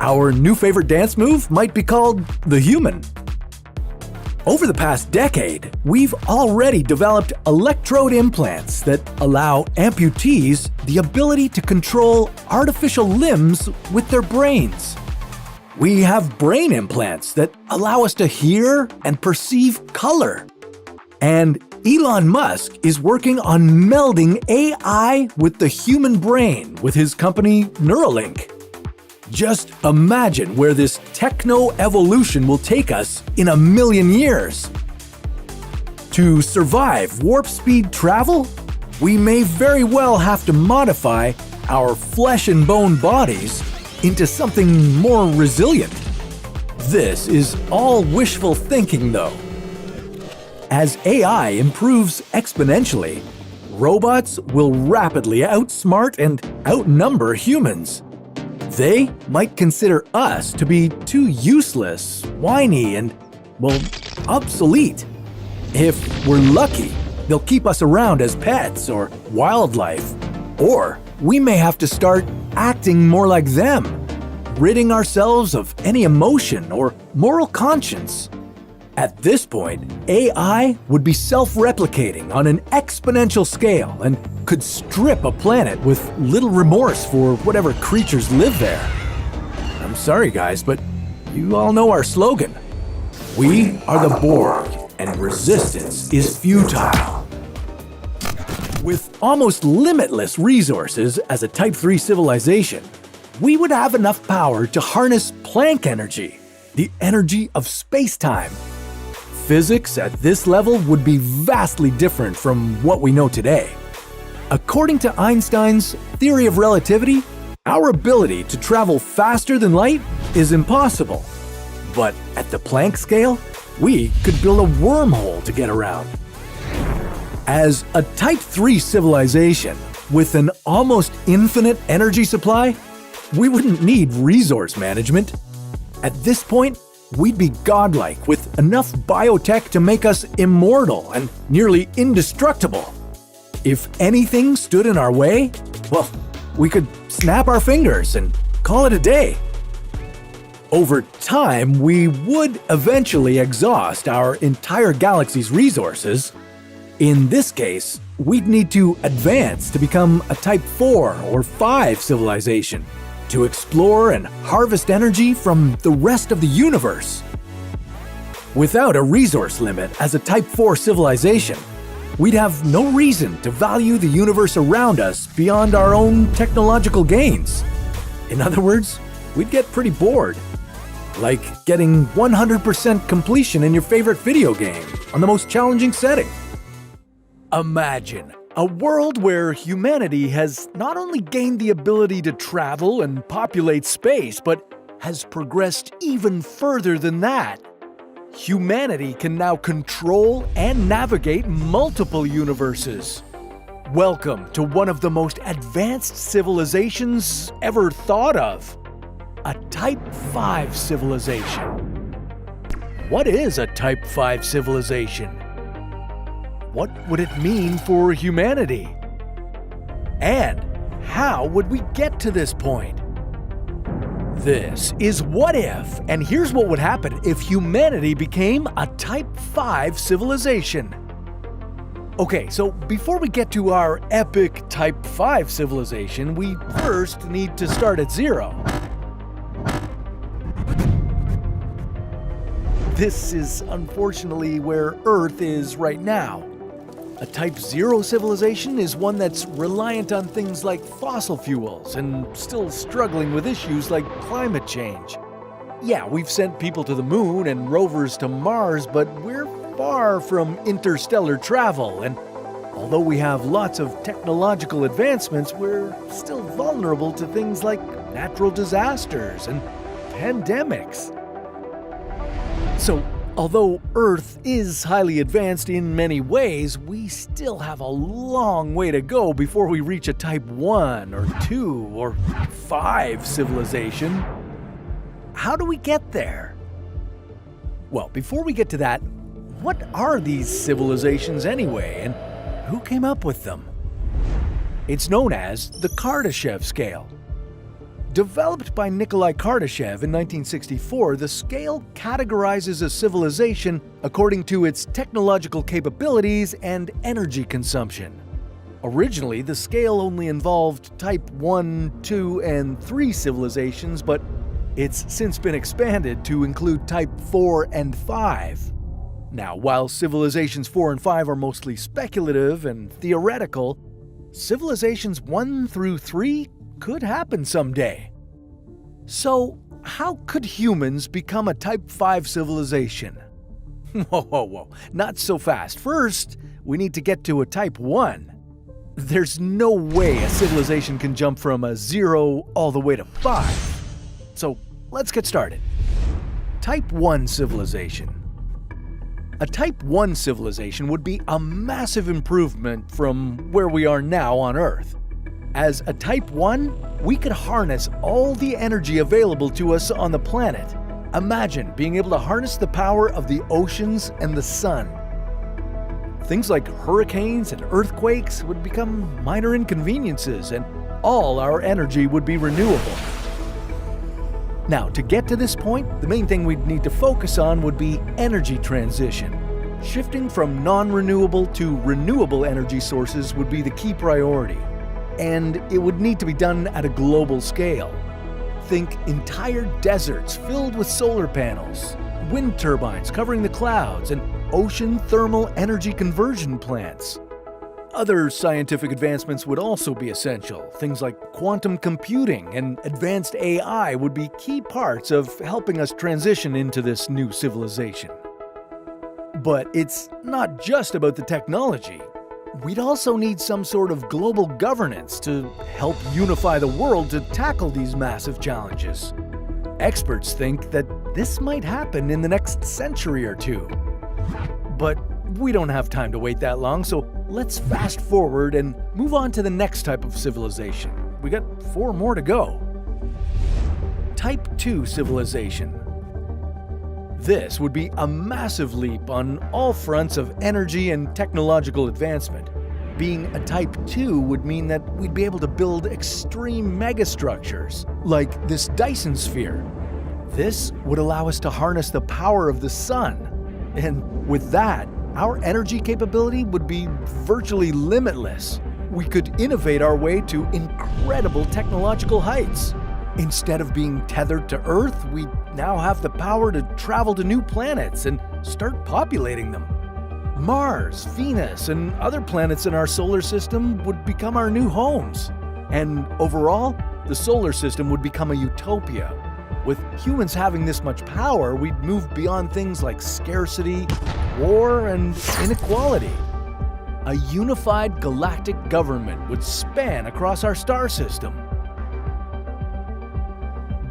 Our new favorite dance move might be called the human. Over the past decade, we've already developed electrode implants that allow amputees the ability to control artificial limbs with their brains. We have brain implants that allow us to hear and perceive color. And Elon Musk is working on melding AI with the human brain with his company Neuralink. Just imagine where this techno-evolution will take us in 1,000,000 years. To survive warp speed travel, we may very well have to modify our flesh and bone bodies into something more resilient. This is all wishful thinking, though. As AI improves exponentially, robots will rapidly outsmart and outnumber humans. They might consider us to be too useless, whiny, and, well, obsolete. If we're lucky, they'll keep us around as pets or wildlife. Or we may have to start acting more like them, ridding ourselves of any emotion or moral conscience. At this point, AI would be self-replicating on an exponential scale and could strip a planet with little remorse for whatever creatures live there. I'm sorry guys, but you all know our slogan. We are the Borg, and resistance is futile. With almost limitless resources as a Type 3 civilization, we would have enough power to harness Planck energy, the energy of space-time. Physics at this level would be vastly different from what we know today. According to Einstein's theory of relativity, our ability to travel faster than light is impossible. But at the Planck scale, we could build a wormhole to get around. As a Type 3 civilization with an almost infinite energy supply, we wouldn't need resource management. At this point, we'd be godlike with enough biotech to make us immortal and nearly indestructible. If anything stood in our way, well, we could snap our fingers and call it a day. Over time, we would eventually exhaust our entire galaxy's resources. In this case, we'd need to advance to become a Type 4 or 5 civilization, to explore and harvest energy from the rest of the universe. Without a resource limit as a Type 4 civilization, we'd have no reason to value the universe around us beyond our own technological gains. In other words, we'd get pretty bored. Like getting 100% completion in your favorite video game on the most challenging setting. Imagine a world where humanity has not only gained the ability to travel and populate space, but has progressed even further than that. Humanity can now control and navigate multiple universes. Welcome to one of the most advanced civilizations ever thought of. A Type 5 civilization. What is a Type 5 civilization? What would it mean for humanity? And how would we get to this point? This is What If, and here's what would happen if humanity became a Type 5 civilization. Okay, so before we get to our epic Type 5 civilization, we first need to start at zero. This is unfortunately where Earth is right now. A Type 0 civilization is one that's reliant on things like fossil fuels and still struggling with issues like climate change. Yeah, we've sent people to the moon and rovers to Mars, but we're far from interstellar travel, and although we have lots of technological advancements, we're still vulnerable to things like natural disasters and pandemics. So, although Earth is highly advanced in many ways, we still have a long way to go before we reach a Type 1 or 2 or 5 civilization. How do we get there? Well, before we get to that, what are these civilizations anyway, and who came up with them? It's known as the Kardashev Scale. Developed by Nikolai Kardashev in 1964, the scale categorizes a civilization according to its technological capabilities and energy consumption. Originally, the scale only involved Type 1, 2, and 3 civilizations, but It's since been expanded to include Type 4 and 5. Now, while civilizations 4 and 5 are mostly speculative and theoretical, civilizations 1 through 3 could happen someday. So, how could humans become a Type 5 civilization? Whoa, not so fast. First, we need to get to a Type 1. There's no way a civilization can jump from a 0 all the way to 5. So, let's get started. Type 1 civilization. A Type 1 civilization would be a massive improvement from where we are now on Earth. As a Type 1, we could harness all the energy available to us on the planet. Imagine being able to harness the power of the oceans and the sun. Things like hurricanes and earthquakes would become minor inconveniences, and all our energy would be renewable. Now, to get to this point, the main thing we'd need to focus on would be energy transition. Shifting from non-renewable to renewable energy sources would be the key priority. And it would need to be done at a global scale. Think entire deserts filled with solar panels, wind turbines covering the clouds, and ocean thermal energy conversion plants. Other scientific advancements would also be essential. Things like quantum computing and advanced AI would be key parts of helping us transition into this new civilization. But it's not just about the technology. We'd also need some sort of global governance to help unify the world to tackle these massive challenges. Experts think that this might happen in the next century or two. But we don't have time to wait that long, so let's fast forward and move on to the next type of civilization. We got 4 more to go. Type 2 civilization. This would be a massive leap on all fronts of energy and technological advancement. Being a Type 2 would mean that we'd be able to build extreme megastructures, like this Dyson sphere. This would allow us to harness the power of the sun. And with that, our energy capability would be virtually limitless. We could innovate our way to incredible technological heights. Instead of being tethered to Earth, we now have the power to travel to new planets and start populating them. Mars, Venus, and other planets in our solar system would become our new homes. And overall, the solar system would become a utopia. With humans having this much power, we'd move beyond things like scarcity, war, and inequality. A unified galactic government would span across our star system.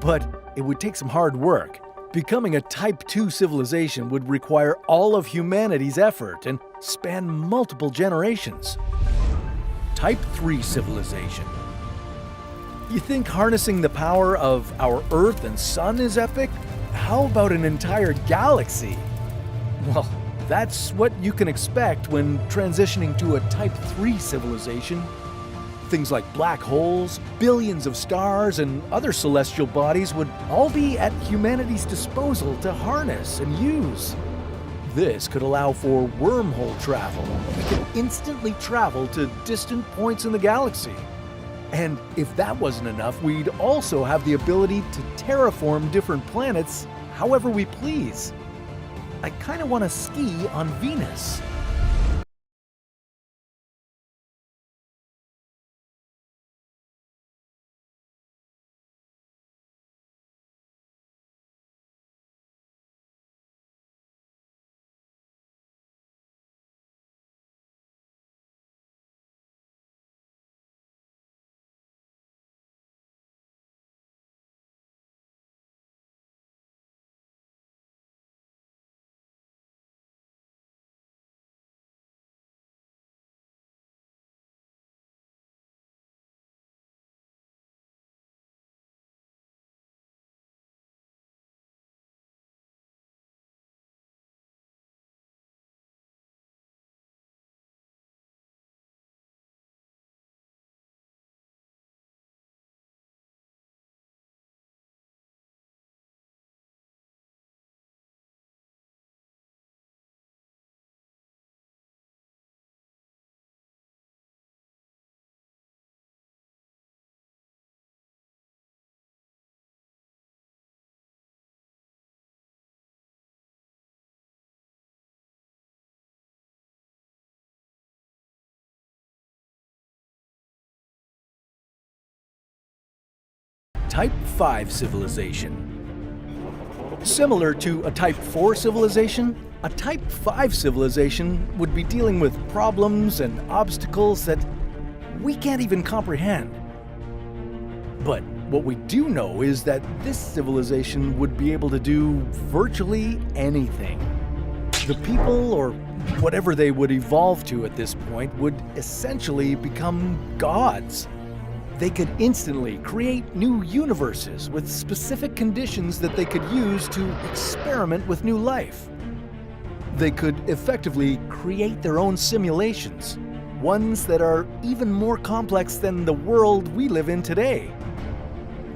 But it would take some hard work. Becoming a Type 2 civilization would require all of humanity's effort and span multiple generations. Type 3 civilization. You think harnessing the power of our Earth and Sun is epic? How about an entire galaxy? Well, that's what you can expect when transitioning to a Type 3 civilization. Things like black holes, billions of stars, and other celestial bodies would all be at humanity's disposal to harness and use. This could allow for wormhole travel. We could instantly travel to distant points in the galaxy. And if that wasn't enough, we'd also have the ability to terraform different planets however we please. I kind of want to ski on Venus. Type 5 civilization. Similar to a Type 4 civilization, a Type 5 civilization would be dealing with problems and obstacles that we can't even comprehend. But what we do know is that this civilization would be able to do virtually anything. The people, or whatever they would evolve to at this point, would essentially become gods. They could instantly create new universes with specific conditions that they could use to experiment with new life. They could effectively create their own simulations, ones that are even more complex than the world we live in today.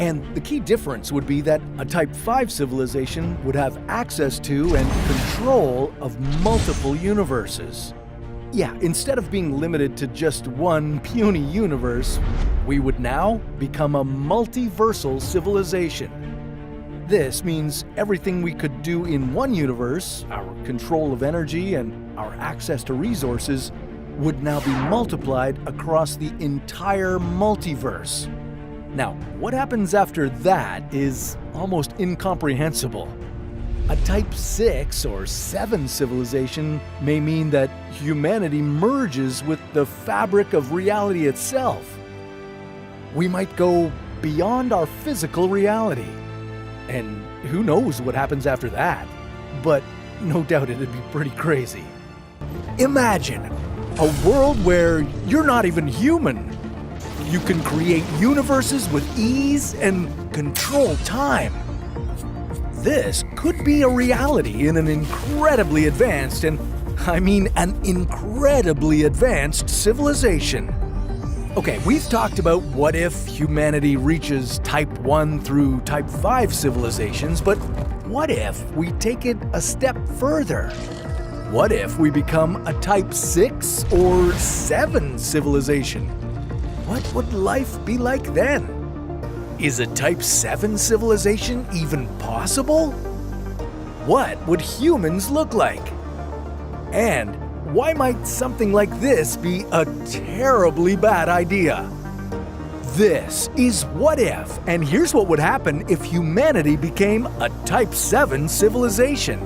And the key difference would be that a Type 5 civilization would have access to and control of multiple universes. Yeah, instead of being limited to just one puny universe, we would now become a multiversal civilization. This means everything we could do in one universe, our control of energy and our access to resources, would now be multiplied across the entire multiverse. Now, what happens after that is almost incomprehensible. A Type 6 or 7 civilization may mean that humanity merges with the fabric of reality itself. We might go beyond our physical reality. And who knows what happens after that? But no doubt it'd be pretty crazy. Imagine a world where you're not even human. You can create universes with ease and control time. This could be a reality in an incredibly advanced, and I mean an incredibly advanced civilization. Okay, we've talked about what if humanity reaches Type 1 through Type 5 civilizations, but what if we take it a step further? What if we become a Type 6 or 7 civilization? What would life be like then? Is a Type 7 civilization even possible? What would humans look like? And why might something like this be a terribly bad idea? This is What If, and here's what would happen if humanity became a Type 7 civilization.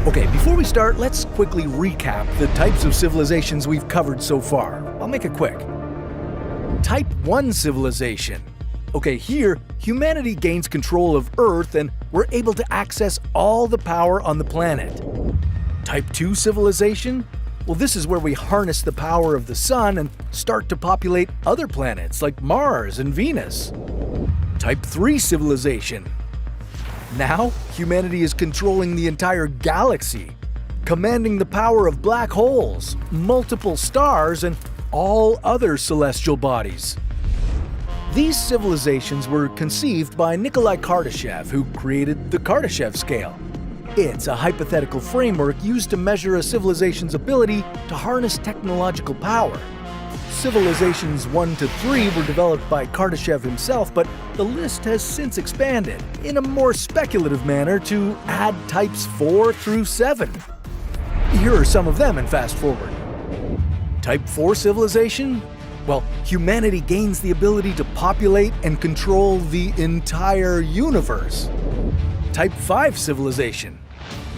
Okay, before we start, let's quickly recap the types of civilizations we've covered so far. I'll make it quick. Type 1 civilization. Okay, here, humanity gains control of Earth and we're able to access all the power on the planet. Type 2 civilization? Well, this is where we harness the power of the sun and start to populate other planets like Mars and Venus. Type 3 civilization. Now, humanity is controlling the entire galaxy, commanding the power of black holes, multiple stars, and all other celestial bodies. These civilizations were conceived by Nikolai Kardashev, who created the Kardashev Scale. It's a hypothetical framework used to measure a civilization's ability to harness technological power. Civilizations 1 to 3 were developed by Kardashev himself, but the list has since expanded in a more speculative manner to add types 4 through 7. Here are some of them in Fast Forward. Type 4 civilization? Well, humanity gains the ability to populate and control the entire universe. Type 5 civilization.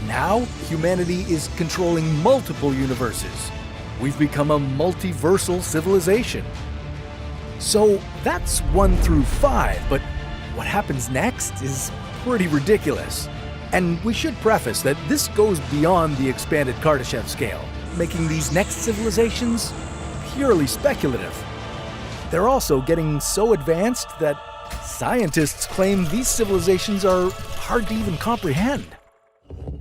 Now, humanity is controlling multiple universes. We've become a multiversal civilization. So that's 1 through 5, but what happens next is pretty ridiculous. And we should preface that this goes beyond the expanded Kardashev scale, making these next civilizations purely speculative. They're also getting so advanced that scientists claim these civilizations are hard to even comprehend.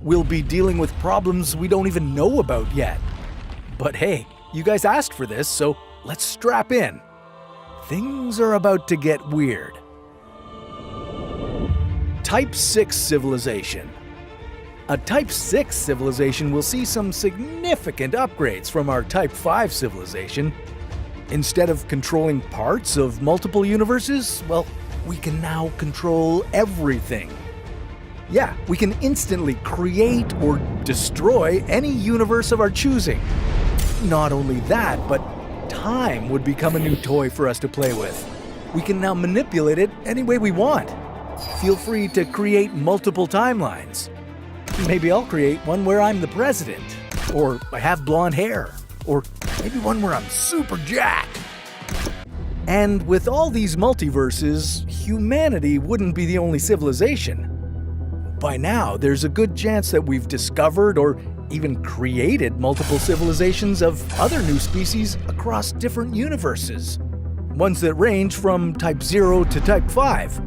We'll be dealing with problems we don't even know about yet. But hey, you guys asked for this, so let's strap in. Things are about to get weird. Type 6 civilization. A Type 6 civilization will see some significant upgrades from our Type 5 civilization. Instead of controlling parts of multiple universes, well, we can now control everything. Yeah, we can instantly create or destroy any universe of our choosing. Not only that, but time would become a new toy for us to play with. We can now manipulate it any way we want. Feel free to create multiple timelines. Maybe I'll create one where I'm the president, or I have blonde hair, or maybe one where I'm super jacked. And with all these multiverses, humanity wouldn't be the only civilization. By now, there's a good chance that we've discovered or even created multiple civilizations of other new species across different universes. Ones that range from Type 0 to Type 5.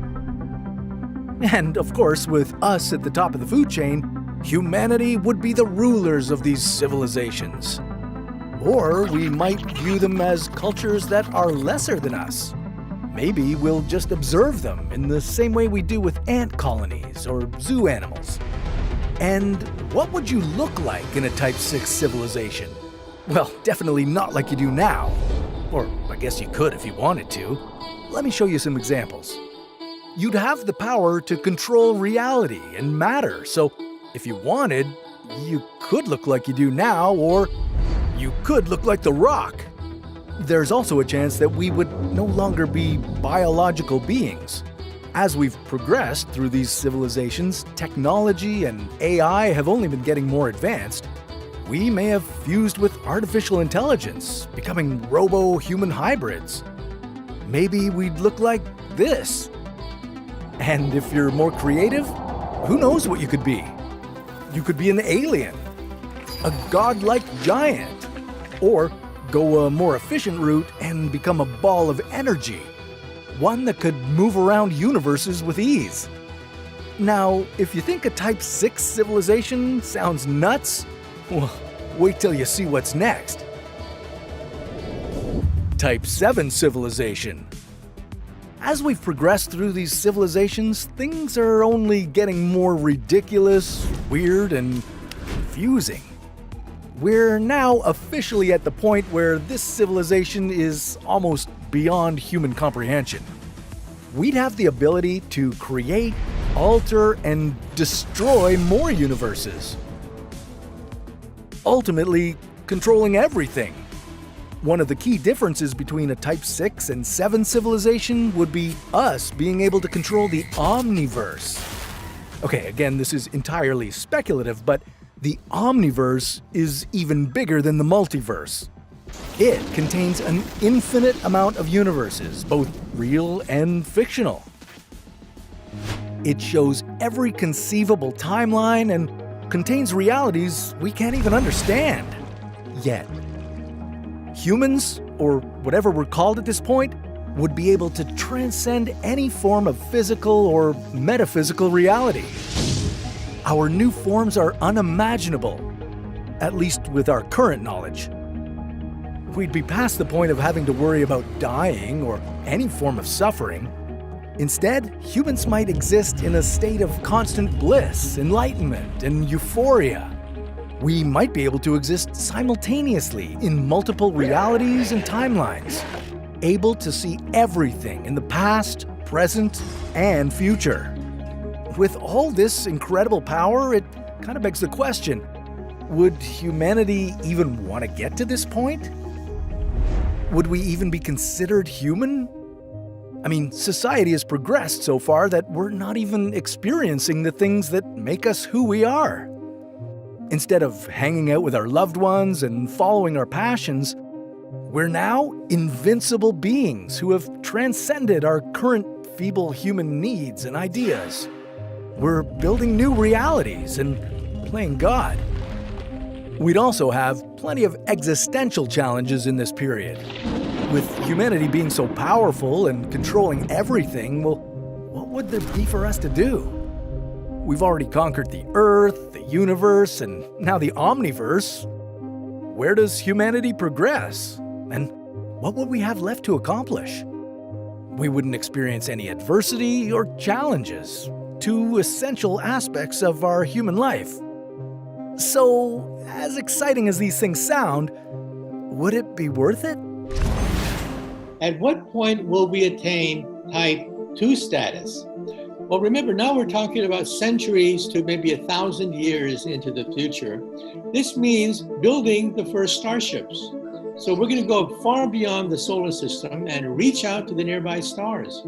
And of course, with us at the top of the food chain, humanity would be the rulers of these civilizations. Or we might view them as cultures that are lesser than us. Maybe we'll just observe them in the same way we do with ant colonies or zoo animals. And what would you look like in a Type 6 civilization? Well, definitely not like you do now. Or I guess you could if you wanted to. Let me show you some examples. You'd have the power to control reality and matter, so if you wanted, you could look like you do now, or you could look like The Rock. There's also a chance that we would no longer be biological beings. As we've progressed through these civilizations, technology and AI have only been getting more advanced. We may have fused with artificial intelligence, becoming robo-human hybrids. Maybe we'd look like this. And if you're more creative, who knows what you could be? You could be an alien, a godlike giant, or go a more efficient route and become a ball of energy, one that could move around universes with ease. Now, if you think a Type 6 civilization sounds nuts, well, wait till you see what's next. Type 7 civilization. As we've progressed through these civilizations, things are only getting more ridiculous, weird, and confusing. We're now officially at the point where this civilization is almost beyond human comprehension. We'd have the ability to create, alter, and destroy more universes. Ultimately, controlling everything. One of the key differences between a Type 6 and 7 civilization would be us being able to control the omniverse. Okay, again, this is entirely speculative, but the omniverse is even bigger than the multiverse. It contains an infinite amount of universes, both real and fictional. It shows every conceivable timeline and contains realities we can't even understand yet. Humans, or whatever we're called at this point, would be able to transcend any form of physical or metaphysical reality. Our new forms are unimaginable, at least with our current knowledge. We'd be past the point of having to worry about dying or any form of suffering. Instead, humans might exist in a state of constant bliss, enlightenment, and euphoria. We might be able to exist simultaneously in multiple realities and timelines, able to see everything in the past, present, and future. With all this incredible power, it kind of begs the question, would humanity even want to get to this point? Would we even be considered human? I mean, society has progressed so far that we're not even experiencing the things that make us who we are. Instead of hanging out with our loved ones and following our passions, we're now invincible beings who have transcended our current feeble human needs and ideas. We're building new realities and playing God. We'd also have plenty of existential challenges in this period. With humanity being so powerful and controlling everything, well, what would there be for us to do? We've already conquered the Earth, the universe, and now the omniverse. Where does humanity progress? And what would we have left to accomplish? We wouldn't experience any adversity or challenges, two essential aspects of our human life. So, as exciting as these things sound, would it be worth it? At what point will we attain Type 2 status? Well, remember, now we're talking about centuries to maybe 1,000 years into the future. This means building the first starships. So we're going to go far beyond the solar system and reach out to the nearby stars.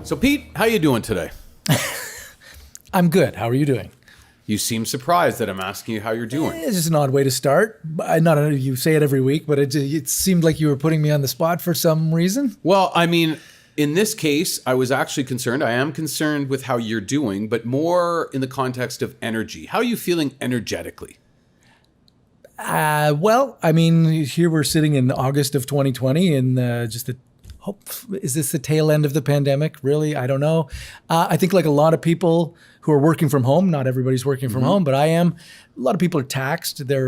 So Pete, how you doing today? I'm good. How are you doing? You seem surprised that I'm asking you how you're doing. It's just an odd way to start. Not know you say it every week, but it seemed like you were putting me on the spot for some reason. Well, I mean, in this case, I was actually concerned. I am concerned with how you're doing, but more in the context of energy. How are you feeling energetically? Well, I mean, here we're sitting in August of 2020 and just is this the tail end of the pandemic? Really? I don't know. I think like a lot of people who are working from home, not everybody's working from home, but I am. A lot of people are taxed. They've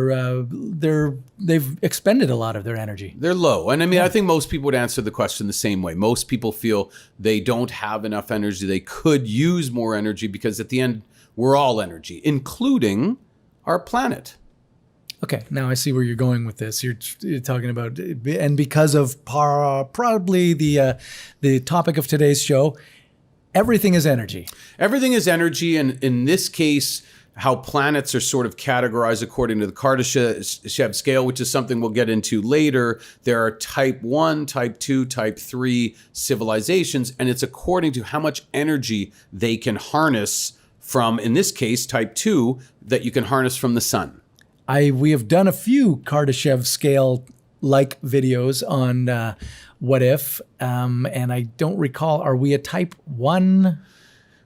expended a lot of their energy. They're low. And I mean, I think most people would answer the question the same way. Most people feel they don't have enough energy. They could use more energy because at the end, we're all energy, including our planet. Okay, now I see where you're going with this. You're talking about, and because of probably the topic of today's show, everything is energy. Everything is energy, and in this case, how planets are sort of categorized according to the Kardashev Scale, which is something we'll get into later. There are type 1, type 2, type 3 civilizations, and it's according to how much energy they can harness from, in this case, type 2, that you can harness from the sun. We have done a few Kardashev Scale like videos on What If, and I don't recall, are we a type 1?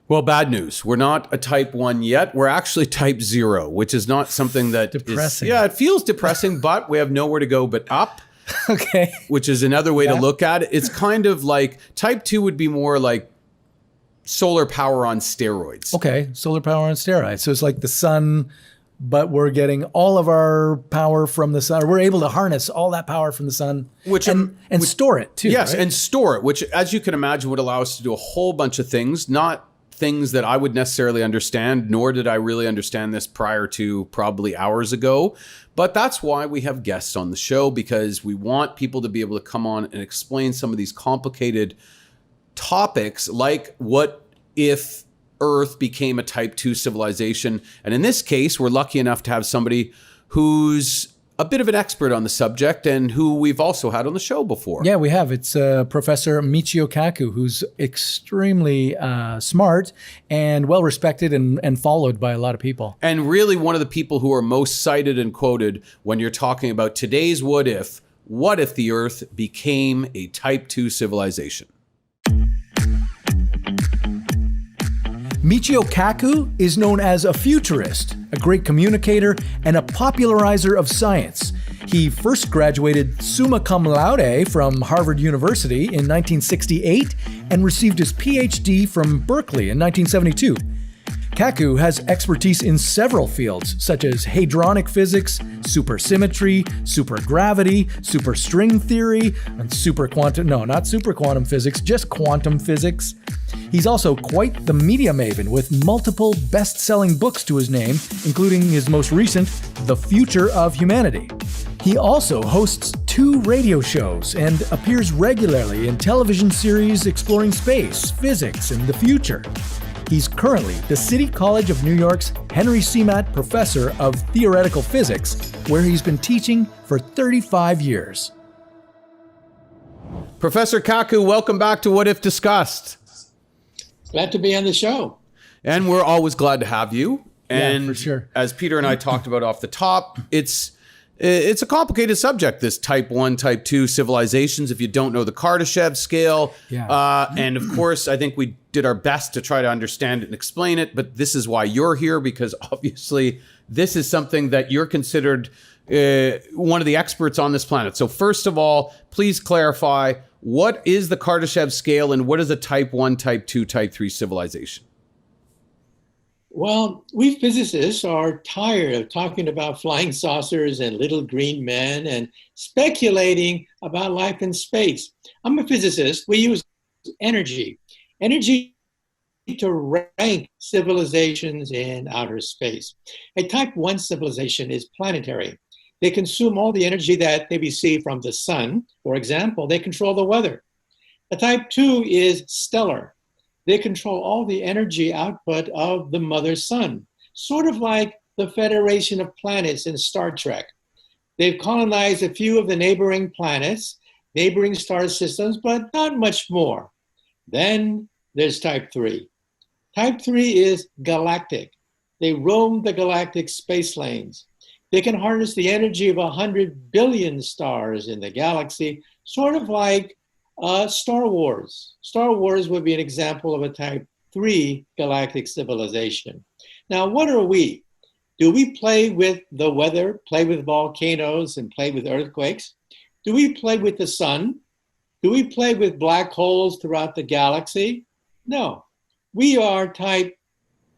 Well, bad news. We're not a type 1 yet. We're actually type 0, which is not something that depressing. Yeah, it feels depressing, but we have nowhere to go but up. Okay. Which is another way to look at it. It's kind of like type 2 would be more like solar power on steroids. Okay, solar power on steroids. So it's like the sun, but we're getting all of our power from the sun. Or we're able to harness all that power from the sun, and store it too. Yes, right? and store it, which, as you can imagine, would allow us to do a whole bunch of things, not things that I would necessarily understand, nor did I really understand this prior to probably hours ago. But that's why we have guests on the show, because we want people to be able to come on and explain some of these complicated topics, like what if Earth became a type 2 civilization. And in this case, we're lucky enough to have somebody who's a bit of an expert on the subject and who we've also had on the show before. Yeah, we have. It's Professor Michio Kaku, who's extremely smart and well-respected and followed by a lot of people. And really one of the people who are most cited and quoted when you're talking about today's what if the Earth became a type 2 civilization. Michio Kaku is known as a futurist, a great communicator, and a popularizer of science. He first graduated summa cum laude from Harvard University in 1968 and received his PhD from Berkeley in 1972. Kaku has expertise in several fields, such as hadronic physics, supersymmetry, supergravity, superstring theory, and superquantum physics, just quantum physics. He's also quite the media maven, with multiple best-selling books to his name, including his most recent, The Future of Humanity. He also hosts 2 radio shows and appears regularly in television series exploring space, physics, and the future. He's currently the City College of New York's Henry Seamat Professor of Theoretical Physics, where he's been teaching for 35 years. Professor Kaku, welcome back to What If Discussed. Glad to be on the show. And we're always glad to have you. And yeah, for sure. As Peter and I talked about off the top, it's a complicated subject, this type 1, type 2 civilizations, if you don't know the Kardashev Scale. Yeah. And of course, I think we did our best to try to understand it and explain it, but this is why you're here, because obviously this is something that you're considered one of the experts on this planet. So first of all, please clarify, what is the Kardashev Scale and what is a type 1, type 2, type 3 civilization? Well, we physicists are tired of talking about flying saucers and little green men and speculating about life in space. I'm a physicist. We use energy to rank civilizations in outer space. A type 1 civilization is planetary. They consume all the energy that they receive from the sun. For example, they control the weather. A type 2 is stellar. They control all the energy output of the mother sun, sort of like the Federation of Planets in Star Trek. They've colonized a few of the neighboring planets, neighboring star systems, but not much more. Then there's type 3. Type 3 is galactic. They roam the galactic space lanes. They can harness the energy of 100 billion stars in the galaxy, sort of like Star Wars. Star Wars would be an example of a type 3 galactic civilization. Now, what are we? Do we play with the weather, play with volcanoes, and play with earthquakes? Do we play with the sun? Do we play with black holes throughout the galaxy? No. We are type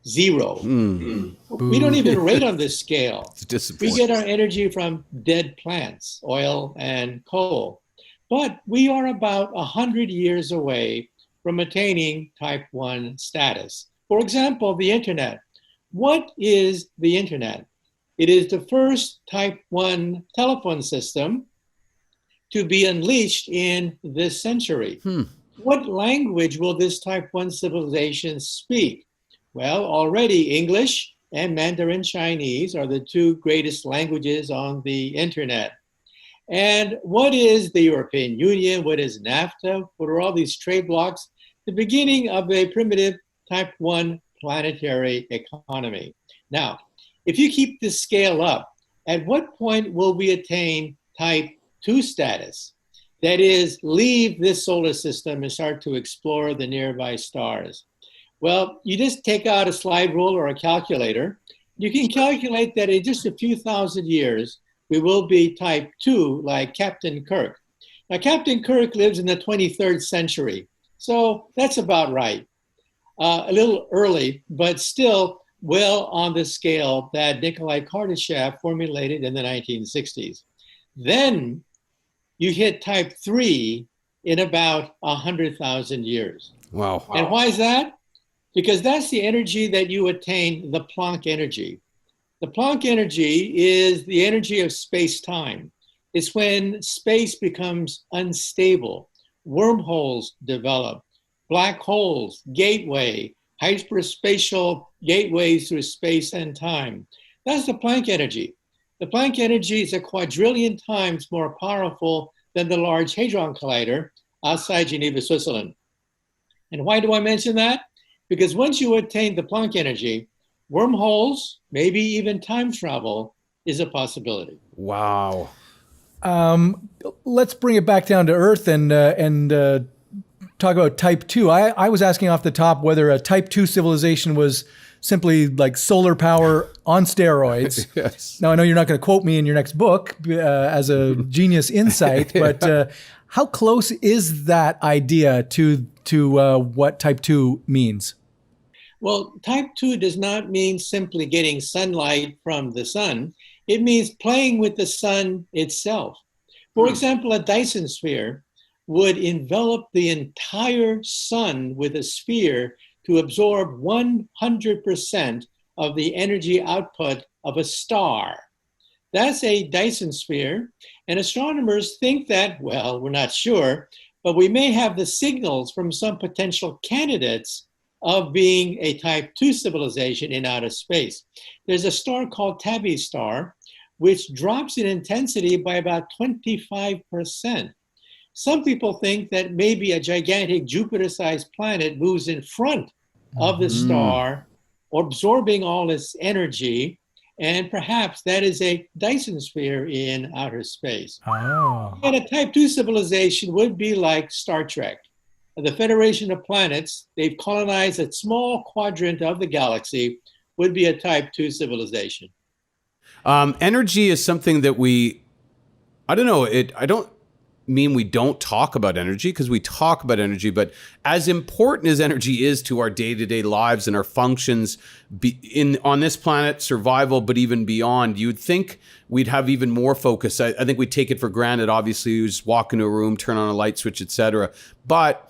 0. We don't even rate on this scale. We get our energy from dead plants, oil and coal. But we are about 100 years away from attaining type 1 status. For example, the internet. What is the internet? It is the first type 1 telephone system to be unleashed in this century. What language will this type 1 civilization speak? Well, already English and Mandarin Chinese are the two greatest languages on the internet. And what is the European Union? What is NAFTA? What are all these trade blocs? The beginning of a primitive type 1 planetary economy. Now, if you keep this scale up, at what point will we attain type 2 status? That is, leave this solar system and start to explore the nearby stars. Well, you just take out a slide rule or a calculator. You can calculate that in just a few thousand years, we will be type 2 like Captain Kirk. Now, Captain Kirk lives in the 23rd century, so that's about right. A little early, but still well on the scale that Nikolai Kardashev formulated in the 1960s. Then you hit type 3 in about 100,000 years. Wow. And why is that? Because that's the energy that you attain, the Planck energy. The Planck energy is the energy of space-time. It's when space becomes unstable, wormholes develop, black holes, gateway, hyperspatial gateways through space and time. That's the Planck energy. The Planck energy is a quadrillion times more powerful than the Large Hadron Collider outside Geneva, Switzerland. And why do I mention that? Because once you attain the Planck energy, wormholes, maybe even time travel, is a possibility. Wow. Let's bring it back down to Earth and talk about type 2. I was asking off the top whether a type 2 civilization was simply like solar power on steroids. Yes. Now, I know you're not going to quote me in your next book as a genius insight, but how close is that idea to what type 2 means? Well, type 2 does not mean simply getting sunlight from the sun. It means playing with the sun itself. For example, a Dyson sphere would envelop the entire sun with a sphere to absorb 100% of the energy output of a star. That's a Dyson sphere, and astronomers think that, well, we're not sure, but we may have the signals from some potential candidates of being a type 2 civilization in outer space. There's a star called Tabby star, which drops in intensity by about 25%. Some people think that maybe a gigantic Jupiter-sized planet moves in front of the star, absorbing all its energy, and perhaps that is a Dyson sphere in outer space. Oh. And a type 2 civilization would be like Star Trek. The Federation of Planets, they've colonized a small quadrant of the galaxy, would be a type 2 civilization. Energy is something that I don't mean we don't talk about energy, because we talk about energy, but as important as energy is to our day-to-day lives and our functions on this planet, survival, but even beyond, you'd think we'd have even more focus. I think we take it for granted. Obviously, you just walk into a room, turn on a light switch, etc. But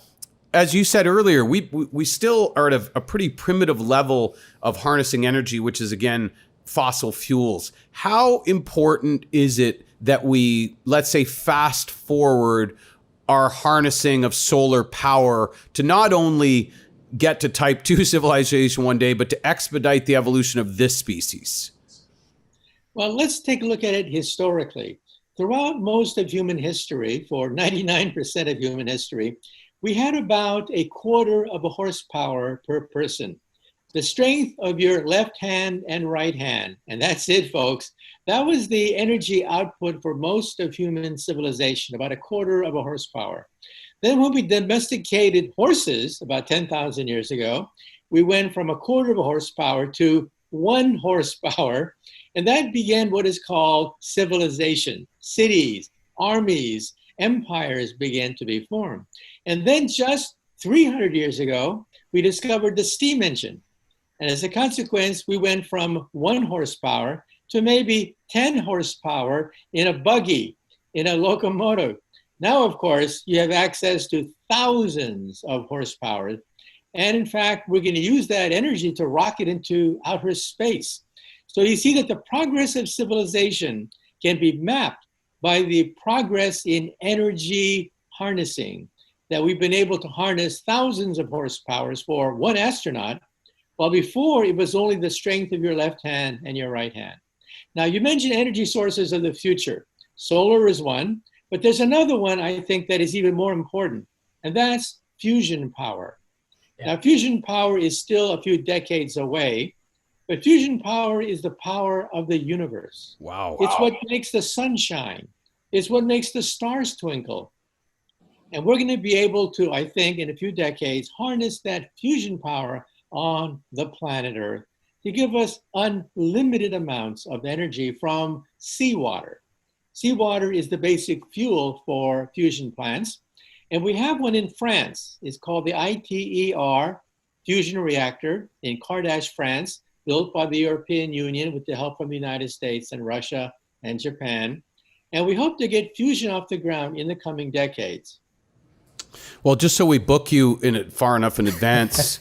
as you said earlier, we still are at a pretty primitive level of harnessing energy, which is, again, fossil fuels. How important is it that we, let's say, fast forward our harnessing of solar power to not only get to type 2 civilization one day, but to expedite the evolution of this species? Well, let's take a look at it historically. Throughout most of human history, for 99% of human history, we had about a quarter of a horsepower per person. The strength of your left hand and right hand. And that's it, folks. That was the energy output for most of human civilization, about a quarter of a horsepower. Then when we domesticated horses about 10,000 years ago, we went from a quarter of a horsepower to 1 horsepower. And that began what is called civilization. Cities, armies, empires began to be formed. And then just 300 years ago, we discovered the steam engine. And as a consequence, we went from 1 horsepower to maybe 10 horsepower in a buggy, in a locomotive. Now, of course, you have access to thousands of horsepower. And in fact, we're going to use that energy to rocket into outer space. So you see that the progress of civilization can be mapped by the progress in energy harnessing, that we've been able to harness thousands of horsepowers for 1 astronaut, while before it was only the strength of your left hand and your right hand. Now, you mentioned energy sources of the future. Solar is one, but there's another one I think that is even more important, and that's fusion power. Yeah. Now, fusion power is still a few decades away, but fusion power is the power of the universe. Wow. It's what makes the sun shine. It's what makes the stars twinkle. And we're going to be able to, I think, in a few decades, harness that fusion power on the planet Earth to give us unlimited amounts of energy from seawater. Seawater is the basic fuel for fusion plants. And we have one in France. It's called the ITER fusion reactor in Kardashev, France, built by the European Union with the help from the United States and Russia and Japan. And we hope to get fusion off the ground in the coming decades. Well, just so we book you in it far enough in advance,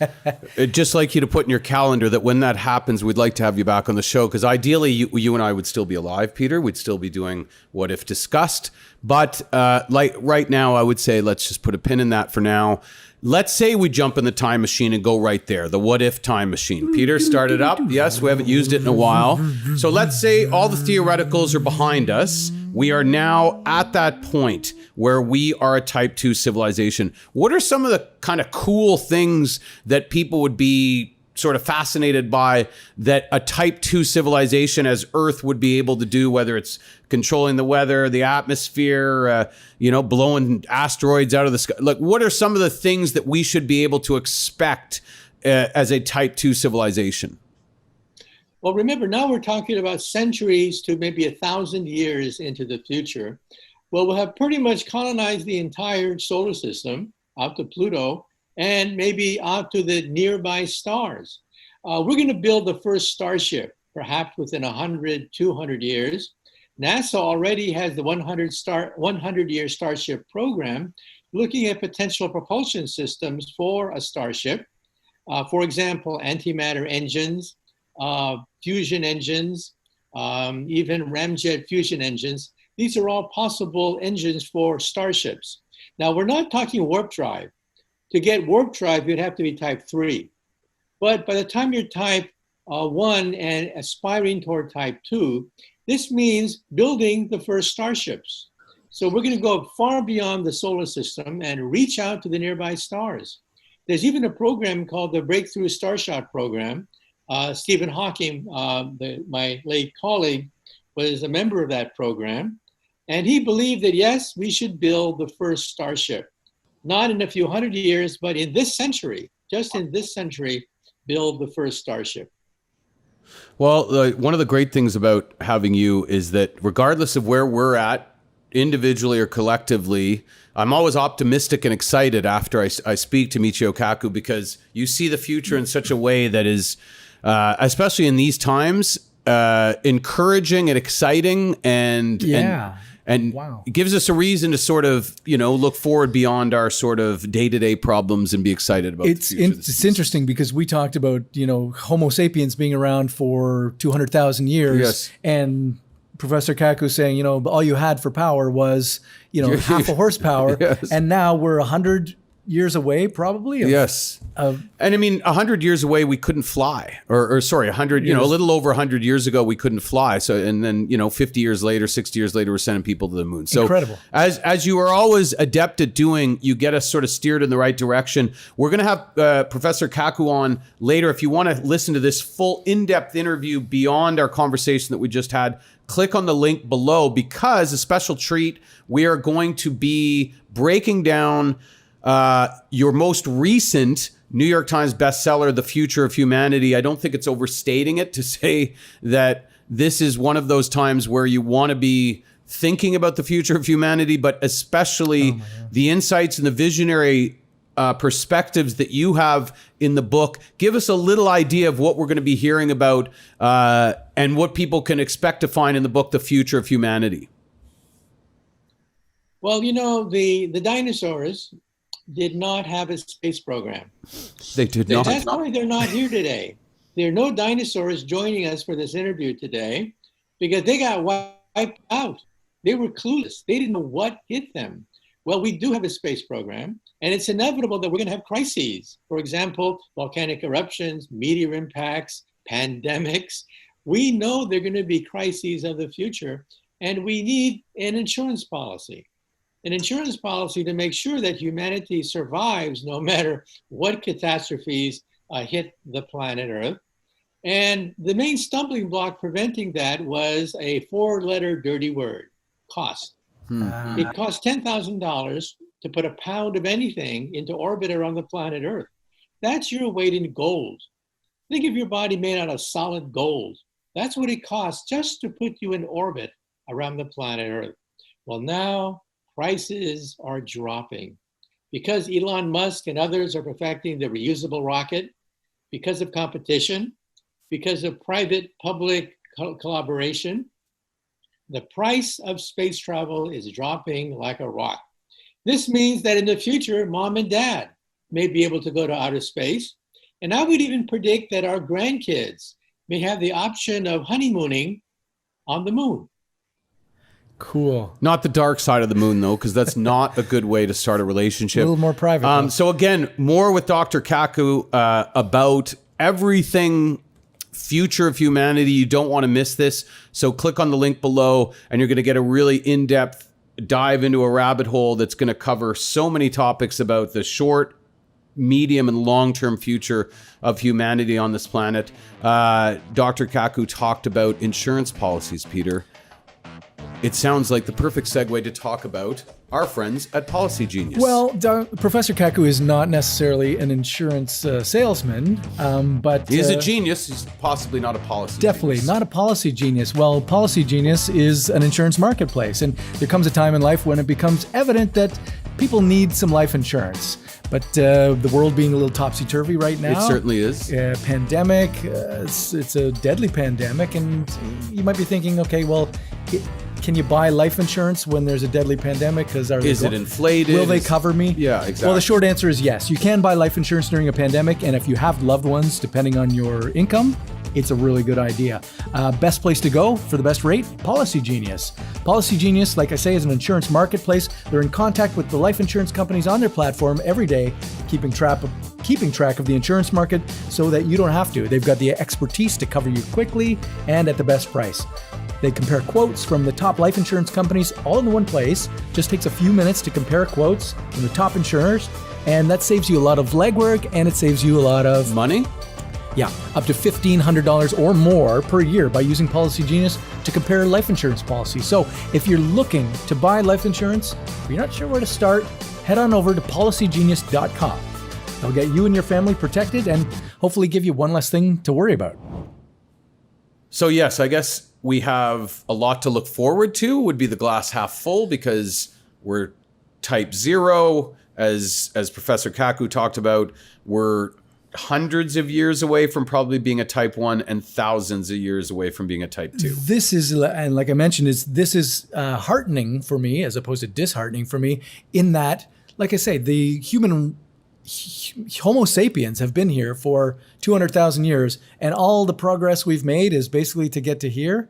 I'd just like you to put in your calendar that when that happens, we'd like to have you back on the show. Because ideally, you and I would still be alive, Peter. We'd still be doing What If Discussed. But like right now, I would say let's just put a pin in that for now. Let's say we jump in the time machine and go right there, the what if time machine. Peter, start it up. Yes, we haven't used it in a while. So let's say all the theoreticals are behind us. We are now at that point where we are a type 2 civilization. What are some of the kind of cool things that people would be sort of fascinated by that a type 2 civilization as Earth would be able to do, whether it's controlling the weather, the atmosphere, blowing asteroids out of the sky? Like, what are some of the things that we should be able to expect as a type 2 civilization? Well, remember, now we're talking about centuries to maybe 1,000 years into the future. Well, we'll have pretty much colonized the entire solar system out to Pluto and maybe out to the nearby stars. We're going to build the first starship, perhaps within 100, 200 years. NASA already has the 100-year Starship program looking at potential propulsion systems for a starship. For example, antimatter engines, fusion engines, even ramjet fusion engines. These are all possible engines for starships. Now, we're not talking warp drive. To get warp drive, you'd have to be type 3. But by the time you're type 1 and aspiring toward type 2, this means building the first starships. So we're going to go far beyond the solar system and reach out to the nearby stars. There's even a program called the Breakthrough Starshot Program. Stephen Hawking, my late colleague, was a member of that program. And he believed that, yes, we should build the first starship. Not in a few hundred years, but in this century, just in this century, build the first starship. Well, one of the great things about having you is that regardless of where we're at, individually or collectively, I'm always optimistic and excited after I speak to Michio Kaku, because you see the future in such a way that is, especially in these times, encouraging and exciting and And Wow. it gives us a reason to sort of, look forward beyond our sort of day-to-day problems and be excited about the future. It's interesting because we talked about, Homo sapiens being around for 200,000 years. Yes. And Professor Kaku saying, all you had for power was, half a horsepower. Yes. And now we're 100 years away, probably. Yes. And I mean, 100 years away, we couldn't fly. Or sorry, 100, a little over 100 years ago, we couldn't fly. So, and then, 50 years later, 60 years later, we're sending people to the moon. So incredible. As you are always adept at doing, you get us sort of steered in the right direction. We're going to have Professor Kaku on later. If you want to listen to this full in-depth interview beyond our conversation that we just had, click on the link below, because a special treat, we are going to be breaking down your most recent New York Times bestseller, The Future of Humanity. I don't think it's overstating it to say that this is one of those times where you want to be thinking about the future of humanity, but especially the insights and the visionary perspectives that you have in the book. Give us a little idea of what we're going to be hearing about and what people can expect to find in the book, The Future of Humanity. Well, the dinosaurs did not have a space program. They did not. That's why they're not here today. There are no dinosaurs joining us for this interview today because they got wiped out. They were clueless. They didn't know what hit them. Well, we do have a space program, and it's inevitable that we're going to have crises. For example, volcanic eruptions, meteor impacts, pandemics. We know they're going to be crises of the future, and we need an insurance policy. An insurance policy to make sure that humanity survives no matter what catastrophes hit the planet Earth. And the main stumbling block preventing that was a 4-letter dirty word, cost. It costs $10,000 to put a pound of anything into orbit around the planet Earth. That's your weight in gold. Think of your body made out of solid gold. That's what it costs just to put you in orbit around the planet Earth. Well, now prices are dropping because Elon Musk and others are perfecting the reusable rocket, because of competition, because of private-public collaboration. The price of space travel is dropping like a rock. This means that in the future, mom and dad may be able to go to outer space. And I would even predict that our grandkids may have the option of honeymooning on the moon. Cool. Not the dark side of the moon, though, because that's not a good way to start a relationship. A little more private. So again, more with Dr. Kaku about everything future of humanity. You don't want to miss this. So click on the link below, and you're going to get a really in-depth dive into a rabbit hole that's going to cover so many topics about the short, medium, and long-term future of humanity on this planet. Dr. Kaku talked about insurance policies, Peter. It sounds like the perfect segue to talk about our friends at Policy Genius. Well, Professor Kaku is not necessarily an insurance salesman, but he is a genius. He's possibly not a policy definitely genius. Not a policy genius. Well, Policy Genius is an insurance marketplace, and there comes a time in life when it becomes evident that people need some life insurance. But the world being a little topsy-turvy right now. It certainly is. Pandemic, it's a deadly pandemic, and you might be thinking, okay, well, can you buy life insurance when there's a deadly pandemic? Because is it inflated? Will they cover me? Yeah, exactly. Well, the short answer is yes. You can buy life insurance during a pandemic, and if you have loved ones, depending on your income, it's a really good idea. Best place to go for the best rate? Policy Genius. Policy Genius, like I say, is an insurance marketplace. They're in contact with the life insurance companies on their platform every day, keeping track of the insurance market so that you don't have to. They've got the expertise to cover you quickly and at the best price. They compare quotes from the top life insurance companies all in one place. Just takes a few minutes to compare quotes from the top insurers, and that saves you a lot of legwork, and it saves you a lot of money. Yeah, up to $1,500 or more per year by using Policy Genius to compare life insurance policies. So if you're looking to buy life insurance, or you're not sure where to start, head on over to policygenius.com. They'll get you and your family protected and hopefully give you one less thing to worry about. So yes, I guess we have a lot to look forward to. Would be the glass half full because we're type 0, as Professor Kaku talked about. We're hundreds of years away from probably being a type 1 and thousands of years away from being a type 2. This is, and like I mentioned, this is heartening for me as opposed to disheartening for me in that, like I say, the Homo sapiens have been here for 200,000 years, and all the progress we've made is basically to get to here.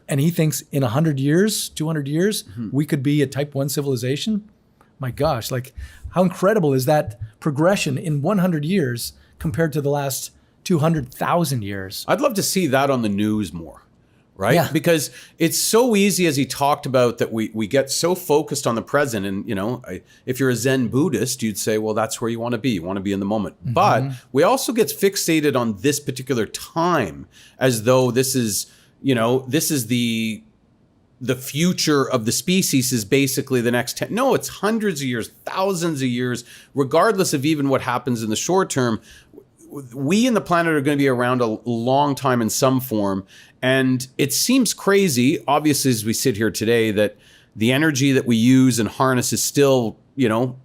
And he thinks in 100 years, 200 years, we could be a type 1 civilization. My gosh, like how incredible is that progression in 100 years compared to the last 200,000 years? I'd love to see that on the news more, right? Yeah. Because it's so easy, as he talked about, that we get so focused on the present. And, if you're a Zen Buddhist, you'd say, well, that's where you want to be. You want to be in the moment. Mm-hmm. But we also get fixated on this particular time as though this is, this is the future of the species is basically the next 10. No, it's hundreds of years, thousands of years, regardless of even what happens in the short term. We and the planet are going to be around a long time in some form. And it seems crazy, obviously, as we sit here today, that the energy that we use and harness is still,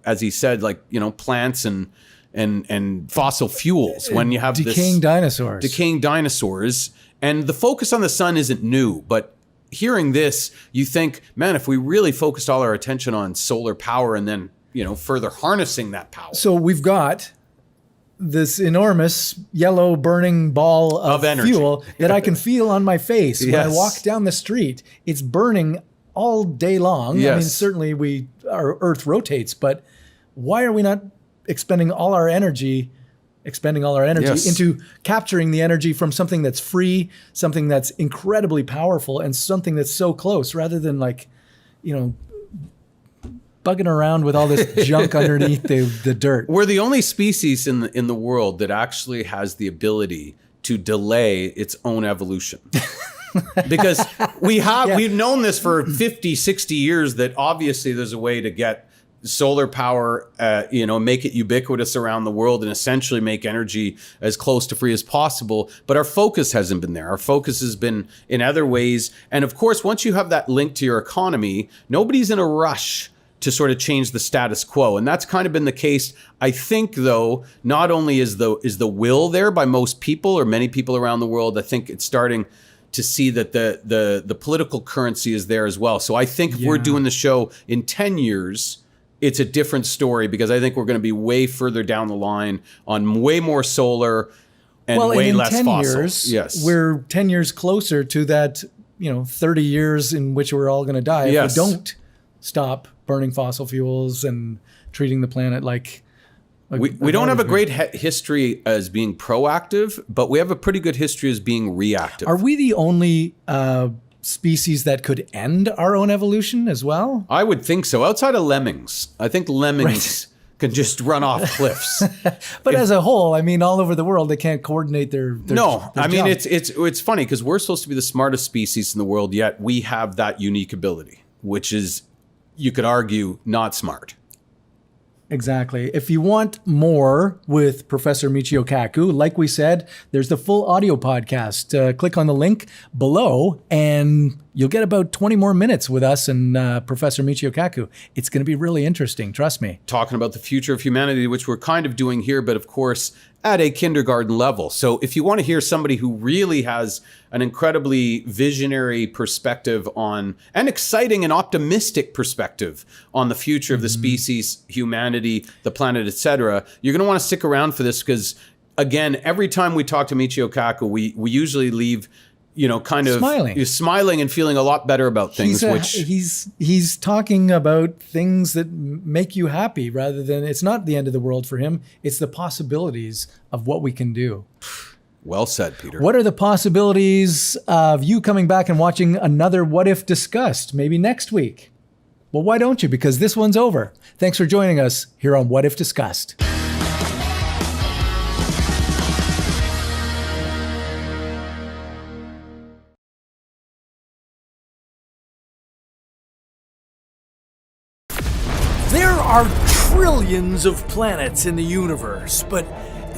as he said, like, plants and fossil fuels. When you have decaying dinosaurs. And the focus on the sun isn't new, but hearing this, you think, man, if we really focused all our attention on solar power and then, further harnessing that power. So we've got this enormous yellow burning ball of fuel that I can feel on my face when I walk down the street. It's burning all day long. Yes. I mean, certainly our Earth rotates, but why are we not expending all our energy into capturing the energy from something that's free, something that's incredibly powerful, and something that's so close, rather than bugging around with all this junk underneath the dirt. We're the only species in the world that actually has the ability to delay its own evolution. Because we've known this for 50, 60 years, that obviously there's a way to get solar power, make it ubiquitous around the world and essentially make energy as close to free as possible. But our focus hasn't been there. Our focus has been in other ways. And of course, once you have that link to your economy, nobody's in a rush to sort of change the status quo. And that's kind of been the case. I think, though, not only is the will there by most people or many people around the world, I think it's starting to see that the political currency is there as well. So I think if we're doing the show in 10 years, it's a different story, because I think we're going to be way further down the line on way more solar and way less fossil. Years, we're 10 years closer to that, 30 years in which we're all going to die if we don't stop burning fossil fuels and treating the planet like we don't have a great history as being proactive, but we have a pretty good history as being reactive. Are we the only species that could end our own evolution as well? I would think so. Outside of lemmings. I think lemmings can just run off cliffs. But as a whole, I mean, all over the world, they can't coordinate their No, their I mean, jump. it's funny because we're supposed to be the smartest species in the world, yet we have that unique ability, which is, you could argue, not smart. Exactly. If you want more with Professor Michio Kaku, like we said, there's the full audio podcast. Click on the link below and you'll get about 20 more minutes with us and Professor Michio Kaku. It's going to be really interesting. Trust me. Talking about the future of humanity, which we're kind of doing here, but of course, at a kindergarten level. So if you want to hear somebody who really has an incredibly visionary perspective on, an exciting and optimistic perspective on the future of the species, humanity, the planet, etc., you're going to want to stick around for this, because again, every time we talk to Michio Kaku, we usually leave kind of smiling and feeling a lot better about things. He's talking about things that make you happy, rather than, it's not the end of the world for him. It's the possibilities of what we can do. Well said, Peter. What are the possibilities of you coming back and watching another What If Discussed, maybe next week? Well, why don't you? Because this one's over. Thanks for joining us here on What If Discussed. There are trillions of planets in the universe, but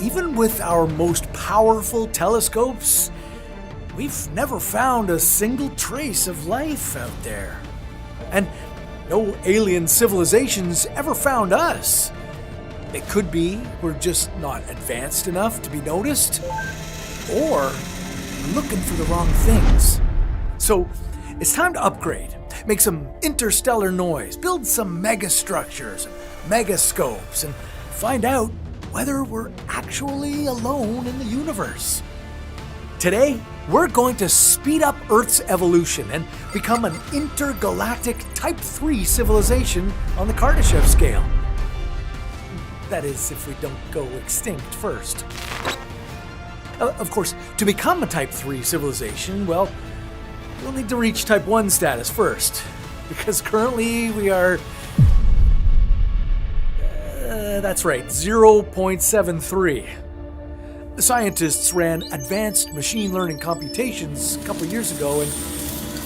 even with our most powerful telescopes, we've never found a single trace of life out there. And no alien civilizations ever found us. It could be we're just not advanced enough to be noticed, or we're looking for the wrong things. So it's time to upgrade, make some interstellar noise, build some megastructures and megascopes, and find out whether we're actually alone in the universe. Today, we're going to speed up Earth's evolution and become an intergalactic Type 3 civilization on the Kardashev Scale. That is, if we don't go extinct first. Of course, to become a Type 3 civilization, well, we'll need to reach Type 1 status first, because currently we are... that's right, 0.73. Scientists ran advanced machine learning computations a couple years ago, and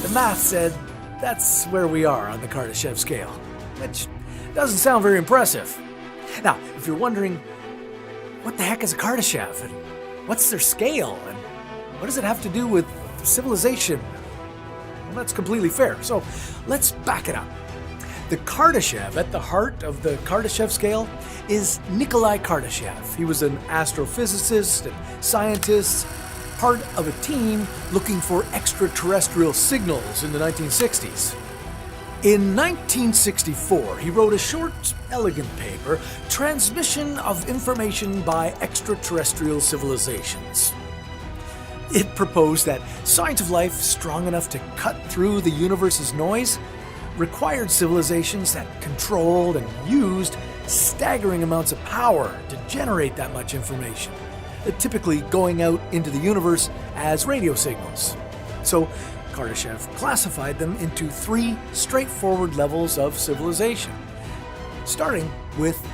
the math said that's where we are on the Kardashev Scale, which doesn't sound very impressive. Now, if you're wondering, what the heck is a Kardashev, and what's their scale, and what does it have to do with civilization? Well, that's completely fair, so let's back it up. The Kardashev at the heart of the Kardashev Scale is Nikolai Kardashev. He was an astrophysicist and scientist, part of a team looking for extraterrestrial signals in the 1960s. In 1964, he wrote a short, elegant paper, Transmission of Information by Extraterrestrial Civilizations. It proposed that signs of life strong enough to cut through the universe's noise required civilizations that controlled and used staggering amounts of power to generate that much information, typically going out into the universe as radio signals. So Kardashev classified them into 3 straightforward levels of civilization, starting with...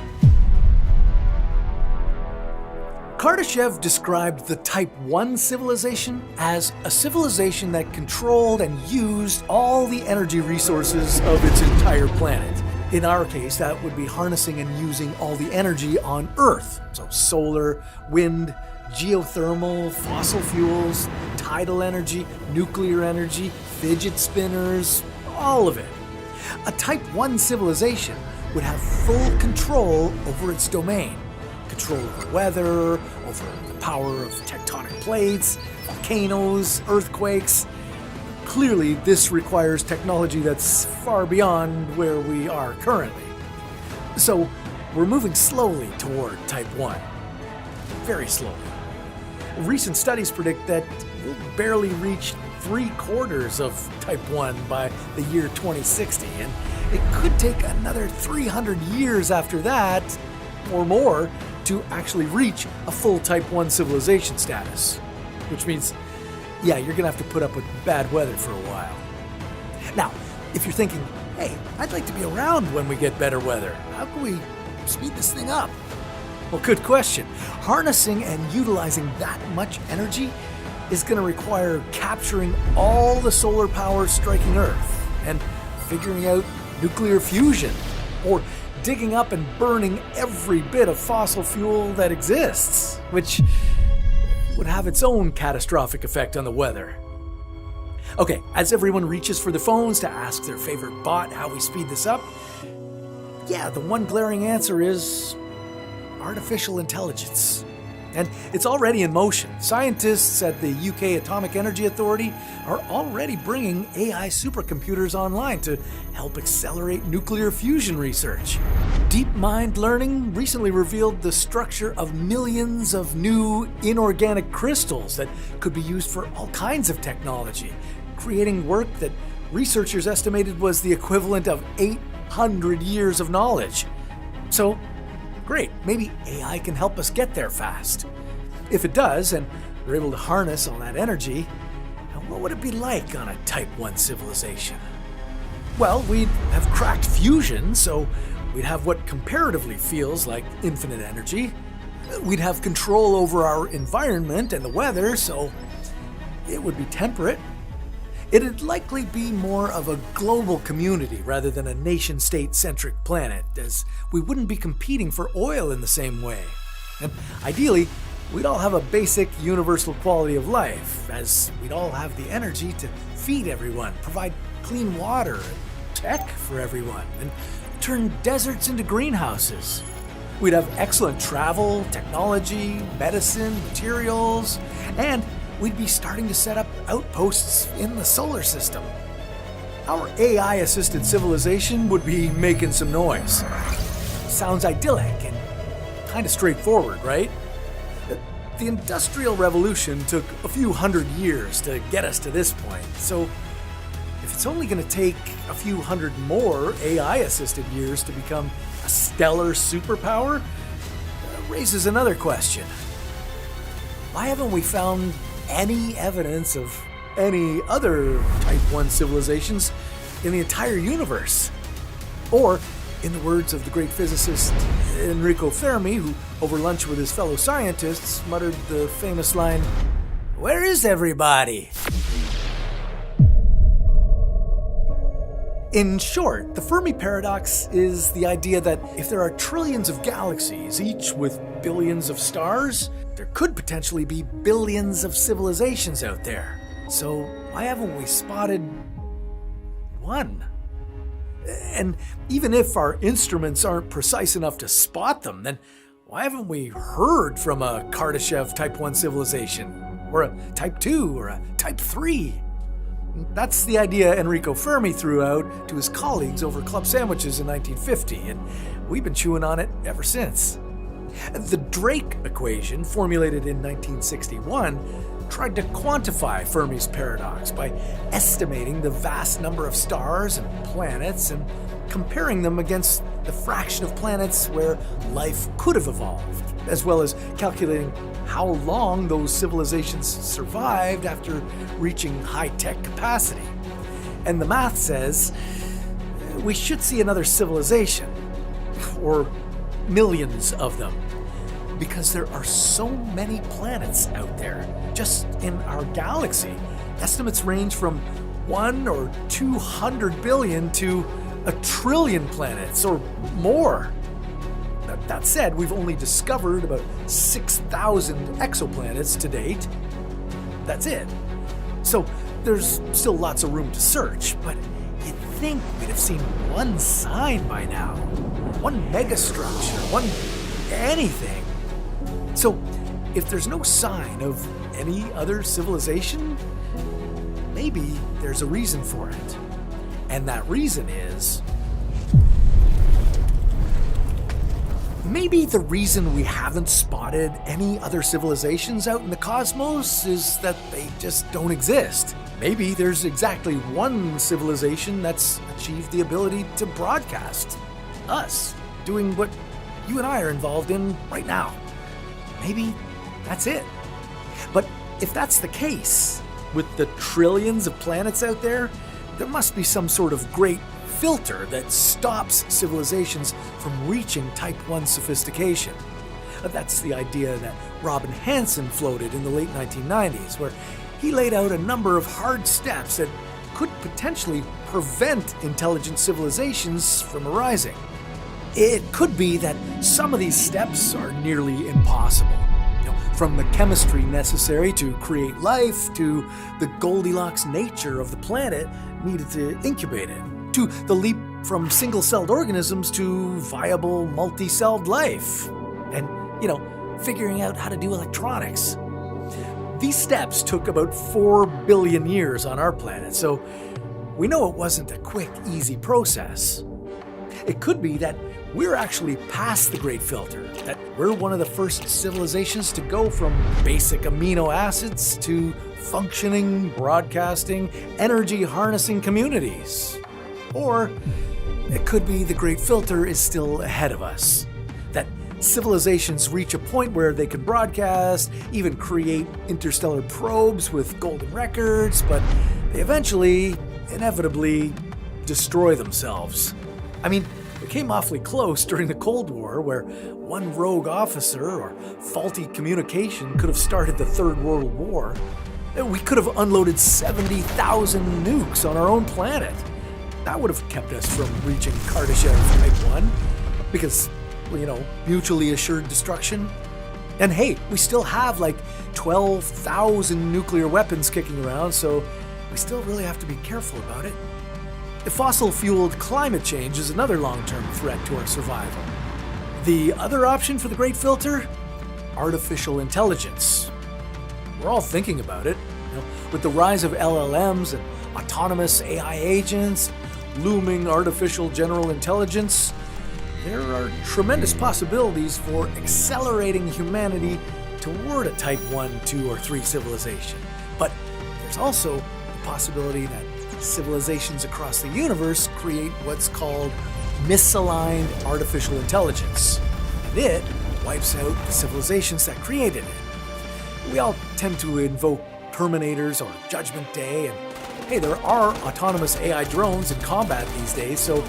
Kardashev described the Type 1 civilization as a civilization that controlled and used all the energy resources of its entire planet. In our case, that would be harnessing and using all the energy on Earth. So solar, wind, geothermal, fossil fuels, tidal energy, nuclear energy, fidget spinners, all of it. A Type 1 civilization would have full control over its domain. Control over weather, over the power of tectonic plates, volcanoes, earthquakes. Clearly, this requires technology that's far beyond where we are currently. So, we're moving slowly toward Type 1. Very slowly. Recent studies predict that we'll barely reach 3/4 of Type 1 by the year 2060, and it could take another 300 years after that, or more, to actually reach a full Type 1 civilization status. Which means, yeah, you're gonna have to put up with bad weather for a while. Now, if you're thinking, hey, I'd like to be around when we get better weather, how can we speed this thing up? Well, good question. Harnessing and utilizing that much energy is gonna require capturing all the solar power striking Earth and figuring out nuclear fusion, or digging up and burning every bit of fossil fuel that exists, which would have its own catastrophic effect on the weather. Okay, as everyone reaches for the phones to ask their favorite bot how we speed this up, yeah, the one glaring answer is artificial intelligence. And it's already in motion. Scientists at the UK Atomic Energy Authority are already bringing AI supercomputers online to help accelerate nuclear fusion research. DeepMind Learning recently revealed the structure of millions of new inorganic crystals that could be used for all kinds of technology, creating work that researchers estimated was the equivalent of 800 years of knowledge. So, great, maybe AI can help us get there fast. If it does, and we're able to harness all that energy, what would it be like on a Type 1 civilization? Well, we'd have cracked fusion, so we'd have what comparatively feels like infinite energy. We'd have control over our environment and the weather, so it would be temperate. It'd likely be more of a global community rather than a nation-state-centric planet, as we wouldn't be competing for oil in the same way. And ideally, we'd all have a basic universal quality of life, as we'd all have the energy to feed everyone, provide clean water and tech for everyone, and turn deserts into greenhouses. We'd have excellent travel, technology, medicine, materials, and we'd be starting to set up outposts in the solar system. Our AI-assisted civilization would be making some noise. Sounds idyllic and kind of straightforward, right? The Industrial Revolution took a few hundred years to get us to this point, so if it's only going to take a few hundred more AI-assisted years to become a stellar superpower, raises another question. Why haven't we found any evidence of any other Type 1 civilizations in the entire universe? Or, in the words of the great physicist Enrico Fermi, who over lunch with his fellow scientists muttered the famous line, "Where is everybody?" In short, the Fermi paradox is the idea that if there are trillions of galaxies, each with billions of stars, there could potentially be billions of civilizations out there. So why haven't we spotted one? And even if our instruments aren't precise enough to spot them, then why haven't we heard from a Kardashev Type 1 civilization? Or a Type 2? Or a Type 3? That's the idea Enrico Fermi threw out to his colleagues over club sandwiches in 1950, and we've been chewing on it ever since. The Drake equation, formulated in 1961, tried to quantify Fermi's paradox by estimating the vast number of stars and planets and comparing them against the fraction of planets where life could have evolved, as well as calculating how long those civilizations survived after reaching high-tech capacity. And the math says we should see another civilization, or millions of them, because there are so many planets out there. Just in our galaxy, estimates range from 1 or 200 billion to 1 trillion planets or more. That said, we've only discovered about 6,000 exoplanets to date. That's it. So there's still lots of room to search, but you'd think we'd have seen one sign by now. One megastructure, one anything. So if there's no sign of any other civilization, maybe there's a reason for it. And that reason is, maybe the reason we haven't spotted any other civilizations out in the cosmos is that they just don't exist. Maybe there's exactly one civilization that's achieved the ability to broadcast. Us, doing what you and I are involved in right now. Maybe that's it. But if that's the case, with the trillions of planets out there must be some sort of great filter that stops civilizations from reaching Type 1 sophistication. That's the idea that Robin Hanson floated in the late 1990s, where he laid out a number of hard steps that could potentially prevent intelligent civilizations from arising. It could be that some of these steps are nearly impossible. From the chemistry necessary to create life, to the Goldilocks nature of the planet needed to incubate it, to the leap from single-celled organisms to viable multi-celled life, and, figuring out how to do electronics. These steps took about 4 billion years on our planet, so we know it wasn't a quick, easy process. It could be that we're actually past the Great Filter, that we're one of the first civilizations to go from basic amino acids to functioning, broadcasting, energy-harnessing communities. Or it could be the Great Filter is still ahead of us, that civilizations reach a point where they can broadcast, even create interstellar probes with golden records, but they eventually, inevitably, destroy themselves. I mean, we came awfully close during the Cold War, where one rogue officer or faulty communication could have started the Third World War. We could have unloaded 70,000 nukes on our own planet. That would have kept us from reaching Kardashev Type 1, because, mutually assured destruction. And hey, we still have like 12,000 nuclear weapons kicking around, so we still really have to be careful about it. The fossil-fueled climate change is another long-term threat to our survival. The other option for the Great Filter? Artificial intelligence. We're all thinking about it. With the rise of LLMs and autonomous AI agents, looming artificial general intelligence, there are tremendous possibilities for accelerating humanity toward a Type 1, 2, or 3 civilization. But there's also the possibility that civilizations across the universe create what's called misaligned artificial intelligence, and it wipes out the civilizations that created it. We all tend to invoke Terminators or Judgment Day, and hey, there are autonomous AI drones in combat these days, so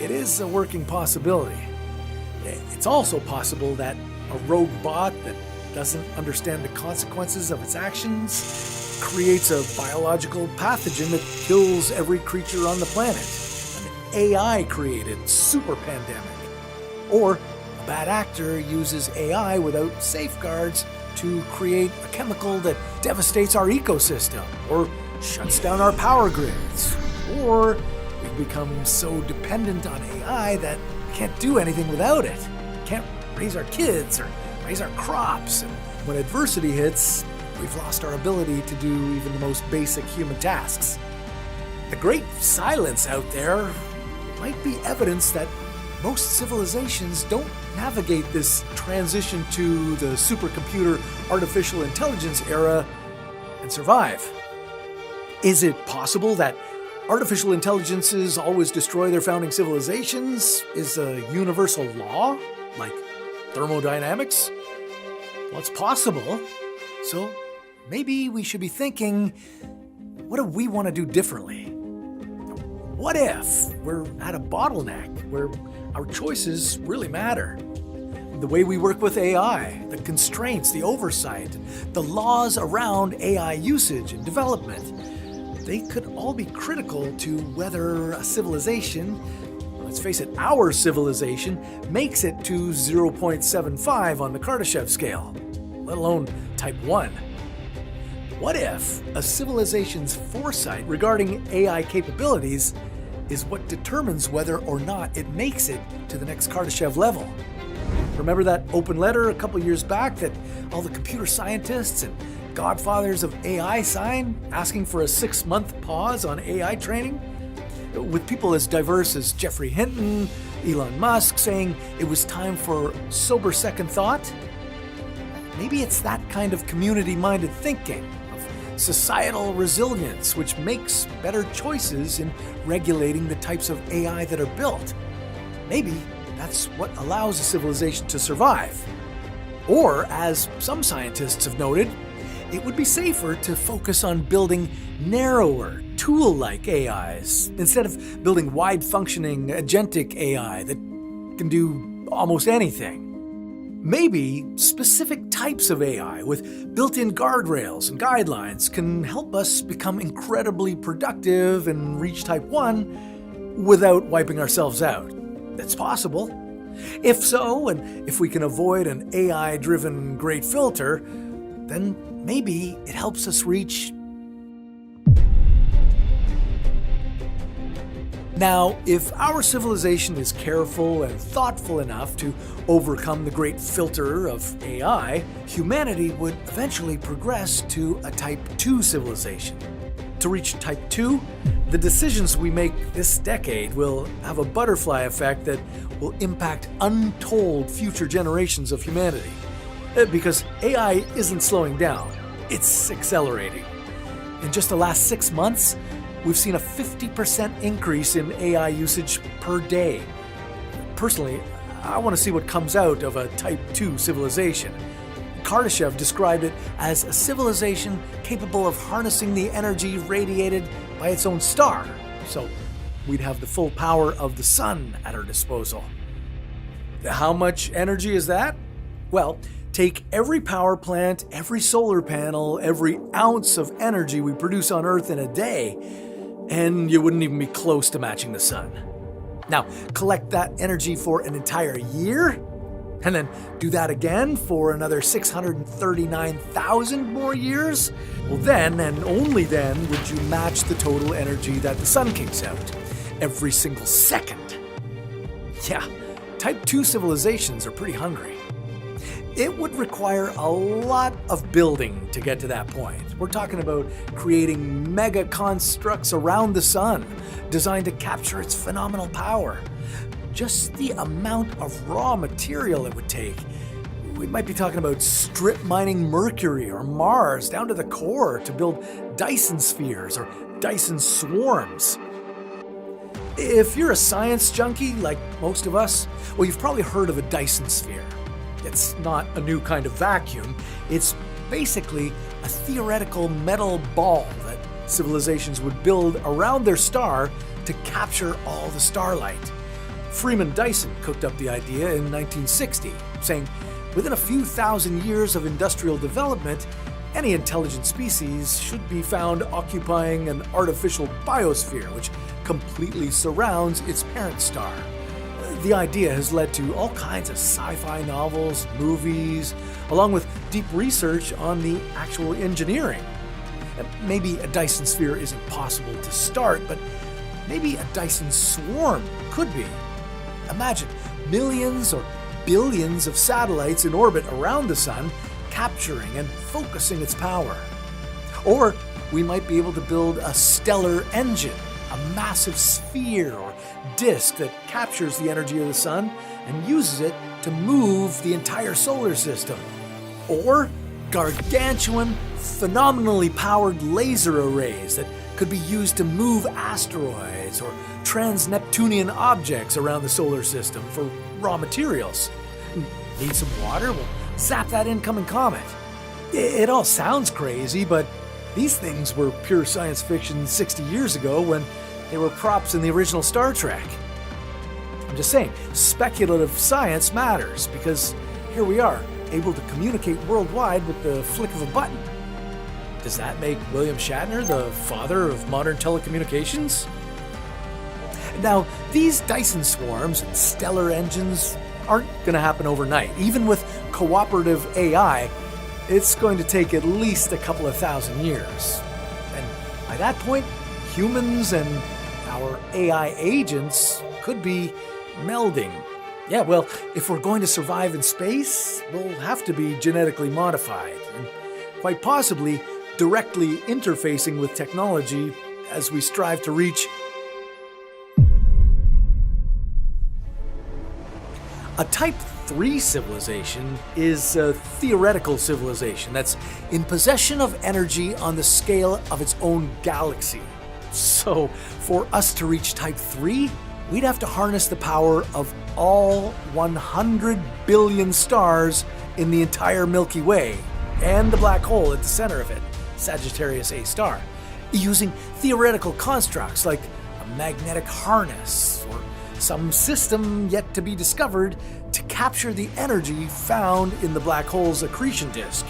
it is a working possibility. It's also possible that a rogue bot that doesn't understand the consequences of its actions creates a biological pathogen that kills every creature on the planet. An AI-created super pandemic. Or a bad actor uses AI without safeguards to create a chemical that devastates our ecosystem, or shuts down our power grids, or we become so dependent on AI that we can't do anything without it. Can't raise our kids or raise our crops, and when adversity hits, we've lost our ability to do even the most basic human tasks. The great silence out there might be evidence that most civilizations don't navigate this transition to the supercomputer artificial intelligence era and survive. Is it possible that artificial intelligences always destroy their founding civilizations? Is a universal law, like thermodynamics? Well, it's possible. So maybe we should be thinking, what do we want to do differently? What if we're at a bottleneck where our choices really matter? The way we work with AI, the constraints, the oversight, the laws around AI usage and development, they could all be critical to whether a civilization, let's face it, our civilization, makes it to 0.75 on the Kardashev Scale, let alone Type 1. What if a civilization's foresight regarding AI capabilities is what determines whether or not it makes it to the next Kardashev level? Remember that open letter a couple years back that all the computer scientists and godfathers of AI signed, asking for a 6-month pause on AI training? With people as diverse as Jeffrey Hinton, Elon Musk saying it was time for sober second thought? Maybe it's that kind of community-minded thinking, of societal resilience, which makes better choices in regulating the types of AI that are built. Maybe that's what allows a civilization to survive. Or, as some scientists have noted, it would be safer to focus on building narrower, tool-like AIs, instead of building wide-functioning, agentic AI that can do almost anything. Maybe specific types of AI with built-in guardrails and guidelines can help us become incredibly productive and reach Type 1 without wiping ourselves out. That's possible. If so, and if we can avoid an AI-driven Great Filter, then maybe it helps us reach. Now, if our civilization is careful and thoughtful enough to overcome the Great Filter of AI, humanity would eventually progress to a Type 2 civilization. To reach Type 2, the decisions we make this decade will have a butterfly effect that will impact untold future generations of humanity. Because AI isn't slowing down, it's accelerating. In just the last 6 months, we've seen a 50% increase in AI usage per day. Personally, I want to see what comes out of a Type 2 civilization. Kardashev described it as a civilization capable of harnessing the energy radiated by its own star, so we'd have the full power of the sun at our disposal. How much energy is that? Well, take every power plant, every solar panel, every ounce of energy we produce on Earth in a day, and you wouldn't even be close to matching the sun. Now, collect that energy for an entire year, and then do that again for another 639,000 more years? Well, then, and only then, would you match the total energy that the sun kicks out every single second. Yeah, Type 2 civilizations are pretty hungry. It would require a lot of building to get to that point. We're talking about creating mega constructs around the sun, designed to capture its phenomenal power. Just the amount of raw material it would take. We might be talking about strip mining Mercury or Mars down to the core to build Dyson spheres or Dyson swarms. If you're a science junkie like most of us, well, you've probably heard of a Dyson sphere. It's not a new kind of vacuum. It's basically a theoretical metal ball that civilizations would build around their star to capture all the starlight. Freeman Dyson cooked up the idea in 1960, saying, within a few thousand years of industrial development, any intelligent species should be found occupying an artificial biosphere which completely surrounds its parent star. The idea has led to all kinds of sci-fi novels, movies, along with deep research on the actual engineering. Maybe a Dyson sphere isn't possible to start, but maybe a Dyson swarm could be. Imagine millions or billions of satellites in orbit around the sun, capturing and focusing its power. Or we might be able to build a stellar engine, a massive sphere or disk that captures the energy of the sun and uses it to move the entire solar system. Or gargantuan, phenomenally powered laser arrays that could be used to move asteroids or trans-Neptunian objects around the solar system for raw materials. Need some water? Well, zap that incoming comet. It all sounds crazy, but these things were pure science fiction 60 years ago when they were props in the original Star Trek. I'm just saying, speculative science matters because here we are, able to communicate worldwide with the flick of a button. Does that make William Shatner the father of modern telecommunications? Now, these Dyson swarms and stellar engines aren't going to happen overnight. Even with cooperative AI, it's going to take at least a couple of thousand years. And by that point, humans and our AI agents could be melding. Yeah, well, if we're going to survive in space, we'll have to be genetically modified, and quite possibly directly interfacing with technology as we strive to reach a Type 3 civilization is a theoretical civilization that's in possession of energy on the scale of its own galaxy. So, for us to reach Type 3, we'd have to harness the power of all 100 billion stars in the entire Milky Way, and the black hole at the center of it, Sagittarius A star, using theoretical constructs like a magnetic harness or some system yet to be discovered to capture the energy found in the black hole's accretion disk.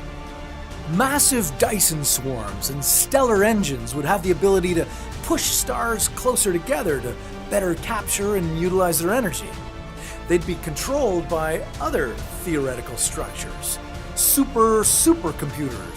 Massive Dyson swarms and stellar engines would have the ability to push stars closer together to better capture and utilize their energy. They'd be controlled by other theoretical structures, supercomputers,